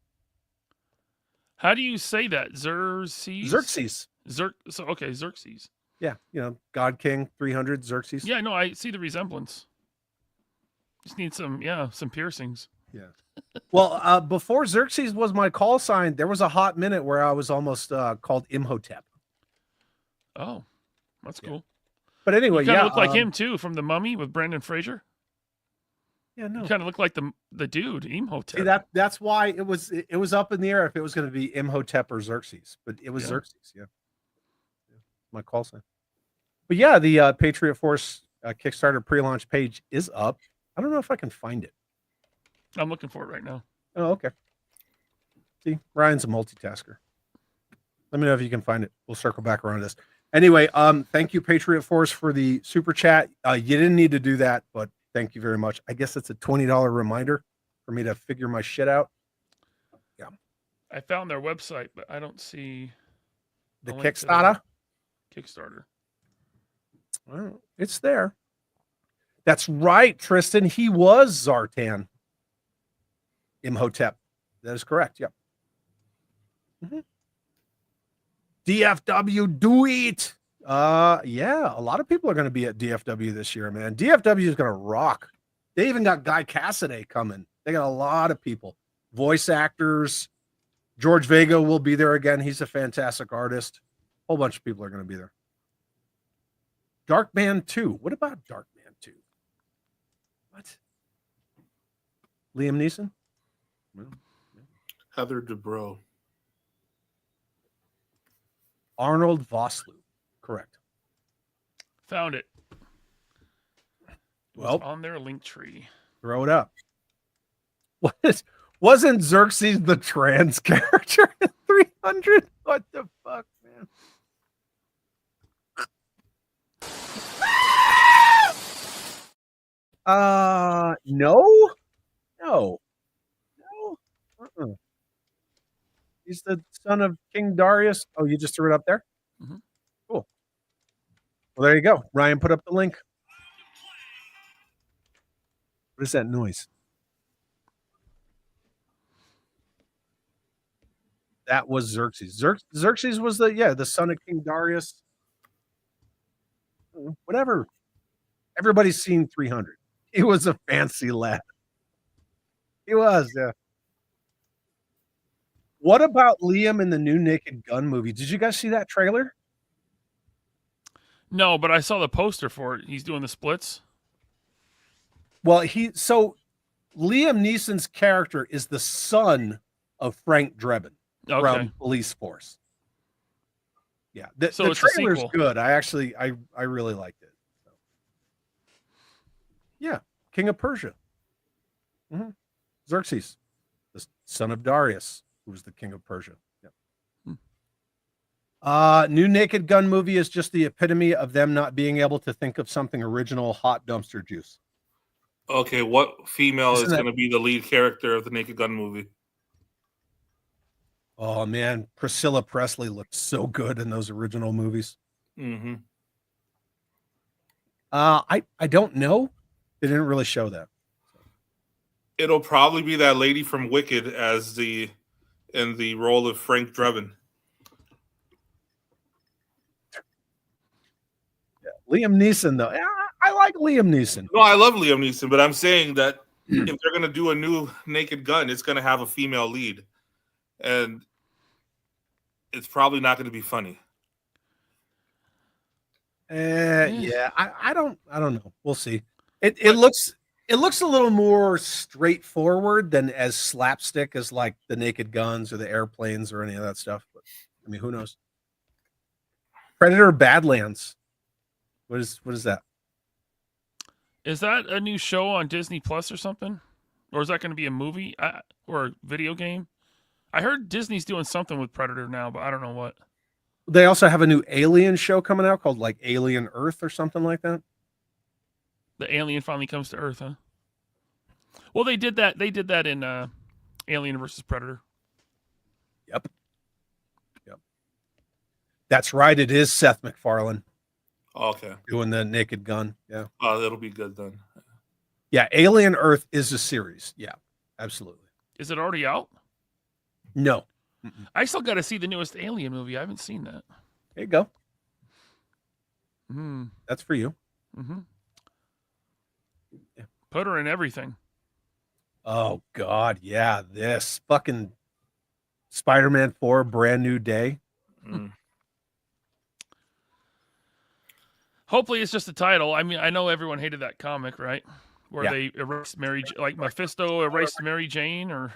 How do you say that? Xerxes. Xerxes. Yeah, you know, God King 300 Xerxes. Yeah, no, I see the resemblance. Just need some piercings. Well, before Xerxes was my call sign, there was a hot minute where I was almost called Imhotep. Oh, that's cool. But anyway, you kind of look like him too from The Mummy with Brendan Fraser. Yeah, no. You kind of look like the dude Imhotep. See, that's why it was up in the air if it was going to be Imhotep or Xerxes, but it was Xerxes. Yeah, my call sign. But yeah, the Patriot Force Kickstarter pre-launch page is up. I don't know if I can find it. I'm looking for it right now. Oh, okay. See, Ryan's a multitasker. Let me know if you can find it. We'll circle back around this. Anyway, thank you, Patriot Force, for the super chat. You didn't need to do that, but thank you very much. I guess it's a $20 reminder for me to figure my shit out. Yeah. I found their website, but I don't see the Kickstarter. Well, it's there. That's right, Tristan. He was Zartan Imhotep. That is correct. Yep. Mm-hmm. DFW, do it. Yeah, a lot of people are going to be at DFW this year, man. DFW is going to rock. They even got Guy Cassidy coming. They got a lot of people, voice actors. George Vega will be there again. He's a fantastic artist. A whole bunch of people are going to be there. Darkman 2. What about Darkman 2? What? Liam Neeson? No. Heather Dubrow. Arnold Vosloo. Correct. Found it. Well, on their link tree. Throw it up. Wasn't Xerxes the trans character in 300? What the fuck, man? No. He's the son of King Darius. Oh, you just threw it up there? Mm-hmm. Cool. Well, there you go. Ryan put up the link. What is that noise? That was Xerxes. Xerxes was the son of King Darius. Whatever. Everybody's seen 300. He was a fancy lad. He was, yeah. What about Liam in the new Naked Gun movie? Did you guys see that trailer? No, but I saw the poster for it. He's doing the splits. Well, Liam Neeson's character is the son of Frank Drebin from Police Force. Yeah, the trailer's good. I really liked it. So. Yeah, King of Persia. Mm-hmm. Xerxes, the son of Darius, who was the king of Persia. Yep. New Naked Gun movie is just the epitome of them not being able to think of something original. Hot dumpster juice. Okay, what female is going to be the lead character of the Naked Gun movie? Oh man, Priscilla Presley looked so good in those original movies. Mm-hmm. I don't know. They didn't really show that. It'll probably be that lady from Wicked in the role of Frank Drebin. Yeah, Liam Neeson though. I like Liam Neeson. No, I love Liam Neeson, but I'm saying that if they're going to do a new Naked Gun, it's going to have a female lead, and it's probably not going to be funny. Yeah, I don't know. We'll see. It looks a little more straightforward than as slapstick as like the Naked Guns or the airplanes or any of that stuff. But I mean, who knows? Predator Badlands. What is that? Is that a new show on Disney Plus or something? Or is that going to be a movie or a video game? I heard Disney's doing something with Predator now, but I don't know what. They also have a new Alien show coming out called like Alien Earth or something like that. The alien finally comes to Earth, huh? Well, they did that. They did that in Alien versus Predator. Yep. That's right. It is Seth MacFarlane. Okay. Doing the Naked Gun. Yeah. Oh, that'll be good then. Yeah. Alien Earth is a series. Yeah, absolutely. Is it already out? No. I still got to see the newest Alien movie. I haven't seen that. There you go. Mm. That's for you. Mm-hmm. Yeah. Put her in everything. Oh God, yeah, this fucking Spider-Man 4 Brand New Day. Mm. Hopefully it's just the title. I mean, I know everyone hated that comic, right? Where Yeah. they erased like Mephisto erased Mary Jane, or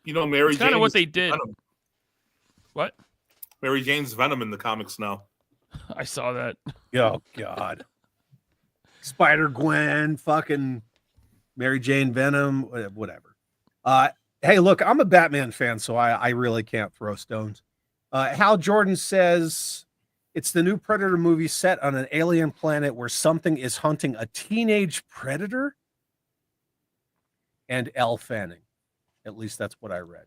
You know, Mary it's kind of Jane what is they did. Venom. What? Mary Jane's Venom in the comics now. I saw that. Oh God. Spider-Gwen, fucking Mary Jane Venom, whatever. Hey, look, I'm a Batman fan, so I really can't throw stones. Hal Jordan says it's the new Predator movie set on an alien planet where something is hunting a teenage predator and Elle Fanning. At least that's what I read.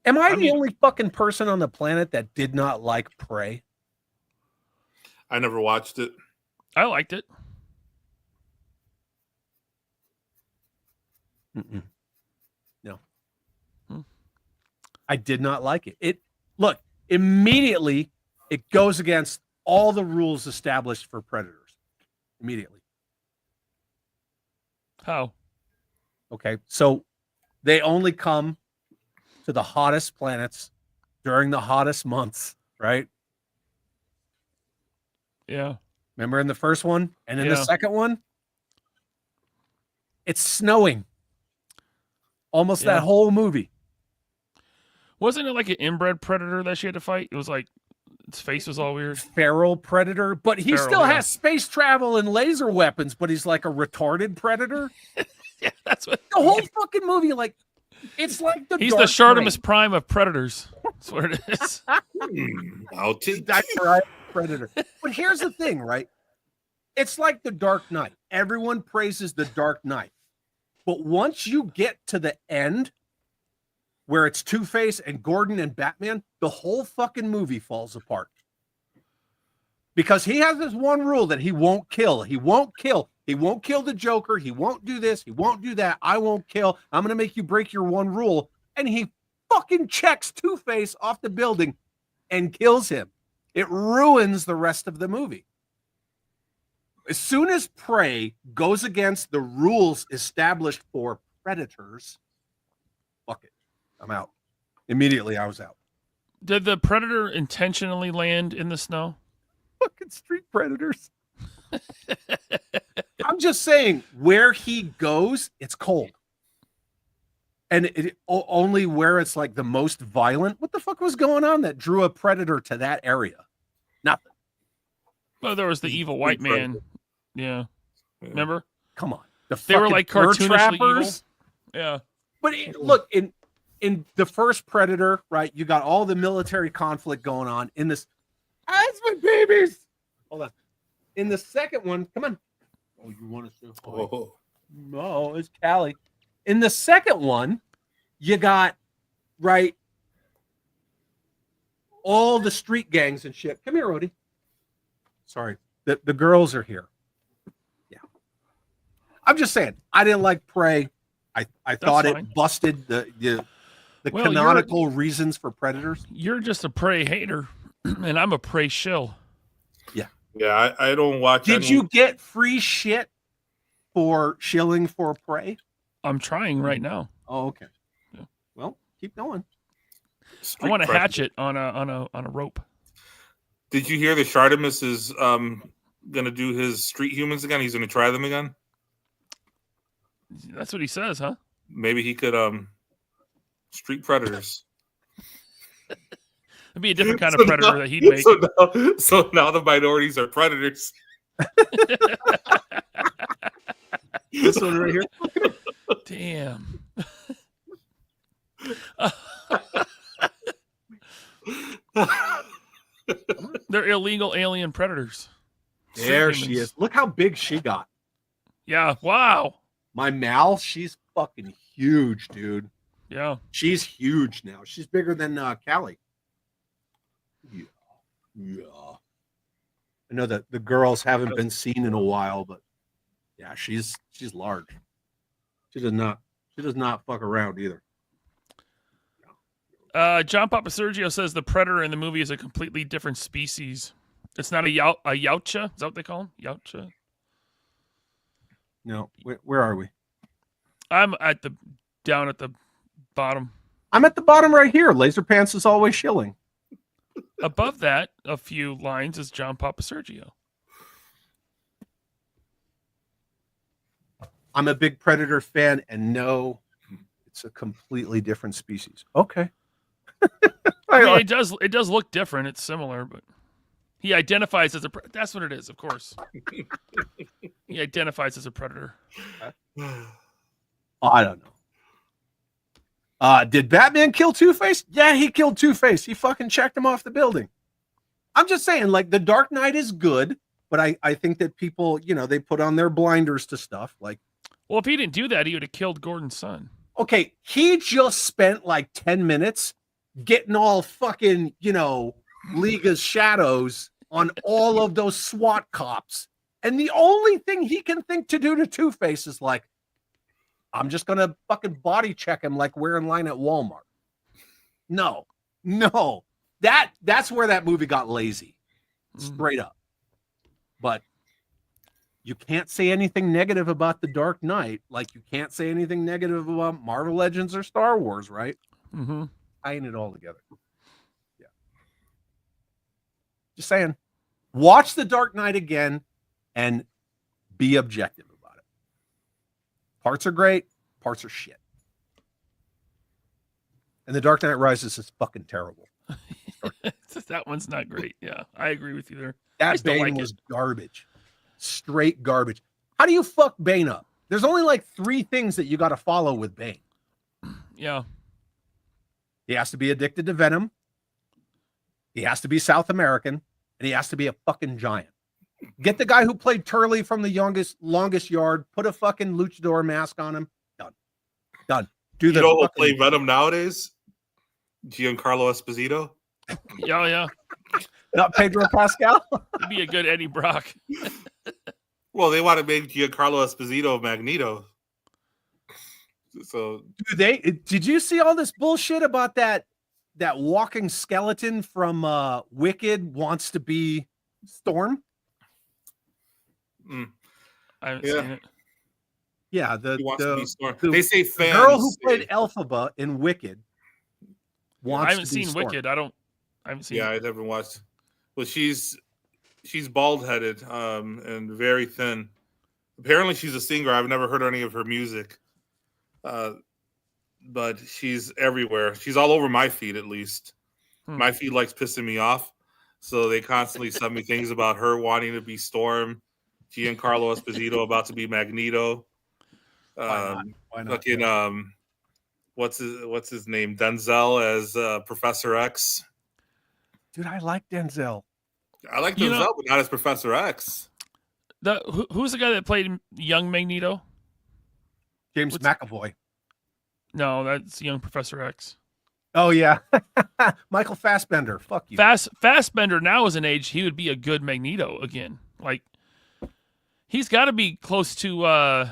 Am I the only fucking person on the planet that did not like Prey? I never watched it. I liked it. Mm-mm. No. I did not like it. Look, immediately it goes against all the rules established for Predators. Immediately. How? Okay, so they only come to the hottest planets during the hottest months, right? Yeah. Remember in the first one? And in the Yeah. second one, it's snowing. Almost that whole movie. Wasn't it like an inbred predator that she had to fight? It was like its face was all weird. Feral predator, but he still has space travel and laser weapons, but he's like a retarded predator. Yeah, that's what the whole fucking movie, like, it's like the he's Dark the Shartimus Knight. Prime of predators. That's what it is. I'll take That's right, predator. But here's the thing, right? It's like the Dark Knight. Everyone praises the Dark Knight. But once you get to the end, where it's Two-Face and Gordon and Batman, the whole fucking movie falls apart. Because he has this one rule that he won't kill. He won't kill. He won't kill the Joker. He won't do this. He won't do that. I won't kill. I'm going to make you break your one rule. And he fucking checks Two-Face off the building and kills him. It ruins the rest of the movie. As soon as Prey goes against the rules established for Predators, fuck it. I'm out. Immediately, I was out. Did the predator intentionally land in the snow? Fucking street predators. I'm just saying, where he goes, it's cold. And only where it's like the most violent. What the fuck was going on that drew a predator to that area? Nothing. Well, there was the evil white man. Yeah. Remember? Come on. They were like cartoonishly trappers. evil. Yeah. But look, in the first Predator, right, you got all the military conflict going on. In this, that's my babies. Hold on. In the second one, come on. Oh, you want to show? Oh, no, it's Callie. In the second one, you got, right, all the street gangs and shit. Come here, Odie. Sorry. The girls are here. Yeah. I'm just saying, I didn't like Prey. I thought fine. it busted the canonical reasons for Predators. You're just a Prey hater, and I'm a Prey shill. Yeah. Yeah, I don't watch. Did you get free shit for shilling for Prey? I'm trying right now. Oh, okay. Yeah. Well, keep going. I want a hatchet on a rope. Did you hear the Shartimus is gonna do his street humans again? He's gonna try them again. That's what he says, huh? Maybe he could street predators. It'd be a different kind of predator that he'd make. So now the minorities are predators. This one right here. Damn. They're illegal alien predators. There she is. Look how big she got. Yeah. Wow. My Mal, she's fucking huge, dude. Yeah. She's huge now. She's bigger than Callie. Yeah. Yeah. I know that the girls haven't been seen in a while, but yeah, she's large. She does not fuck around either. John Papa Sergio says the predator in the movie is a completely different species. It's not a yautja. Is that what they call them? Yautja. No, where are we? I'm down at the bottom. I'm at the bottom right here. LASERPANTS is always shilling. Above that, a few lines is John Papa Sergio. I'm a big Predator fan, and no, it's a completely different species. Okay. I mean, it does look different. It's similar, but he identifies as that's what it is, of course. He identifies as a predator. I don't know. Did Batman kill Two-Face? Yeah, he killed Two-Face. He fucking checked him off the building. I'm just saying, like, The Dark Knight is good, but I think that people, they put on their blinders to stuff. Like, well, if he didn't do that, he would have killed Gordon's son. Okay, he just spent like 10 minutes getting all fucking, League of Shadows on all of those SWAT cops. And the only thing he can think to do to Two-Face is like, I'm just going to fucking body check him like we're in line at Walmart. No. That's where that movie got lazy. Straight up. But you can't say anything negative about The Dark Knight, like you can't say anything negative about Marvel Legends or Star Wars, right? Mm-hmm. Tying it all together. Yeah. Just saying. Watch The Dark Knight again and be objective about it. Parts are great, parts are shit. And The Dark Knight Rises is fucking terrible. That one's not great. Yeah, I agree with you there. That Bane was garbage. Straight garbage. How do you fuck Bane up? There's only like 3 things that you got to follow with Bane. Yeah. He has to be addicted to venom. He has to be South American, and he has to be a fucking giant. Get the guy who played Turley from The Longest Yard, put a fucking luchador mask on him. Done. Do you know who play Venom nowadays? Giancarlo Esposito. Yeah. Not Pedro Pascal. He'd be a good Eddie Brock. Well, they want to make Giancarlo Esposito Magneto. So, did you see all this bullshit about that walking skeleton from Wicked wants to be Storm? I haven't seen it. Yeah, they say fans. The girl who played Elphaba in Wicked wants. I haven't to be seen Storm. Wicked. I haven't seen. Yeah, I haven't watched. Well, she's bald headed and very thin. Apparently, she's a singer. I've never heard any of her music, but she's everywhere. She's all over my feed, at least. My feed likes pissing me off, so they constantly send me things about her wanting to be Storm, Giancarlo Esposito about to be Magneto. Why not? Fucking what's his name? Denzel as Professor X. Dude, I like Denzel. I like Denzel, but not as Professor X. Who's the guy that played young Magneto? James McAvoy. No, that's young Professor X. Oh yeah, Michael Fassbender. Fuck you. Fassbender now is an age he would be a good Magneto again. Like he's got to be close to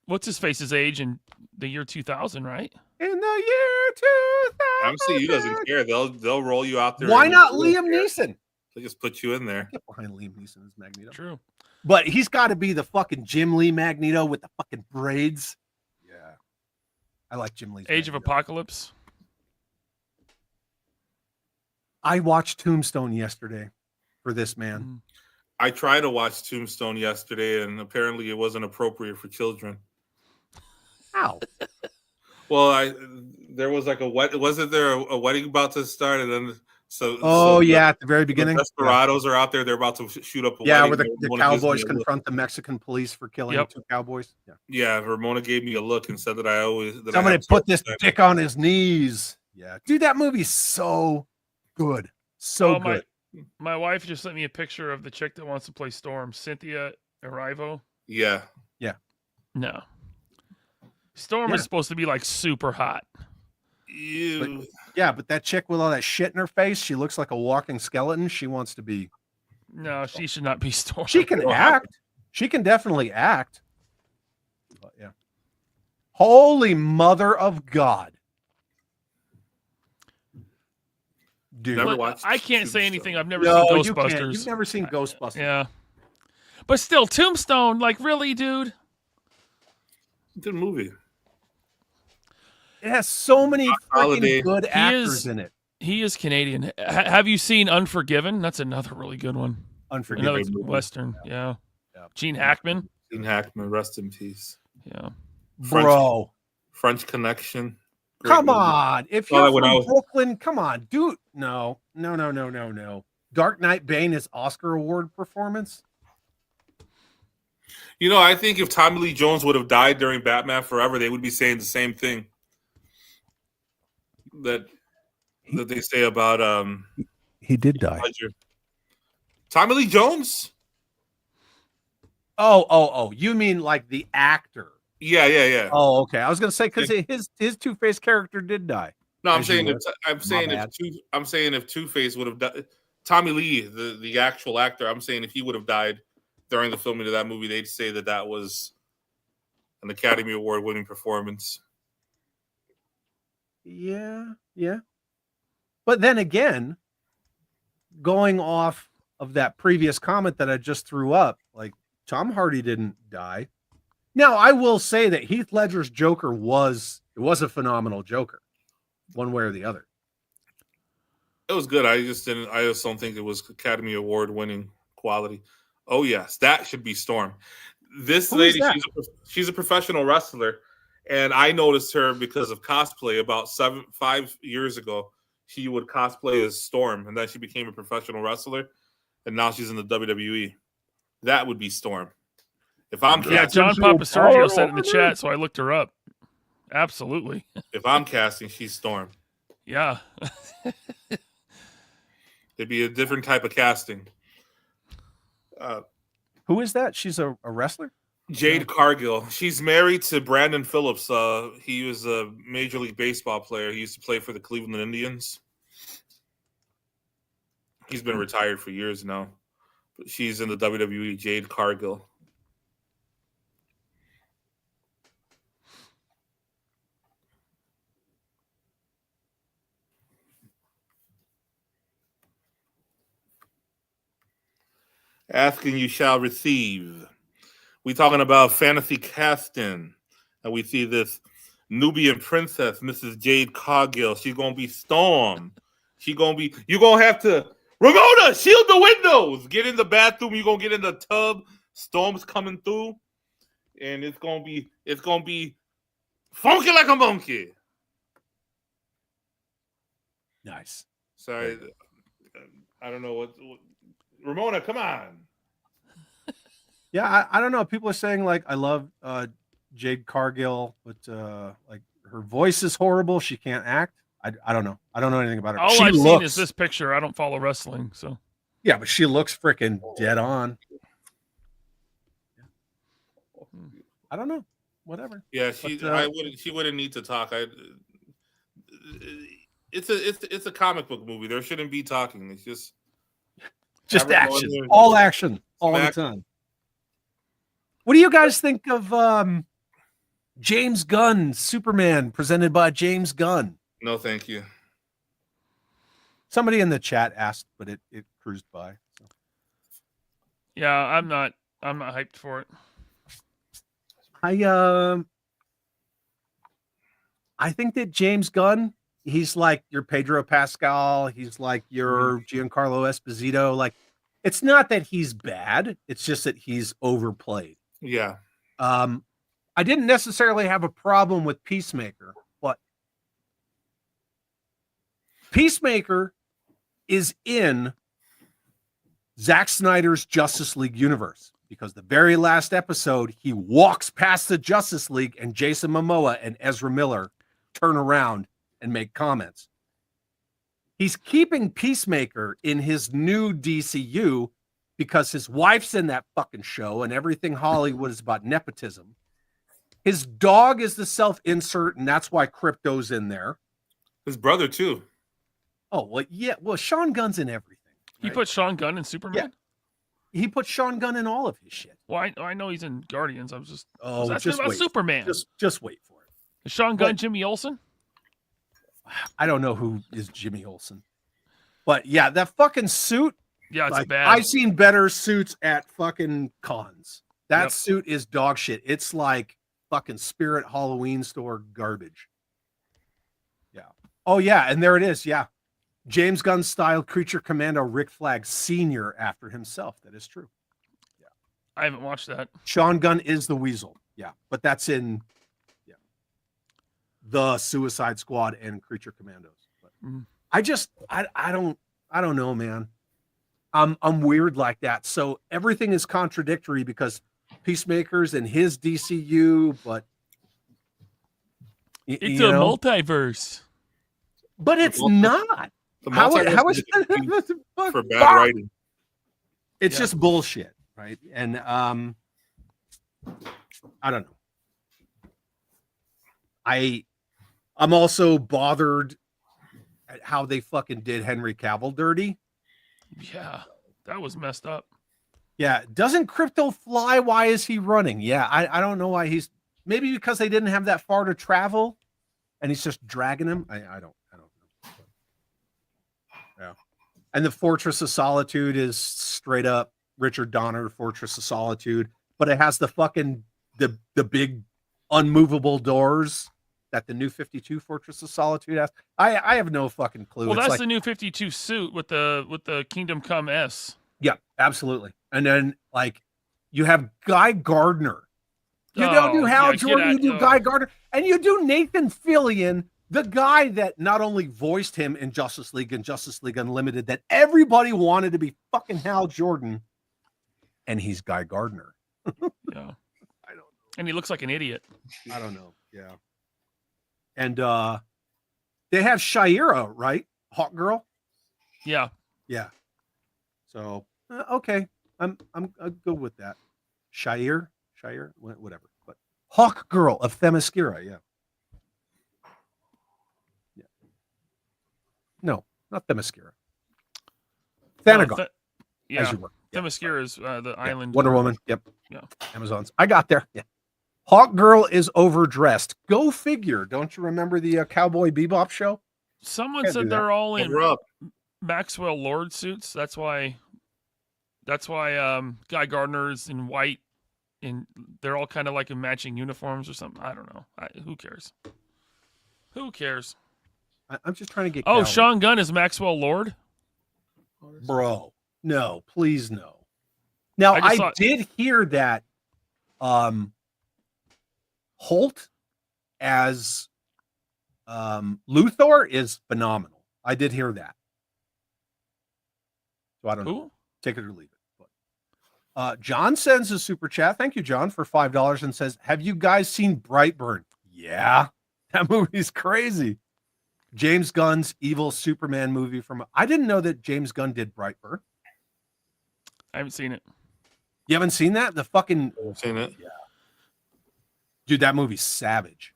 what's his face's age in the year 2000, right? In the year 2000. MCU doesn't care. They'll roll you out there. Why not Liam Neeson? They just put you in there. Get behind Liam Neeson as Magneto. True. But he's got to be the fucking Jim Lee Magneto with the fucking braids. Yeah. I like Jim Lee's Age Magneto. of Apocalypse. I watched Tombstone yesterday for this man. I tried to watch Tombstone yesterday, and apparently it wasn't appropriate for children. How? Well, there was like wasn't there a wedding about to start, and then at the very beginning, the Desperados are out there. They're about to shoot up a wedding. wedding. Where the cowboys confront the Mexican police for killing 2 cowboys. Yeah, Ramona gave me a look and said that somebody put this dick on his knees. Yeah, dude, that movie's so good, so good. My wife just sent me a picture of the chick that wants to play Storm, Cynthia Erivo. Yeah. No. Storm is supposed to be like super hot. But that chick with all that shit in her face, she looks like a walking skeleton. She wants to be. No, she should not be Storm. She can act. She can definitely act. But yeah. Holy mother of God. Dude, Never But watched. I can't say anything. I've never no, seen you can't. Ghostbusters. You've never seen Ghostbusters. Yeah. But still, Tombstone, like, really, dude? Good movie. It has so many Holiday. freaking good actors in it. He is Canadian. Have you seen Unforgiven? That's another really good one. Unforgiven. Another Western. Yeah. Gene Hackman. Gene Hackman, rest in peace. Yeah. Bro. French Connection. Great Come movie. on. If Saw you're that when I from was- Brooklyn, come on, dude. No. Dark Knight Bane is Oscar award performance. You know, I think if Tommy Lee Jones would have died during Batman Forever, they would be saying the same thing that they say about He did die. Ledger. Tommy Lee Jones? Oh, you mean like the actor? Yeah. Oh, okay. I was gonna say because his Two-Face character did die. No, I'm As you saying would. if Two-Face would have died. Tommy Lee, the actual actor, I'm saying if he would have died during the filming of that movie, they'd say that was an Academy Award winning performance. Yeah. But then again, going off of that previous comment that I just threw up, like Tom Hardy didn't die. Now, I will say that Heath Ledger's Joker was a phenomenal Joker, one way or the other. It was good. I just don't think it was Academy Award winning quality. Oh yes, that should be Storm. This Who is lady, that? she's a professional wrestler, and I noticed her because of cosplay about 5 years ago. She would cosplay as Storm, and then she became a professional wrestler, and now she's in the WWE. That would be Storm. If I'm John Papa Sergio said it in the chat, so I looked her up. Absolutely. If I'm casting, she's Storm. Yeah. It'd be a different type of casting. Who is that? She's a wrestler? Jade Cargill. She's married to Brandon Phillips. He was a Major League Baseball player. He used to play for the Cleveland Indians. He's been retired for years now. But she's in the WWE, Jade Cargill. Asking you shall receive. We talking about fantasy casting, and we see this Nubian princess, Mrs. Jade Cargill. She's gonna be Storm. You're gonna have to Ramona shield the windows. Get in the bathroom. You're gonna get in the tub. Storm's coming through, and it's gonna be funky like a monkey. Nice. Sorry, I don't know what Ramona, come on. Yeah, I don't know. People are saying like I love Jade Cargill, but like her voice is horrible. She can't act. I don't know. I don't know anything about her. All I've seen is this picture. I don't follow wrestling, so yeah, but she looks freaking dead on. I don't know. Whatever. Yeah, she wouldn't need to talk. It's a comic book movie. There shouldn't be talking. It's just action. All action all the time. What do you guys think of James Gunn, Superman, presented by James Gunn? No, thank you. Somebody in the chat asked, but it cruised by. So. Yeah, I'm not hyped for it. I think that James Gunn, he's like your Pedro Pascal, he's like your Giancarlo Esposito. Like, it's not that he's bad, it's just that he's overplayed. Yeah. I didn't necessarily have a problem with Peacemaker, but Peacemaker is in Zack Snyder's Justice League universe because the very last episode, he walks past the Justice League and Jason Momoa and Ezra Miller turn around and make comments. He's keeping Peacemaker in his new DCU because his wife's in that fucking show and everything Hollywood is about nepotism. His dog is the self-insert, and that's why Crypto's in there. His brother, too. Oh, well, yeah. Well, Sean Gunn's in everything. He put Sean Gunn in Superman? Yeah. He put Sean Gunn in all of his shit. Well, I know he's in Guardians. I was just just about wait. Superman. Just wait for it. Is Sean Gunn Jimmy Olsen? I don't know who is Jimmy Olsen. But yeah, that fucking suit. Yeah, it's Like, bad. I've seen better suits at fucking cons. That Yep. suit is dog shit. It's like fucking Spirit Halloween store garbage. Yeah. Oh yeah, and there it is. Yeah. James Gunn style creature commando Rick Flag Sr. after himself. That is true. I haven't watched that. Sean Gunn is the Weasel. Yeah. But that's in the Suicide Squad and Creature Commandos. But I don't know, man. I'm weird like that. So everything is contradictory because Peacemaker's in his DCU, but It's a multiverse. But it's not. The How multiverse is is for bad writing. It's just bullshit, right? And I don't know. I'm also bothered at how they fucking did Henry Cavill dirty. Yeah, that was messed up. Yeah, doesn't Crypto fly? Why is he running? Yeah, I don't know why he's maybe because they didn't have that far to travel, and he's just dragging him. I don't know. Yeah, and the Fortress of Solitude is straight up Richard Donner Fortress of Solitude, but it has the fucking the big unmovable doors that the new 52 Fortress of Solitude has. I have no fucking clue. Well, It's that's like, the new 52 suit with the Kingdom Come S. yeah, absolutely. And then like you have Guy Gardner. You don't do Hal Jordan, you do Guy Gardner, and you do Nathan Fillion, the guy that not only voiced him in Justice League and Justice League Unlimited, that everybody wanted to be fucking Hal Jordan, and he's Guy Gardner. Yeah, I don't know. And he looks like an idiot. I don't know. Yeah. And they have Shira, right? Hawk Girl. Yeah. Yeah. So okay, I'm good with that. Shire, whatever. But Hawk Girl of Themyscira, yeah. Yeah. No, not Themyscira. Thanagar. Yeah. As you were. Themyscira is the island. Wonder Woman. Yep. Yeah. Amazons. I got there. Yeah. Hawk Girl is overdressed. Go figure. Don't you remember the Cowboy Bebop show? Someone Can't said do they're that. all in Maxwell Lord suits. That's why Guy Gardner's in white, and they're all kind of like in matching uniforms or something. I don't know. Who cares? Who cares? I'm just trying to get. Oh, Sean Gunn is Maxwell Lord. Bro, no, please no. Now I did hear that Holt as Luthor is phenomenal. I did hear that. So I don't know. Take it or leave it. But, John sends a super chat. Thank you, John, for $5 and says, have you guys seen Brightburn? Yeah, that movie's crazy. James Gunn's evil Superman movie from... I didn't know that James Gunn did Brightburn. I haven't seen it. You haven't seen that? The fucking... I've seen it. Yeah. Dude, that movie's savage.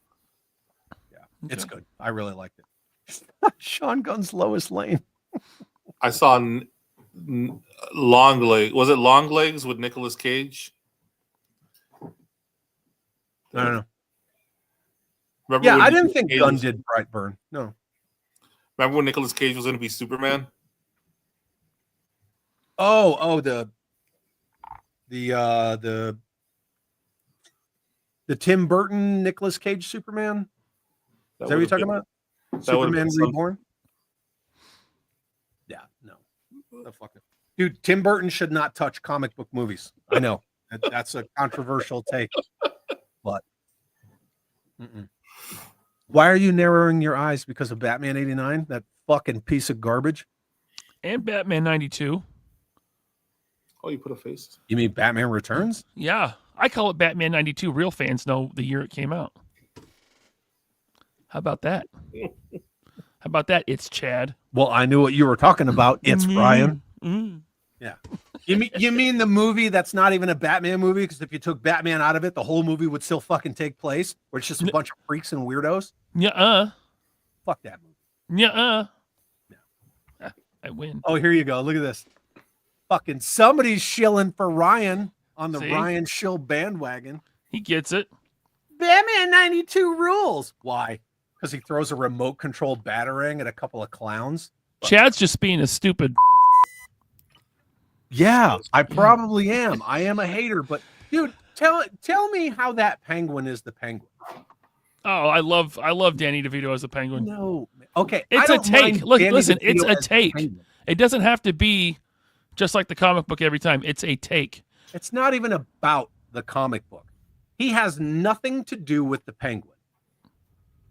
Yeah, Okay. it's good. I really liked it. Sean Gunn's Lois Lane. I saw Long Legs. Was it Long Legs with Nicolas Cage? I don't know. Remember Yeah, when I didn't Nicolas think Cage Gunn was- did Brightburn. No. Remember when Nicolas Cage was going to be Superman? The Tim Burton Nicolas Cage Superman. Is that what you're talking about? Superman Reborn. Yeah, no. The fuck it. Dude, Tim Burton should not touch comic book movies. I know that's a controversial take, but why are you narrowing your eyes because of Batman '89? That fucking piece of garbage. And Batman 92. Oh, you put a face. You mean Batman Returns? Yeah, I call it Batman 92. Real fans know the year it came out. How about that? How about that? It's Chad. Well, I knew what you were talking about. It's Brian. Mm. Yeah. You mean the movie that's not even a Batman movie? Because if you took Batman out of it, the whole movie would still fucking take place, where it's just a bunch of freaks and weirdos. Fuck that movie. I win. Oh, here you go. Look at this. Fucking somebody's shilling for Ryan on the See? Ryan Shill bandwagon. He gets it. Batman 92 rules. Why? Because he throws a remote controlled batarang at a couple of clowns. Chad's just being a stupid. Yeah, I probably am. I am a hater, but dude, tell me how that penguin is the penguin. Oh, I love Danny DeVito as a penguin. No, okay, It's a take. Look, listen, it's a take. Penguin. It doesn't have to be just like the comic book every time. It's a take. It's not even about the comic book. He has nothing to do with the penguin.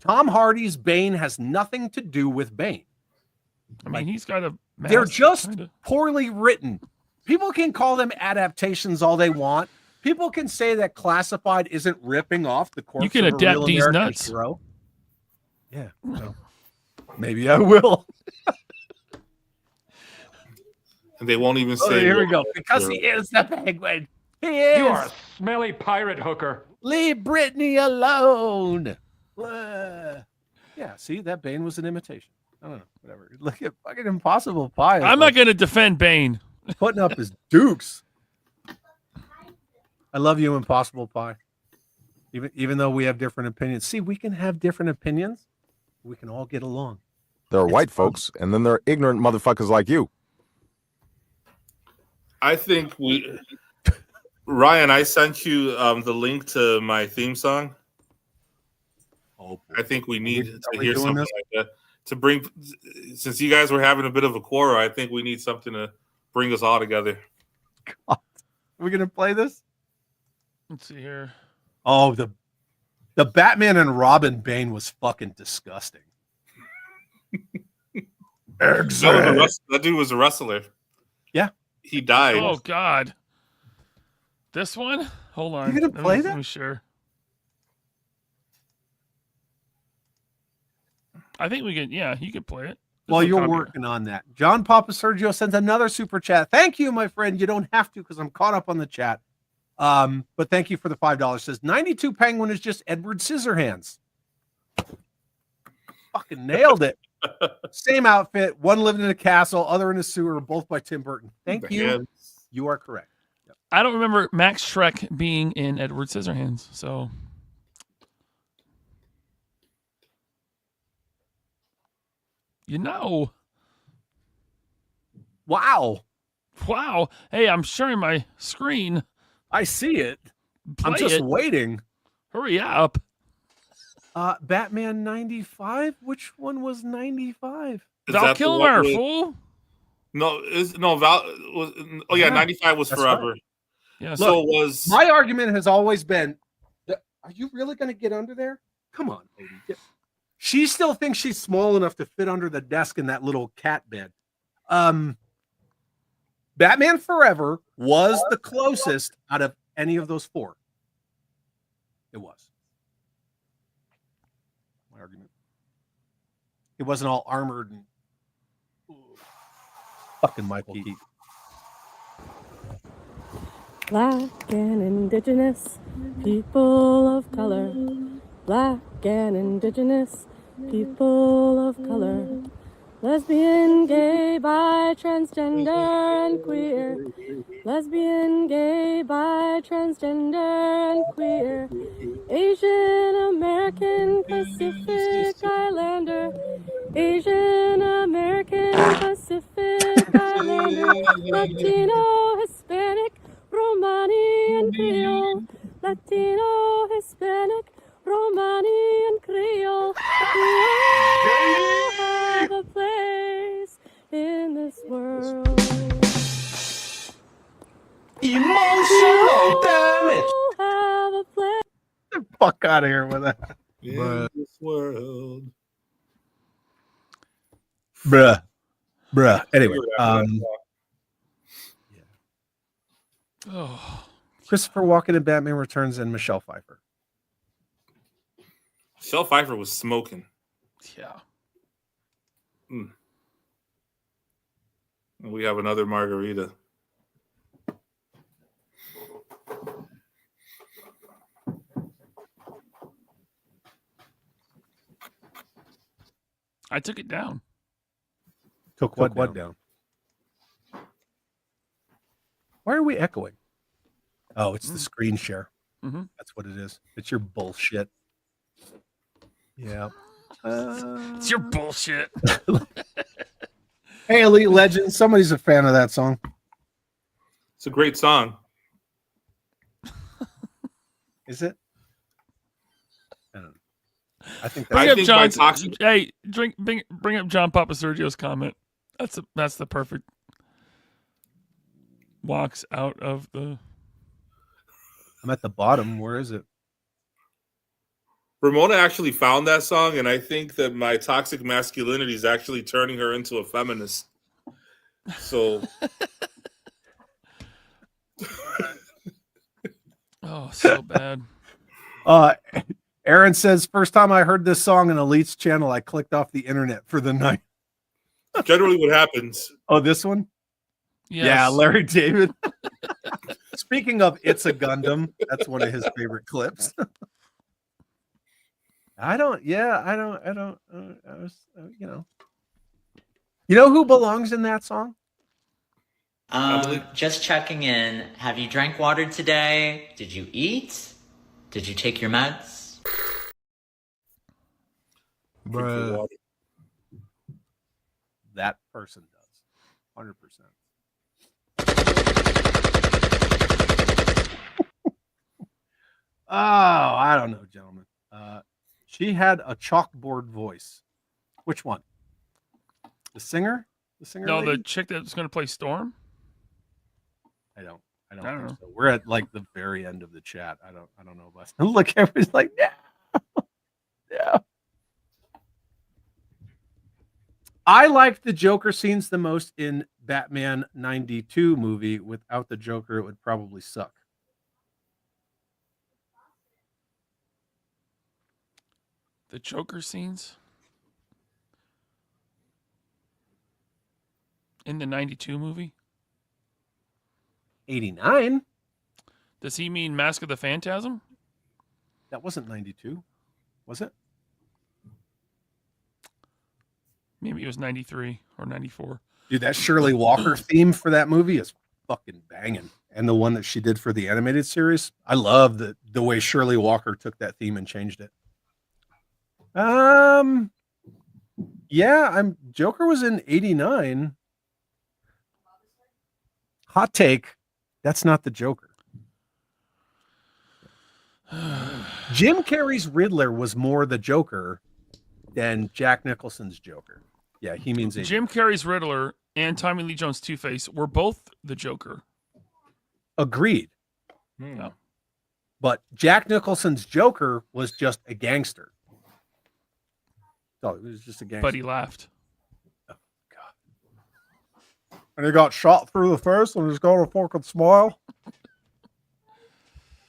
Tom Hardy's Bane has nothing to do with Bane. I mean, he's got a mask, they're just kinda. poorly written. People can call them adaptations all they want. People can say that Classified isn't ripping off the corpse. You can of a adapt real these American nuts. hero. Yeah, well, maybe I will. And they won't even say. Here we go. Because he is the penguin. He is. You are a smelly pirate hooker. Leave Brittany alone. Yeah, see, that Bane was an imitation. I don't know, whatever. Look at fucking Impossible Pie. I'm not going to defend Bane. Putting up his dukes. I love you, Impossible Pie. Even though we have different opinions. See, we can have different opinions. We can all get along. There are white folks, and then there are ignorant motherfuckers like you. I think Ryan, I sent you the link to my theme song. Oh, I think we need to hear doing something this? like that to bring. Since you guys were having a bit of a quarrel, I think we need something to bring us all together. God. Are we gonna play this? Let's see here. Oh, the Batman and Robin Bane was fucking disgusting. That dude was a wrestler. Yeah. He died. Oh God. This one? Hold on. You gonna play that? Let me sure. I think we can. Yeah, you can play it. While you're working on that, John Papa Sergio sends another super chat. Thank you, my friend. You don't have to because I'm caught up on the chat. But thank you for the $5. Says 92 Penguin is just Edward Scissorhands. Fucking nailed it. Same outfit. One living in a castle, other in a sewer. Both by Tim Burton. Thank you. You are correct. Yep. I don't remember Max Shrek being in Edward Scissorhands. So. You know. Wow. Wow. Hey, I'm sharing my screen. I see it. I'm Play just it. waiting. Hurry up. Batman 95? Which one was 95? Val Kilmer, fool. No, Val was. Oh yeah, 95 was Forever. Right. Yeah. So was my argument has always been, are you really going to get under there? Come on, baby. She still thinks she's small enough to fit under the desk in that little cat bed. Batman Forever was the closest out of any of those four. It was. My argument. It wasn't all armored and fucking Michael Keaton. Black and indigenous people of color. Black and indigenous people of color. Lesbian, gay, bi, transgender, and queer. Lesbian, gay, bi, transgender, and queer. Asian American Pacific Islander. Asian American Pacific Islander. Latino, Hispanic, Romani, and Creole. Latino, Hispanic, Romani, and Creole. We all have a place in this world. Emotional damage. Have a place. Get the fuck out of here with that. in this world. Bruh. Anyway, Oh. Christopher Walken in Batman Returns and Michelle Pfeiffer. Michelle Pfeiffer was smoking. Yeah. And we have another margarita. I took it down. Took what down? Why are we echoing? Oh, it's the screen share. Mm-hmm. That's what it is. It's your bullshit. Yeah. It's your bullshit. Hey, Elite Legends, somebody's a fan of that song. It's a great song. Is it? I don't know. I think Bring that's up John's. toxic. Hey, bring up John Papa Sergio's comment. That's the perfect. Walks out of the. I'm at the bottom. Where is it? Ramona actually found that song, and I think that my toxic masculinity is actually turning her into a feminist. So, Oh, so bad. Aaron says, first time I heard this song in Elite's channel, I clicked off the internet for the night. generally, what happens? Oh, this one? Yes. Yeah, Larry David. Speaking of It's a Gundam, that's one of his favorite clips. I was, you know who belongs in that song? Just checking in. Have you drank water today? Did you eat? Did you take your meds? Bruh. That person does. 100%. Oh, I don't know, gentlemen. She had a chalkboard voice. Which one? The singer? The singer? No, lady? the chick that's going to play Storm. I don't don't think know. so. We're at like the very end of the chat. I don't know about. Look, everybody's like, yeah, yeah. I liked the Joker scenes the most in Batman 92 movie. Without the Joker, it would probably suck. The Joker scenes in the 92 movie. 89? Does he mean Mask of the Phantasm? That wasn't 92, was it? Maybe it was 93 or 94. Dude, that Shirley Walker theme for that movie is fucking banging. And the one that she did for the animated series, I love the way Shirley Walker took that theme and changed it. Yeah, Joker was in 89. Hot take, that's not the Joker. Jim Carrey's Riddler was more the Joker than Jack Nicholson's Joker. Yeah, he means 89. Jim Carrey's Riddler and Tommy Lee Jones' Two-Face were both the Joker. Agreed. No. But Jack Nicholson's Joker was just a gangster. So it was just a gangster. But he laughed. Oh, God. And he got shot through the face and he's got a fucking smile.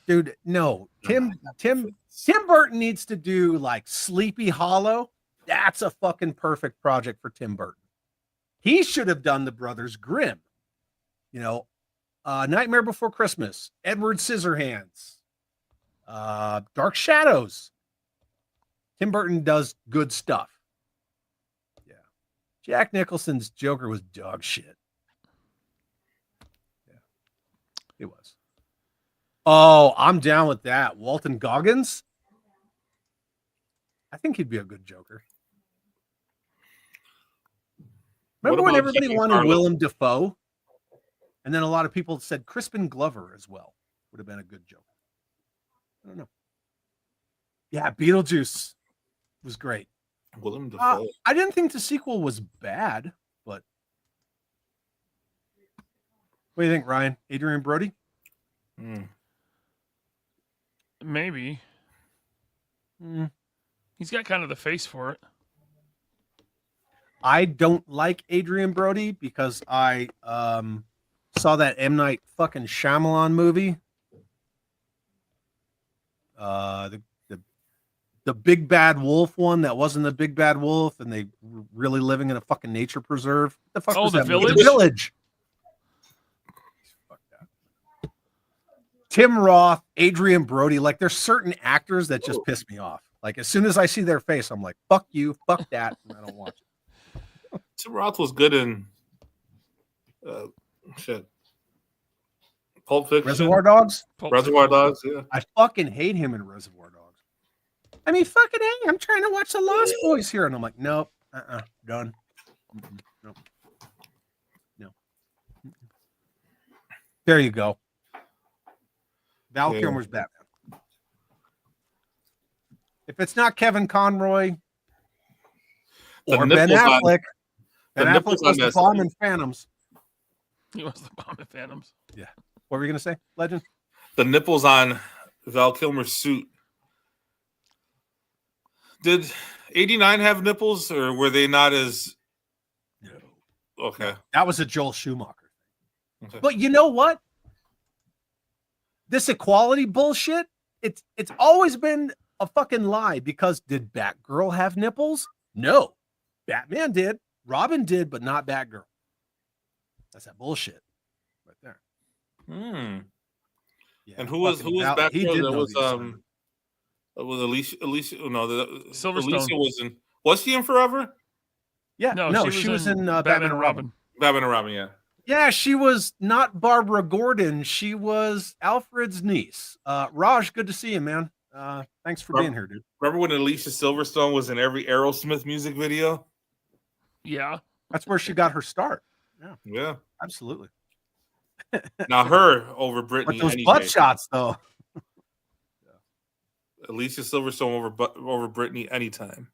Dude, no. Tim Burton needs to do like Sleepy Hollow. That's a fucking perfect project for Tim Burton. He should have done the Brothers Grimm. You know, Nightmare Before Christmas, Edward Scissorhands, Dark Shadows. Tim Burton does good stuff. Yeah. Jack Nicholson's Joker was dog shit. Yeah. It was. Oh, I'm down with that. Walton Goggins? I think he'd be a good Joker. Remember when everybody wanted Willem Dafoe? And then a lot of people said Crispin Glover as well would have been a good Joker. I don't know. Yeah, Beetlejuice was great. Willem Dafoe. I didn't think the sequel was bad, but what do you think, Ryan? Adrian Brody? Maybe. He's got kind of the face for it. I don't like Adrian Brody because I saw that M. Night fucking Shyamalan movie. The Big Bad Wolf one that wasn't the Big Bad Wolf, and they were really living in a fucking nature preserve. The fuck was The that Village? movie? The Village. Fuck that. Tim Roth, Adrian Brody, like there's certain actors that just piss me off. Like as soon as I see their face, I'm like, fuck you, fuck that, and I don't watch it. Tim Roth was good in Pulp Fiction. Reservoir Dogs? Reservoir Dogs, yeah. I fucking hate him in Reservoir Dogs. I mean, fucking hey, I'm trying to watch The Lost Boys here. And I'm like, nope, done. Nope. There you go. Val Yeah. Kilmer's Batman. If it's not Kevin Conroy The or Ben nipples on- Affleck, the Ben nipples Affleck was on the this- bomb in Phantoms. He was the bomb in Phantoms. Yeah. What were you going to say, Legend? The nipples on Val Kilmer's suit. Did 89 have nipples, or were they not as... No. Okay. That was a Joel Schumacher. Okay. But you know what? This equality bullshit, it's always been a fucking lie, because did Batgirl have nipples? No. Batman did. Robin did, but not Batgirl. That's that bullshit right there. Yeah, And who was fucking Batgirl? Val- he did That know was the assignment. it was Alicia. No, Silverstone. Alicia was in. Was she in Forever? Yeah, no, she was in Batman and Robin. Batman and Robin, yeah. Yeah, she was not Barbara Gordon. She was Alfred's niece. Raj, good to see you, man. Thanks for being here, dude. Remember when Alicia Silverstone was in every Aerosmith music video? Yeah. That's where she got her start. Yeah. Yeah. Absolutely. Now her over Britney. But those any butt day. shots, though. Alicia Silverstone over Britney anytime.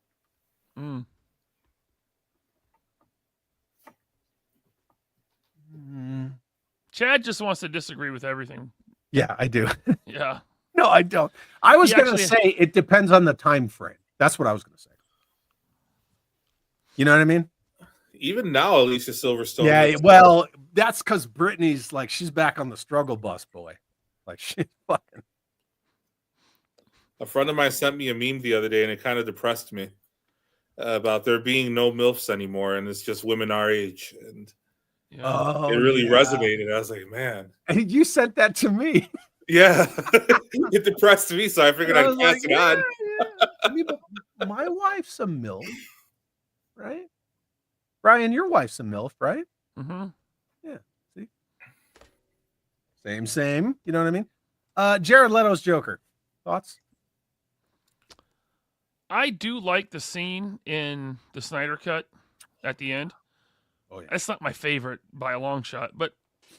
Chad just wants to disagree with everything. Yeah, I do. Yeah. No, I don't. I was He going to actually- say it depends on the time frame. That's what I was going to say. You know what I mean? Even now, Alicia Silverstone. Yeah, is- well, that's because Britney's like, she's back on the struggle bus, boy. Like, she's fucking. A friend of mine sent me a meme the other day, and it kind of depressed me about there being no MILFs anymore, and it's just women our age. And Oh, it really yeah. resonated. I was like, man. And you sent that to me. Yeah. It depressed me, so I figured I I'd was pass like, it on. I mean, but my wife's a MILF, right? Brian, your wife's a MILF, right? Mm-hmm. Yeah. See? Same. You know what I mean? Jared Leto's Joker. Thoughts? I do like the scene in the Snyder Cut at the end. Oh, yeah. That's not my favorite by a long shot, but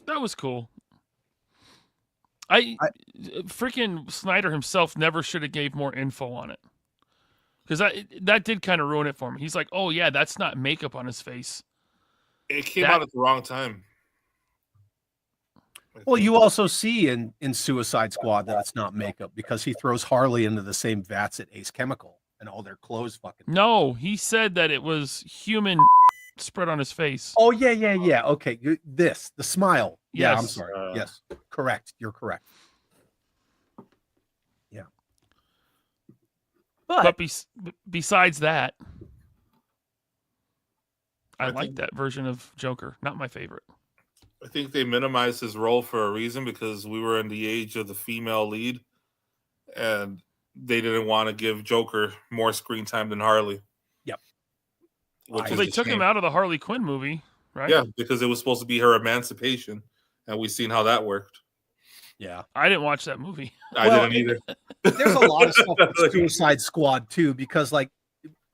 that was cool. I freaking Snyder himself never should have gave more info on it, because that did kind of ruin it for me. He's like, "Oh yeah, that's not makeup on his face." It came out at the wrong time. Well, you also see in Suicide Squad that it's not makeup, because he throws Harley into the same vats at Ace Chemical and all their clothes fucking. No, he said that it was human spread on his face. Oh, yeah. Okay. The smile. Yeah, I'm Yes. sorry. Yes. Correct. You're correct. Yeah. But besides that, I I like think- that version of Joker. Not my favorite. I think they minimized his role for a reason, because we were in the age of the female lead, and they didn't want to give Joker more screen time than Harley. Yep. Which Well, is they a took him shame. out of the Harley Quinn movie, right? Yeah, because it was supposed to be her emancipation, and we've seen how that worked. Yeah. I didn't watch that movie. I Well, didn't either. There's a lot of stuff with Suicide Squad too, because like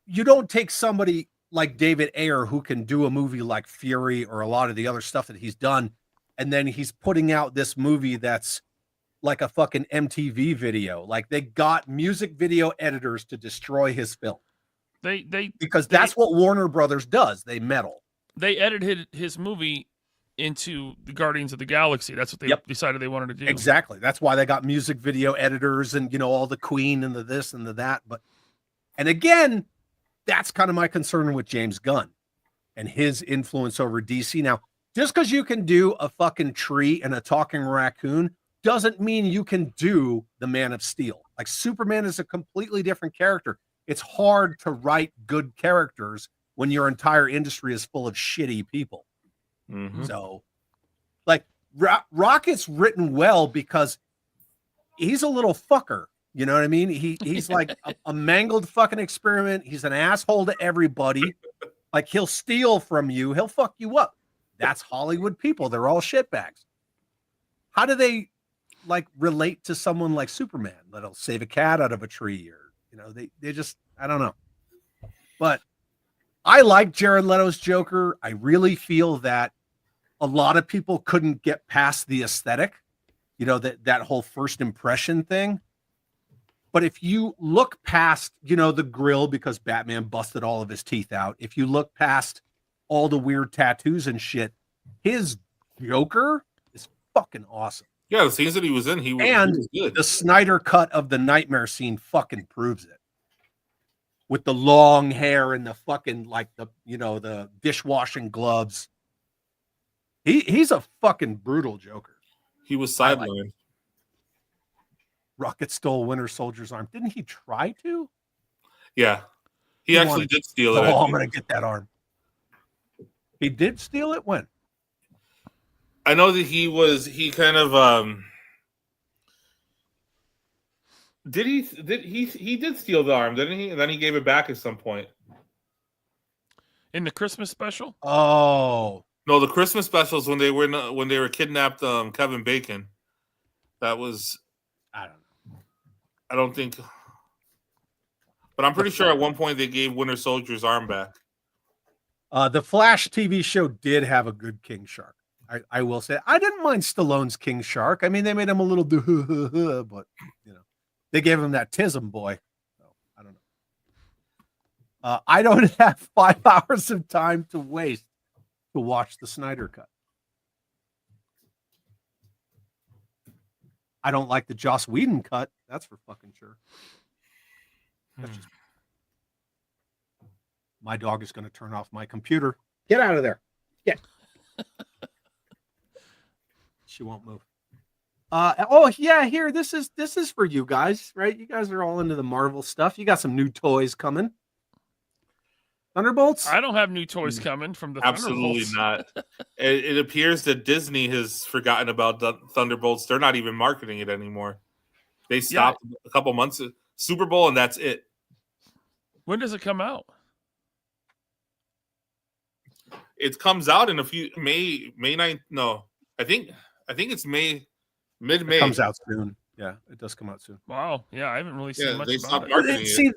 you don't take somebody like David Ayer who can do a movie like Fury or a lot of the other stuff that he's done, and then he's putting out this movie that's like a fucking MTV video. Like they got music video editors to destroy his film. Because that's what Warner Brothers does. They meddle. They edited his movie into the Guardians of the Galaxy. That's what they decided they wanted to do. Exactly. That's why they got music video editors and, all the Queen and the this and the that. And again, that's kind of my concern with James Gunn and his influence over DC. Now, just because you can do a fucking tree and a talking raccoon doesn't mean you can do the Man of Steel. Like Superman is a completely different character. It's hard to write good characters when your entire industry is full of shitty people. Mm-hmm. So, like, Rocket's written well because he's a little fucker. You know what I mean? He's like a mangled fucking experiment. He's an asshole to everybody. Like, he'll steal from you. He'll fuck you up. That's Hollywood people. They're all shitbags. How do they, like, relate to someone like Superman that'll save a cat out of a tree? Or, they just, I don't know. But I like Jared Leto's Joker. I really feel that a lot of people couldn't get past the aesthetic, that whole first impression thing. But if you look past, the grill, because Batman busted all of his teeth out, if you look past all the weird tattoos and shit, his Joker is fucking awesome. Yeah, the scenes that he was in, he was good. The Snyder cut of the nightmare scene fucking proves it. With the long hair and the fucking, like, the dishwashing gloves. He's a fucking brutal Joker. He was sidelined. Rocket stole Winter Soldier's arm. Didn't he try to? Yeah. He actually did steal it. Oh, I'm going to get that arm. He did steal it? When? I know that he kind of, he did steal the arm, didn't he? And then he gave it back at some point. In the Christmas special? Oh. No, the Christmas specials when they were kidnapped Kevin Bacon. That was, I don't know. I don't think, but I'm pretty sure at one point they gave Winter Soldier's arm back. The Flash TV show did have a good King Shark. I will say I didn't mind Stallone's King Shark. I mean, they made him a little but they gave him that Tism boy. So, I don't know. I don't have 5 hours of time to waste to watch the Snyder Cut. I don't like the Joss Whedon cut. That's for fucking sure. That's just... My dog is going to turn off my computer. Get out of there. Get. She won't move. Oh yeah, here. This is for you guys, right? You guys are all into the Marvel stuff. You got some new toys coming. Thunderbolts? I don't have new toys coming from the Absolutely Thunderbolts. not. It appears that Disney has forgotten about the Thunderbolts. They're not even marketing it anymore. They stopped a couple months of Super Bowl, and that's it. When does it come out? It comes out in a few May 9th. No, I think it's mid-May. It comes out soon. Yeah, it does come out soon. Wow. Yeah, I haven't really seen much they about stopped it. marketing See,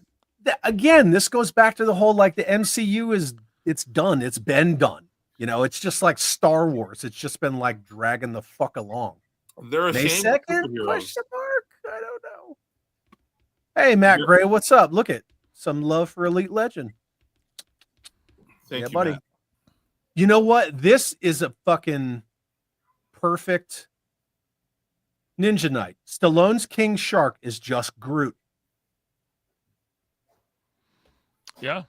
again, this goes back to the whole, like, the MCU it's done. It's been done. It's just like Star Wars. It's just been like dragging the fuck along. They're May ashamed of 2nd? superheroes. Question mark? I don't know. Hey, Matt Gray, what's up? Look at some love for Elite Legend. Thank you, buddy. Matt. You know what? This is a fucking perfect Ninja Knight. Stallone's King Shark is just Groot. Yeah.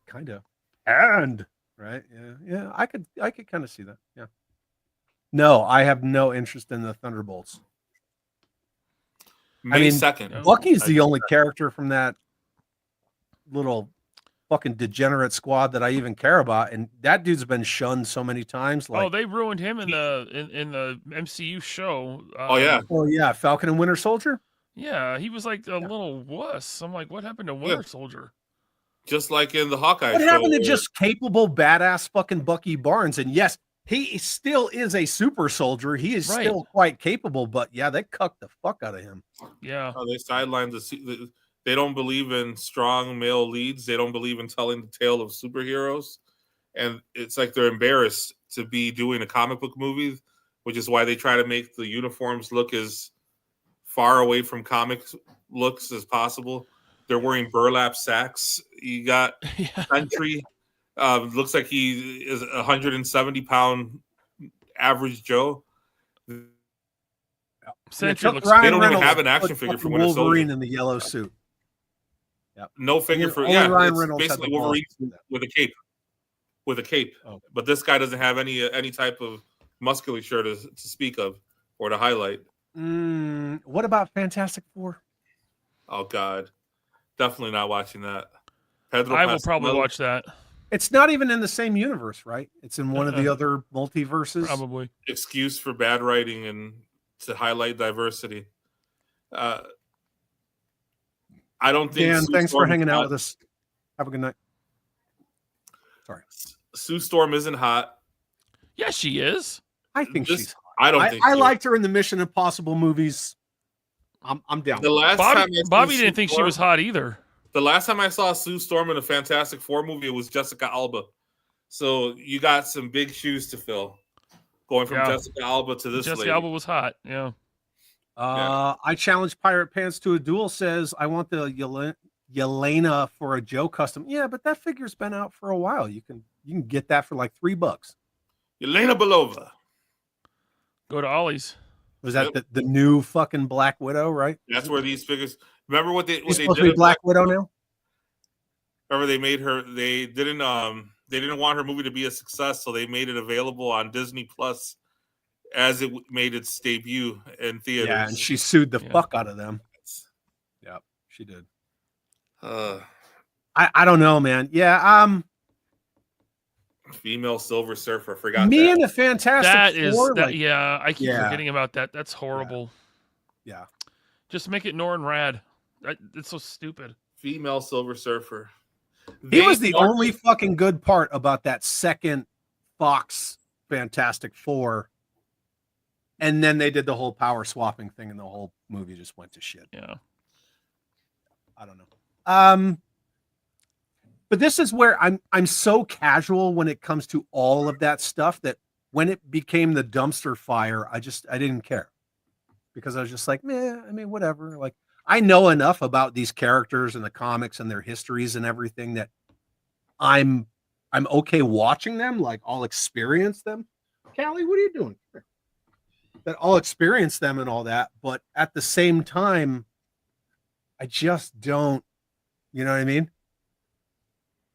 Kind of. And right? Yeah. I could kind of see that. Yeah. No, I have no interest in the Thunderbolts. May 2nd. Bucky's the only character from that little fucking degenerate squad that I even care about, and that dude's been shunned so many times. Like, they ruined him in the MCU show. Oh yeah, Falcon and Winter Soldier. Yeah, he was like a little wuss. I'm like, what happened to Winter Soldier? Just like in the Hawkeye What show. happened to just capable, badass fucking Bucky Barnes? And yes, he still is a super soldier. He is still quite capable, but yeah, they cucked the fuck out of him. Yeah. They sidelined they don't believe in strong male leads. They don't believe in telling the tale of superheroes. And it's like they're embarrassed to be doing a comic book movie, which is why they try to make the uniforms look as far away from comic looks as possible. They're wearing burlap sacks. You got Sentry. Looks like he is 170-pound average Joe. Sentry looks they don't even have an action figure for Winter Wolverine Soldier. in the yellow suit. Yep. No figure for Ryan it's Reynolds basically had the balls Wolverine to do that. with a cape. Oh. But this guy doesn't have any type of musculature to speak of or to highlight. What about Fantastic Four? Oh God, definitely not watching that. I will probably watch that. It's not even in the same universe, right? It's in one of the other multiverses. Probably. Excuse for bad writing and to highlight diversity. I don't think. Dan, Sue thanks Storm for hanging is out hot. with us. Have a good night. Sorry. Sue Storm isn't hot. Yes, she is. I think she's hot. I don't think I so. liked her in the Mission Impossible movies. I'm down. The last time Bobby didn't think she was hot either. The last time I saw Sue Storm in a Fantastic Four movie, it was Jessica Alba. So you got some big shoes to fill. Going from Yeah. Jessica Alba to this Jessica lady. Alba was hot. Yeah. I challenged Pirate Pants to a duel. Says I want the Yelena for a Joe custom. Yeah, but that figure's been out for a while. You can get that for like $3. Yelena Belova. Go to Ollie's. Was that the new fucking Black Widow, right? That's where these figures. Remember what they She's did? supposed to be Black Widow now. Remember they made her. They didn't want her movie to be a success, so they made it available on Disney Plus as it made its debut in theaters. Yeah, and she sued the fuck out of them. Yep, she did. I don't know, man. Yeah, female Silver Surfer. Forgot me that. and the Fantastic Four. Yeah, I keep forgetting about that. That's horrible. Yeah. Just make it Norrin Rad. It's so stupid. Female Silver Surfer. He was the only fucking good part about that second Fox Fantastic Four. And then they did the whole power swapping thing, and the whole movie just went to shit. Yeah. I don't know. But this is where I'm so casual when it comes to all of that stuff that when it became the dumpster fire, I didn't care. Because I was just like, meh, I mean, whatever. Like, I know enough about these characters and the comics and their histories and everything that I'm okay watching them. Like, I'll experience them. Callie, what are you doing? That I'll experience them and all that. But at the same time, I just don't, you know what I mean?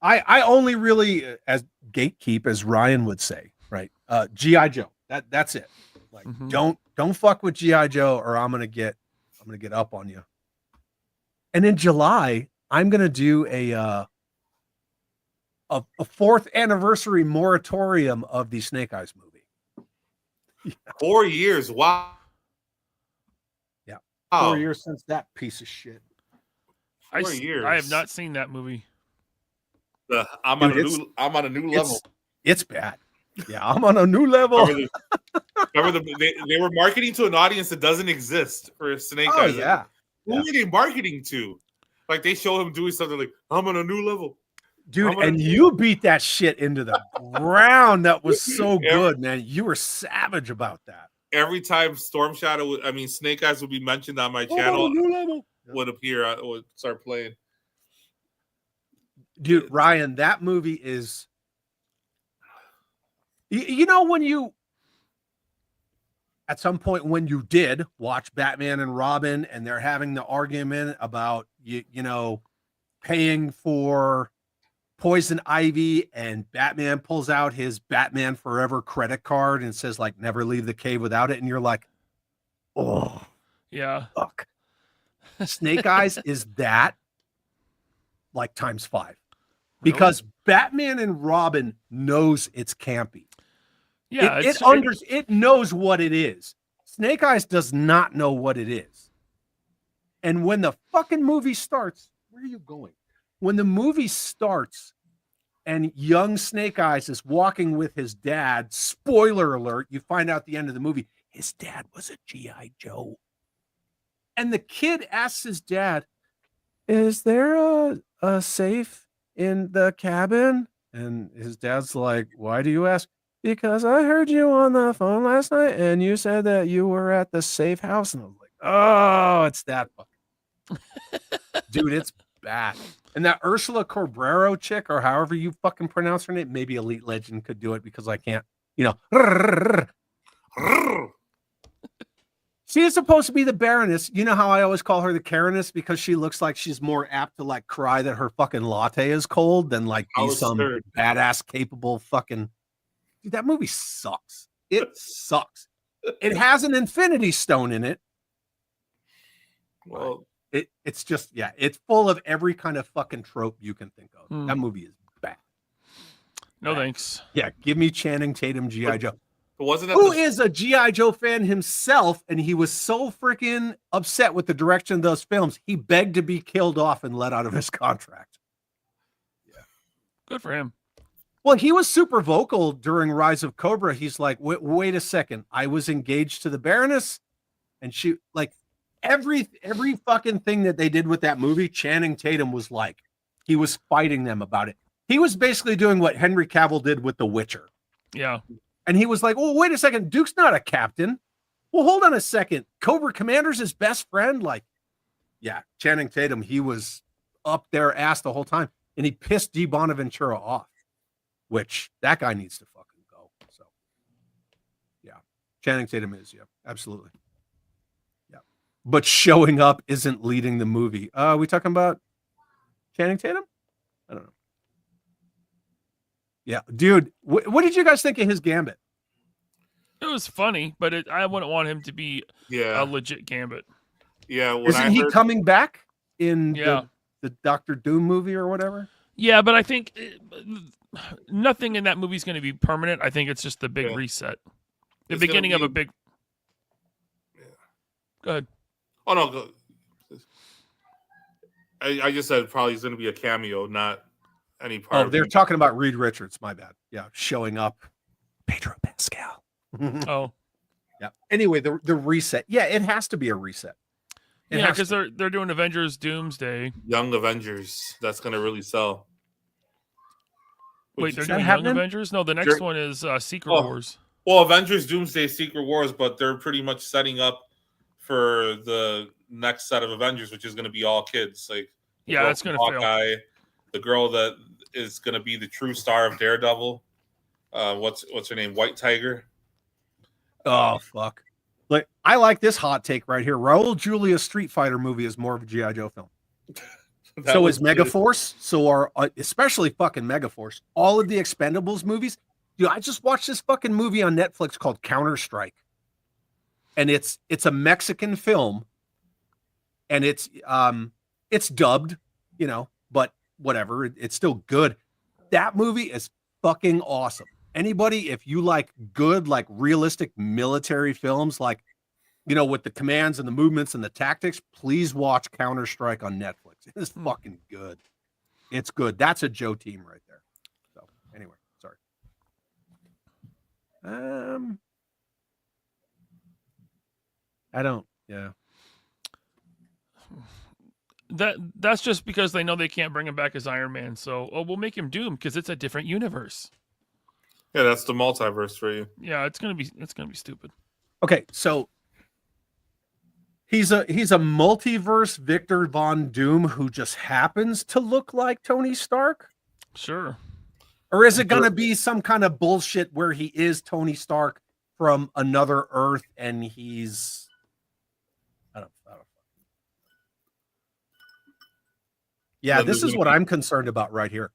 I only really, as gatekeep, as Ryan would say, right? G.I. Joe. That's it. Like, don't fuck with G.I. Joe, or I'm gonna get up on you. And in July, I'm gonna do a 4th anniversary moratorium of the Snake Eyes movie. Yeah. 4 years. Wow. Yeah. 4 years since that piece of shit. 4 years. I have not seen that movie. I'm on a new level. It's bad. Yeah, I'm on a new level. Remember they were marketing to an audience that doesn't exist for Snake Eyes. Yeah. Who are they marketing to? Like, they show him doing something like, I'm on a new level. Dude, and you beat that shit into the ground. That was so good, man. You were savage about that. Every time Snake Eyes would be mentioned on my channel, would appear, would start playing. Dude, Ryan, that movie is, you know, when you, at some point when you did watch Batman and Robin and they're having the argument about, you know, paying for Poison Ivy, and Batman pulls out his Batman Forever credit card and says, like, never leave the cave without it. And you're like, oh, yeah, fuck. Snake Eyes is that, like, times 5. Because Batman and Robin knows it's campy. Yeah, it knows what it is. Snake Eyes does not know what it is. And when the fucking movie starts, where are you going? When the movie starts and young Snake Eyes is walking with his dad, spoiler alert, you find out at the end of the movie, his dad was a G.I. Joe. And the kid asks his dad, is there a safe in the cabin? And his dad's like, why do you ask? Because I heard you on the phone last night and you said that you were at the safe house. And I was like, oh, it's that fucking dude, it's bad. And that Ursula Corberó chick, or however you fucking pronounce her name, maybe Elite Legend could do it because I can't, you know. She is supposed to be the Baroness. You know how I always call her the Kareness, because she looks like she's more apt to like cry that her fucking latte is cold than like be some badass capable fucking. Dude, that movie sucks. It sucks. It has an Infinity Stone in it. Well, it's just, yeah, it's full of every kind of fucking trope you can think of. That movie is bad. No thanks. Yeah, give me Channing Tatum, G.I. Joe. Wasn't that Who is a G.I. Joe fan himself, and he was so freaking upset with the direction of those films, he begged to be killed off and let out of his contract. Yeah. Good for him. Well, he was super vocal during Rise of Cobra. He's like, wait a second. I was engaged to the Baroness, and she, like, every fucking thing that they did with that movie, Channing Tatum was like, he was fighting them about it. He was basically doing what Henry Cavill did with The Witcher. Yeah. And he was like, "Oh, wait a second, Duke's not a captain." Well, hold on a second. Cobra Commander's his best friend. Like, yeah, Channing Tatum, he was up their ass the whole time, and he pissed D. Bonaventura off, which that guy needs to fucking go. So, yeah, Channing Tatum is, yeah, absolutely. Yeah, but showing up isn't leading the movie. We talking about Channing Tatum? I don't know. Yeah, dude, what did you guys think of his Gambit? It was funny, but I wouldn't want him to be Yeah. a legit Gambit. Yeah. Isn't he coming back in Yeah. the Doctor Doom movie or whatever? Yeah, but I think nothing in that movie is going to be permanent. I think it's just the big Yeah. reset. The It's beginning gonna of a big... Go ahead. Oh, no. Go. I just said probably it's going to be a cameo, not any part. Oh, of they're it. talking about Reed Richards. My bad. Yeah, showing up. Pedro Pascal. Oh, yeah. Anyway, the reset. Yeah, it has to be a reset. It yeah, has because to. they're doing Avengers Doomsday. Young Avengers. That's going to really sell. Wait, Which- they're Is that doing Young happening? Avengers? No, the next They're- one is Secret Oh. Wars. Well, Avengers Doomsday Secret Wars, but they're pretty much setting up for the next set of Avengers, which is going to be all kids. Like, the Yeah, girl that's from going to fail. Hawkeye, the girl that is going to be the true star of Daredevil. What's her name? White Tiger. Oh fuck! Like I like this hot take right here. Raul Julia's Street Fighter movie is more of a GI Joe film. That So was is Megaforce. So are especially fucking Megaforce. All of the Expendables movies. Dude, I just watched this fucking movie on Netflix called Counter Strike, and it's a Mexican film, and it's dubbed, you know, but whatever, it's still good. That movie is fucking awesome. Anybody, if you like good, like realistic military films, like, you know, with the commands and the movements and the tactics, please watch Counter Strike on Netflix. It is fucking good. It's good. That's a Joe team right there. So anyway, sorry. I don't. Yeah. That's just because they know they can't bring him back as Iron Man. So, we'll make him Doom because it's a different universe. Yeah, that's the multiverse for you. Yeah, it's gonna be stupid. Okay, so he's a multiverse Victor Von Doom who just happens to look like Tony Stark? Sure. Or is it gonna be some kind of bullshit where he is Tony Stark from another Earth and he's I don't Yeah, this is what I'm concerned about right here.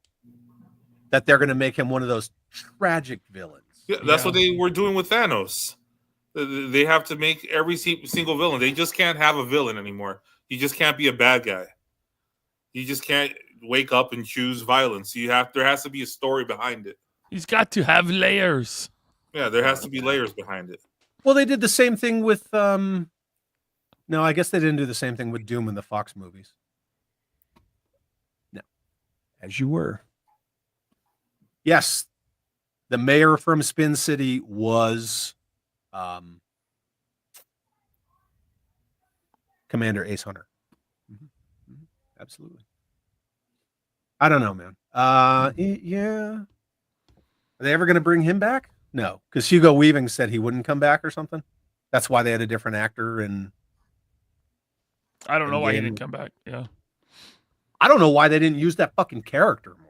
That they're gonna make him one of those tragic villains. Yeah, that's what they were doing with Thanos. They have to make every single villain. They just can't have a villain anymore. You just can't be a bad guy. You just can't wake up and choose violence. There has to be a story behind it. He's got to have layers. Yeah, there has to be layers behind it. Well, they did the same thing with no, I guess they didn't do the same thing with Doom in the Fox movies. No. As you were. Yes. The mayor from Spin City was Commander Ace Hunter. Absolutely. I don't know, man. Yeah. Are they ever going to bring him back? No, because Hugo Weaving said he wouldn't come back or something. That's why they had a different actor. And I don't know why he didn't come back. Yeah. I don't know why they didn't use that fucking character more.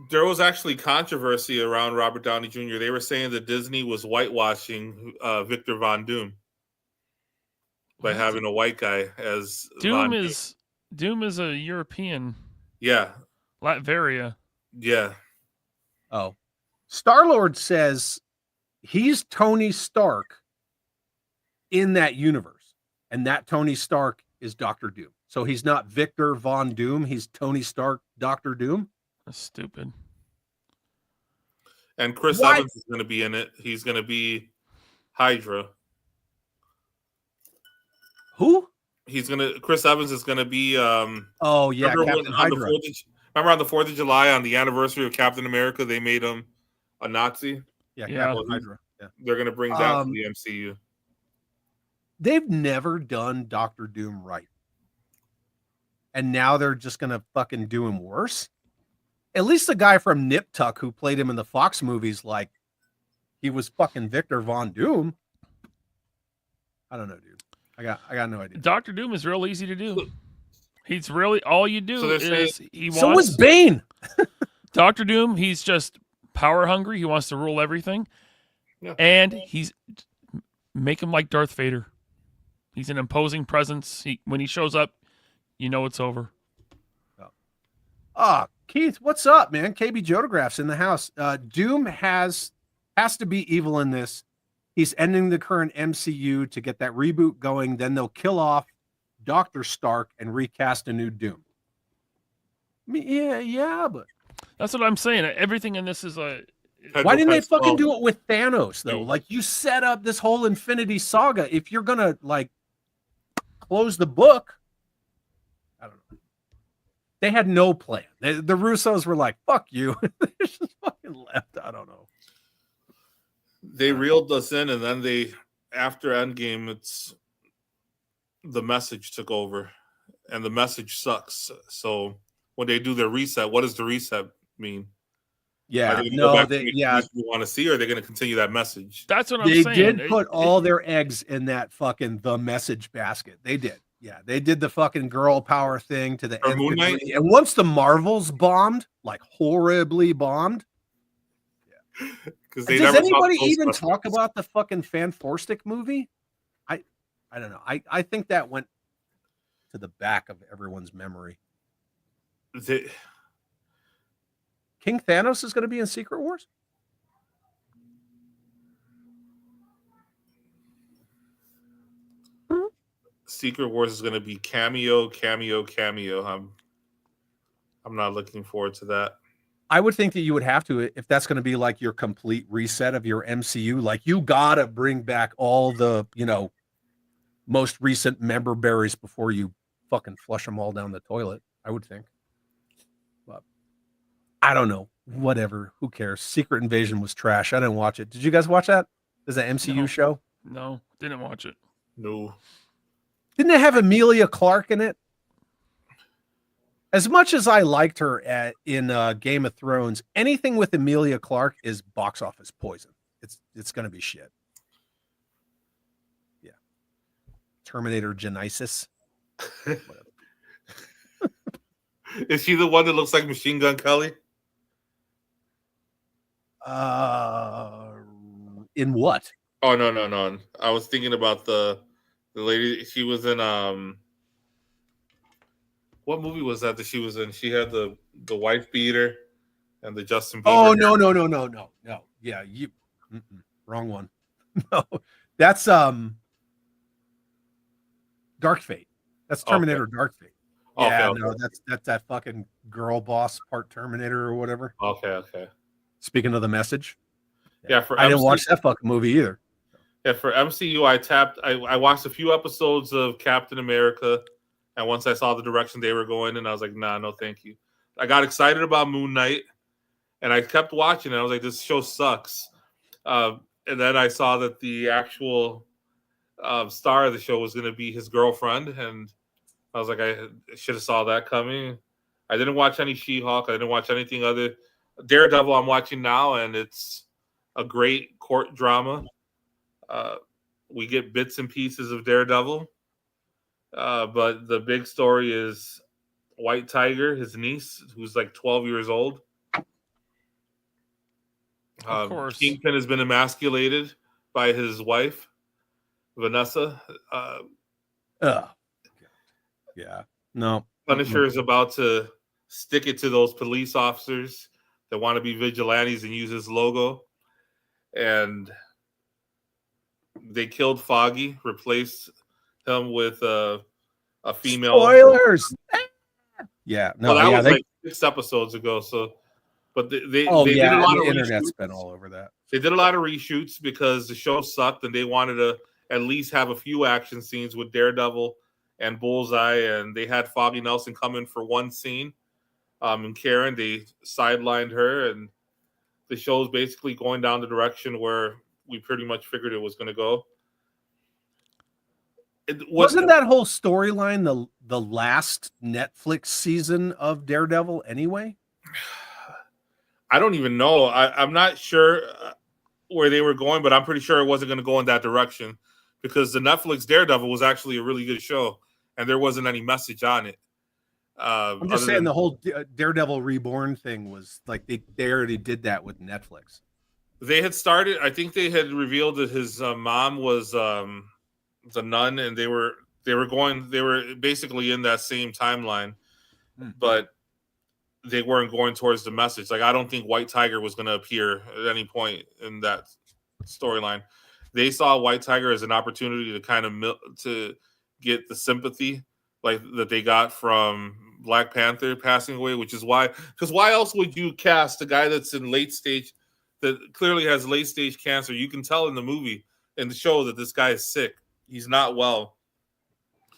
There was actually controversy around Robert Downey Jr. They were saying that Disney was whitewashing Victor Von Doom by having a white guy as Doom is a European. Yeah. Latveria. Yeah. Oh. Star-Lord says he's Tony Stark in that universe, and that Tony Stark is Dr. Doom. So he's not Victor Von Doom, he's Tony Stark, Dr. Doom. That's stupid. And Chris Evans is going to be in it. He's going to be Hydra. Who? Chris Evans is going to be oh yeah, Captain Hydra. Remember on the 4th of July, on the anniversary of Captain America, they made him a Nazi? Yeah. Captain Hydra. Yeah. They're going to bring that to the MCU. They've never done Dr. Doom right. And now they're just going to fucking do him worse. At least the guy from Nip Tuck who played him in the Fox movies, like, he was fucking Victor Von Doom. I don't know, dude. I got no idea. Dr. Doom is real easy to do. He's really all you do So they're is So was Bane. Dr. Doom, he's just power hungry. He wants to rule everything. Yeah. And make him like Darth Vader. He's an imposing presence. When he shows up, you know it's over. Keith, what's up, man? KB Jodograph's in the house. Doom has to be evil in this. He's ending the current MCU to get that reboot going. Then they'll kill off Dr. Stark and recast a new Doom. I mean, yeah, but that's what I'm saying. Everything in this is a. Why didn't they fucking do it with Thanos though? Like, you set up this whole Infinity Saga. If you're gonna like close the book, I don't know. They had no plan. The Russos were like, "Fuck you." They just fucking left. I don't know. They reeled us in, and then after Endgame, the Message took over, and the Message sucks. So when they do their reset, what does the reset mean? Yeah, we want to see, or are they going to continue that message? That's what I'm saying. They did put all their eggs in that fucking the Message basket. They did. Yeah, they did the fucking girl power thing to the end. Moon Knight? And once the Marvels bombed, like horribly bombed. Yeah. Does anybody even talk about the fucking Fantastic movie? I don't know. I think that went to the back of everyone's memory. King Thanos is going to be in Secret Wars? Secret Wars is going to be cameo. I'm not looking forward to that. I would think that you would have to, if that's going to be like your complete reset of your MCU. Like, you got to bring back all the, most recent member berries before you fucking flush them all down the toilet, I would think. But I don't know. Whatever. Who cares? Secret Invasion was trash. I didn't watch it. Did you guys watch that? Is that MCU show? No, didn't watch it. No. Didn't it have Emilia Clarke in it? As much as I liked her in Game of Thrones, anything with Emilia Clarke is box office poison. It's going to be shit. Yeah. Terminator Genesis. Is she the one that looks like Machine Gun Kelly? In what? Oh, no. I was thinking about the lady. She was in what movie was that she was in? She had the wife beater and the Justin Bieber. Oh, no. Yeah, wrong one. No, that's Dark Fate. That's Terminator Dark Fate. Yeah, okay. No, that's that fucking girl boss part Terminator or whatever. Okay. Speaking of the Message. Yeah, I didn't watch that fucking movie either. Yeah, for MCU, I watched a few episodes of Captain America, and once I saw the direction they were going in, I was like, nah, no thank you. I got excited about Moon Knight, and I kept watching it. I was like, this show sucks. And then I saw that the actual star of the show was going to be his girlfriend, and I was like, I should have saw that coming. I didn't watch any She-Hulk. I didn't watch anything other. Daredevil I'm watching now, and it's a great court drama. We get bits and pieces of Daredevil. But the big story is White Tiger, his niece, who's like 12 years old. Of course. Kingpin has been emasculated by his wife, Vanessa. Yeah. No. Punisher is about to stick it to those police officers that want to be vigilantes and use his logo. And they killed Foggy, replaced him with a female. Spoilers. Yeah, no, well, that was like 6 episodes ago. So, but they did a lot of internet's been all over that. They did a lot of reshoots because the show sucked, and they wanted to at least have a few action scenes with Daredevil and Bullseye, and they had Foggy Nelson come in for one scene. And Karen, they sidelined her, and the show's basically going down the direction where we pretty much figured it was going to go. Wasn't that whole storyline the last Netflix season of Daredevil anyway? I don't even know. I'm not sure. where they were going, but I'm pretty sure it wasn't going to go in that direction because the Netflix Daredevil was actually a really good show, and there wasn't any message on it. I'm just saying the whole Daredevil Reborn thing was like they already did that with Netflix. They had started. I think they had revealed that his mom was the nun, and they were basically in that same timeline, but they weren't going towards the message. Like I don't think White Tiger was going to appear at any point in that storyline. They saw White Tiger as an opportunity to kind of to get the sympathy like that they got from Black Panther passing away, which is why. Because why else would you cast a guy that's in late stage, that clearly has late stage cancer? You can tell in the movie and the show that this guy is sick. He's not well.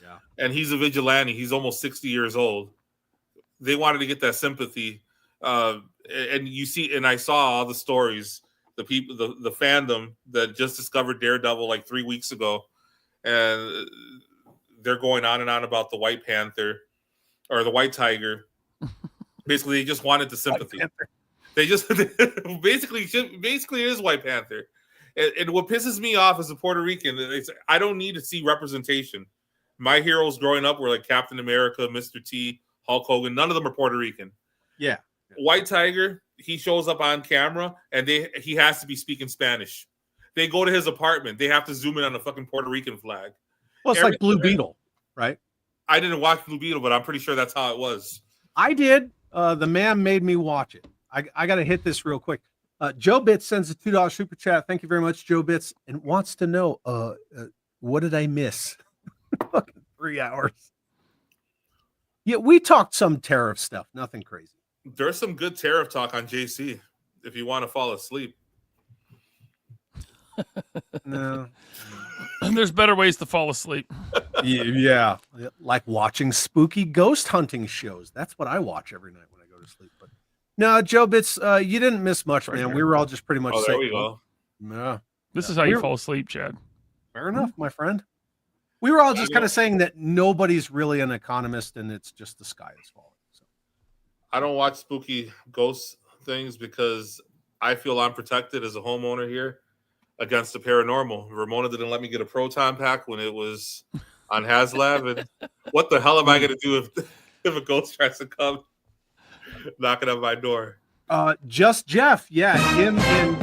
Yeah, and he's a vigilante. He's almost 60 years old. They wanted to get that sympathy, and you see, and I saw all the stories, the people, the fandom that just discovered Daredevil like 3 weeks ago, and they're going on and on about the White Panther or the White Tiger. Basically, they just wanted the sympathy. They just basically it is White Panther. And what pisses me off as a Puerto Rican, I don't need to see representation. My heroes growing up were like Captain America, Mr. T, Hulk Hogan. None of them are Puerto Rican. Yeah. White Tiger, he shows up on camera and he has to be speaking Spanish. They go to his apartment. They have to zoom in on the fucking Puerto Rican flag. Well, it's like Blue Beetle, right? I didn't watch Blue Beetle, but I'm pretty sure that's how it was. I did. The man made me watch it. I got to hit this real quick. Joe Bits sends a $2 super chat. Thank you very much, Joe Bits, and wants to know, what did I miss? Fucking 3 hours. Yeah, we talked some tariff stuff. Nothing crazy. There's some good tariff talk on JC if you want to fall asleep. No. There's better ways to fall asleep. Yeah. Like watching spooky ghost hunting shows. That's what I watch every night when I go to sleep. But no, Joe Bits, you didn't miss much, man. We were all just pretty much there we go. Yeah. This is how you fall asleep, Chad. Fair enough, my friend. We were all just kind of saying that nobody's really an economist and it's just the sky is falling. So I don't watch spooky ghost things because I feel I'm protected as a homeowner here against the paranormal. Ramona didn't let me get a proton pack when it was on HasLab. And what the hell am I going to do if a ghost tries to come knocking on my door? Just Jeff. Yeah, him and...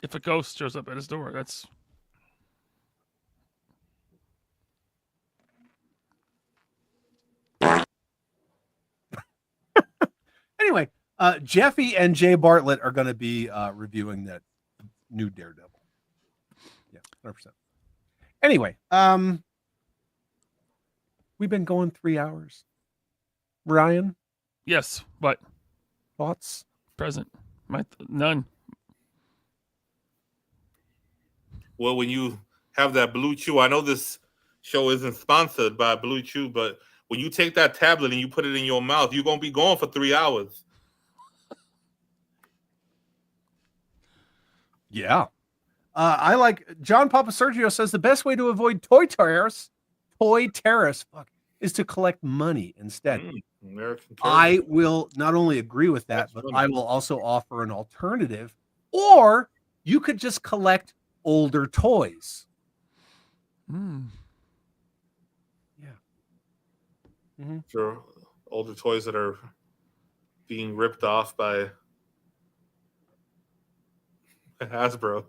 If a ghost shows up at his door, that's... Anyway, Jeffy and Jay Bartlett are going to be reviewing that new Daredevil. Yeah, 100%. Anyway, we've been going 3 hours. Ryan? Yes, but... Thoughts? Present. None. Well, when you have that Blue Chew, I know this show isn't sponsored by Blue Chew, but when you take that tablet and you put it in your mouth, you're going to be going for 3 hours. Yeah. I like John Papa Sergio says the best way to avoid toy tariffs, is to collect money instead. I will not only agree with that, but I will also offer an alternative. Or you could just collect older toys. Yeah. For older toys that are being ripped off by Hasbro.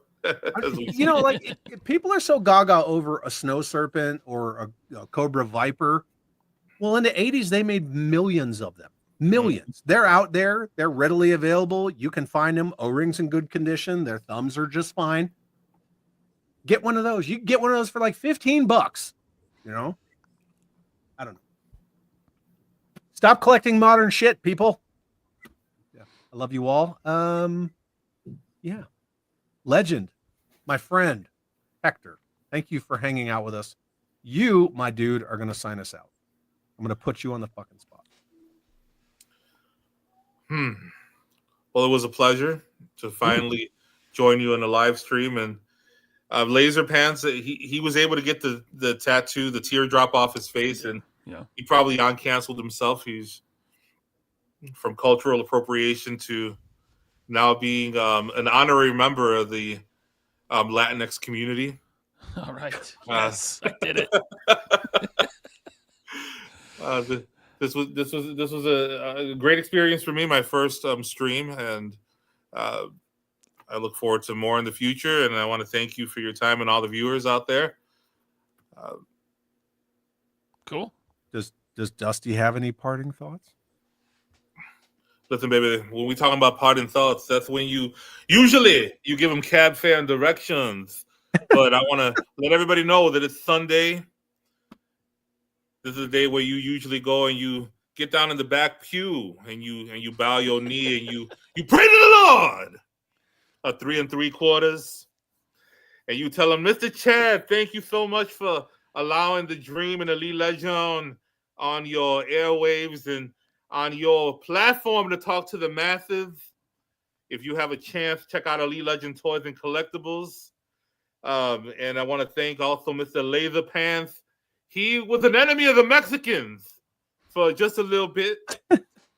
You know, like if people are so gaga over a snow serpent or a cobra viper. Well, in the 80s, they made millions of them. Millions. They're out there. They're readily available. You can find them. O-rings in good condition. Their thumbs are just fine. Get one of those. You can get one of those for like $15. You know? I don't know. Stop collecting modern shit, people. Yeah. I love you all. Yeah. Legend, my friend, Hector, thank you for hanging out with us. You, my dude, are going to sign us out. I'm going to put you on the fucking spot. Well, it was a pleasure to finally join you in the live stream. And LASERPANTS, he was able to get the tattoo, the teardrop off his face, and he probably uncanceled himself. He's from cultural appropriation to now being an honorary member of the Latinx community. All right. Yes, I did it. This was a great experience for me. My first stream, and I look forward to more in the future. And I want to thank you for your time and all the viewers out there. Cool. Does Dusty have any parting thoughts? Listen, baby, when we talking about parting thoughts, that's when you give them cab fare and directions. But I want to let everybody know that it's Sunday. This is a day where you usually go and you get down in the back pew and you bow your knee and you pray to the Lord. A 3 3/4, and you tell him, Mr. Chad, thank you so much for allowing the Dream and Elite Legend on your airwaves and on your platform to talk to the masses. If you have a chance, check out Elite Legend Toys and Collectibles. And I want to thank also Mr. LASERPANTS. He was an enemy of the Mexicans for just a little bit,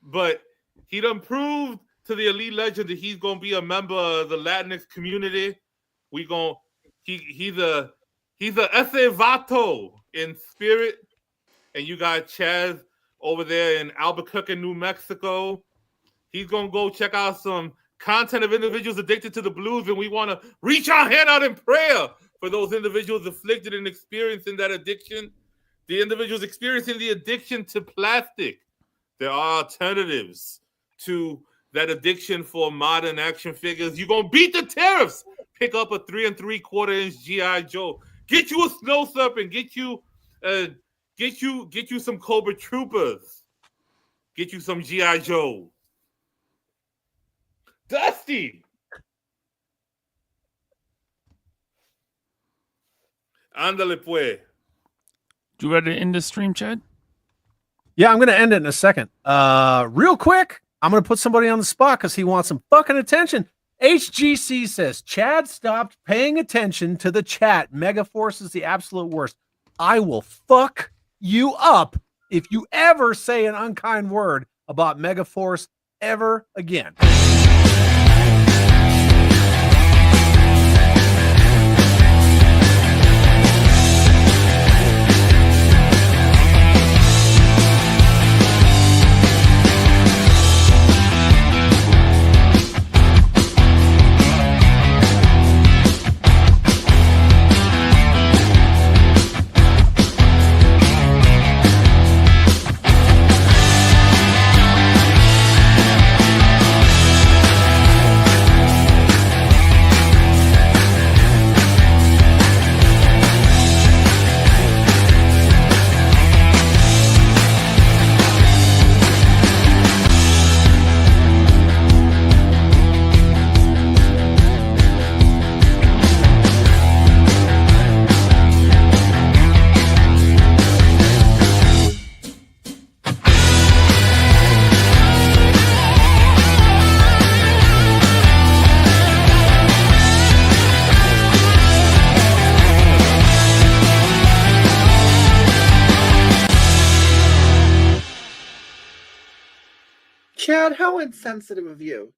but he done proved to the Elite Legend that he's gonna be a member of the Latinx community. He's a ese vato in spirit. And you got Chaz over there in Albuquerque, New Mexico. He's gonna go check out some content of individuals addicted to the blues, and we want to reach our hand out in prayer for those individuals afflicted and experiencing that addiction. The individuals experiencing the addiction to plastic. There are alternatives to that addiction for modern action figures. You're gonna beat the tariffs. Pick up a 3 3/4 GI Joe. Get you a Snow Serpent. Get you some Cobra Troopers. Get you some GI Joe. Dusty. Ándale pues. You ready to end this stream, Chad? Yeah, I'm going to end it in a second. Real quick, I'm going to put somebody on the spot because he wants some fucking attention. HGC says, Chad stopped paying attention to the chat. Megaforce is the absolute worst. I will fuck you up if you ever say an unkind word about Megaforce ever again. Chad, how insensitive of you.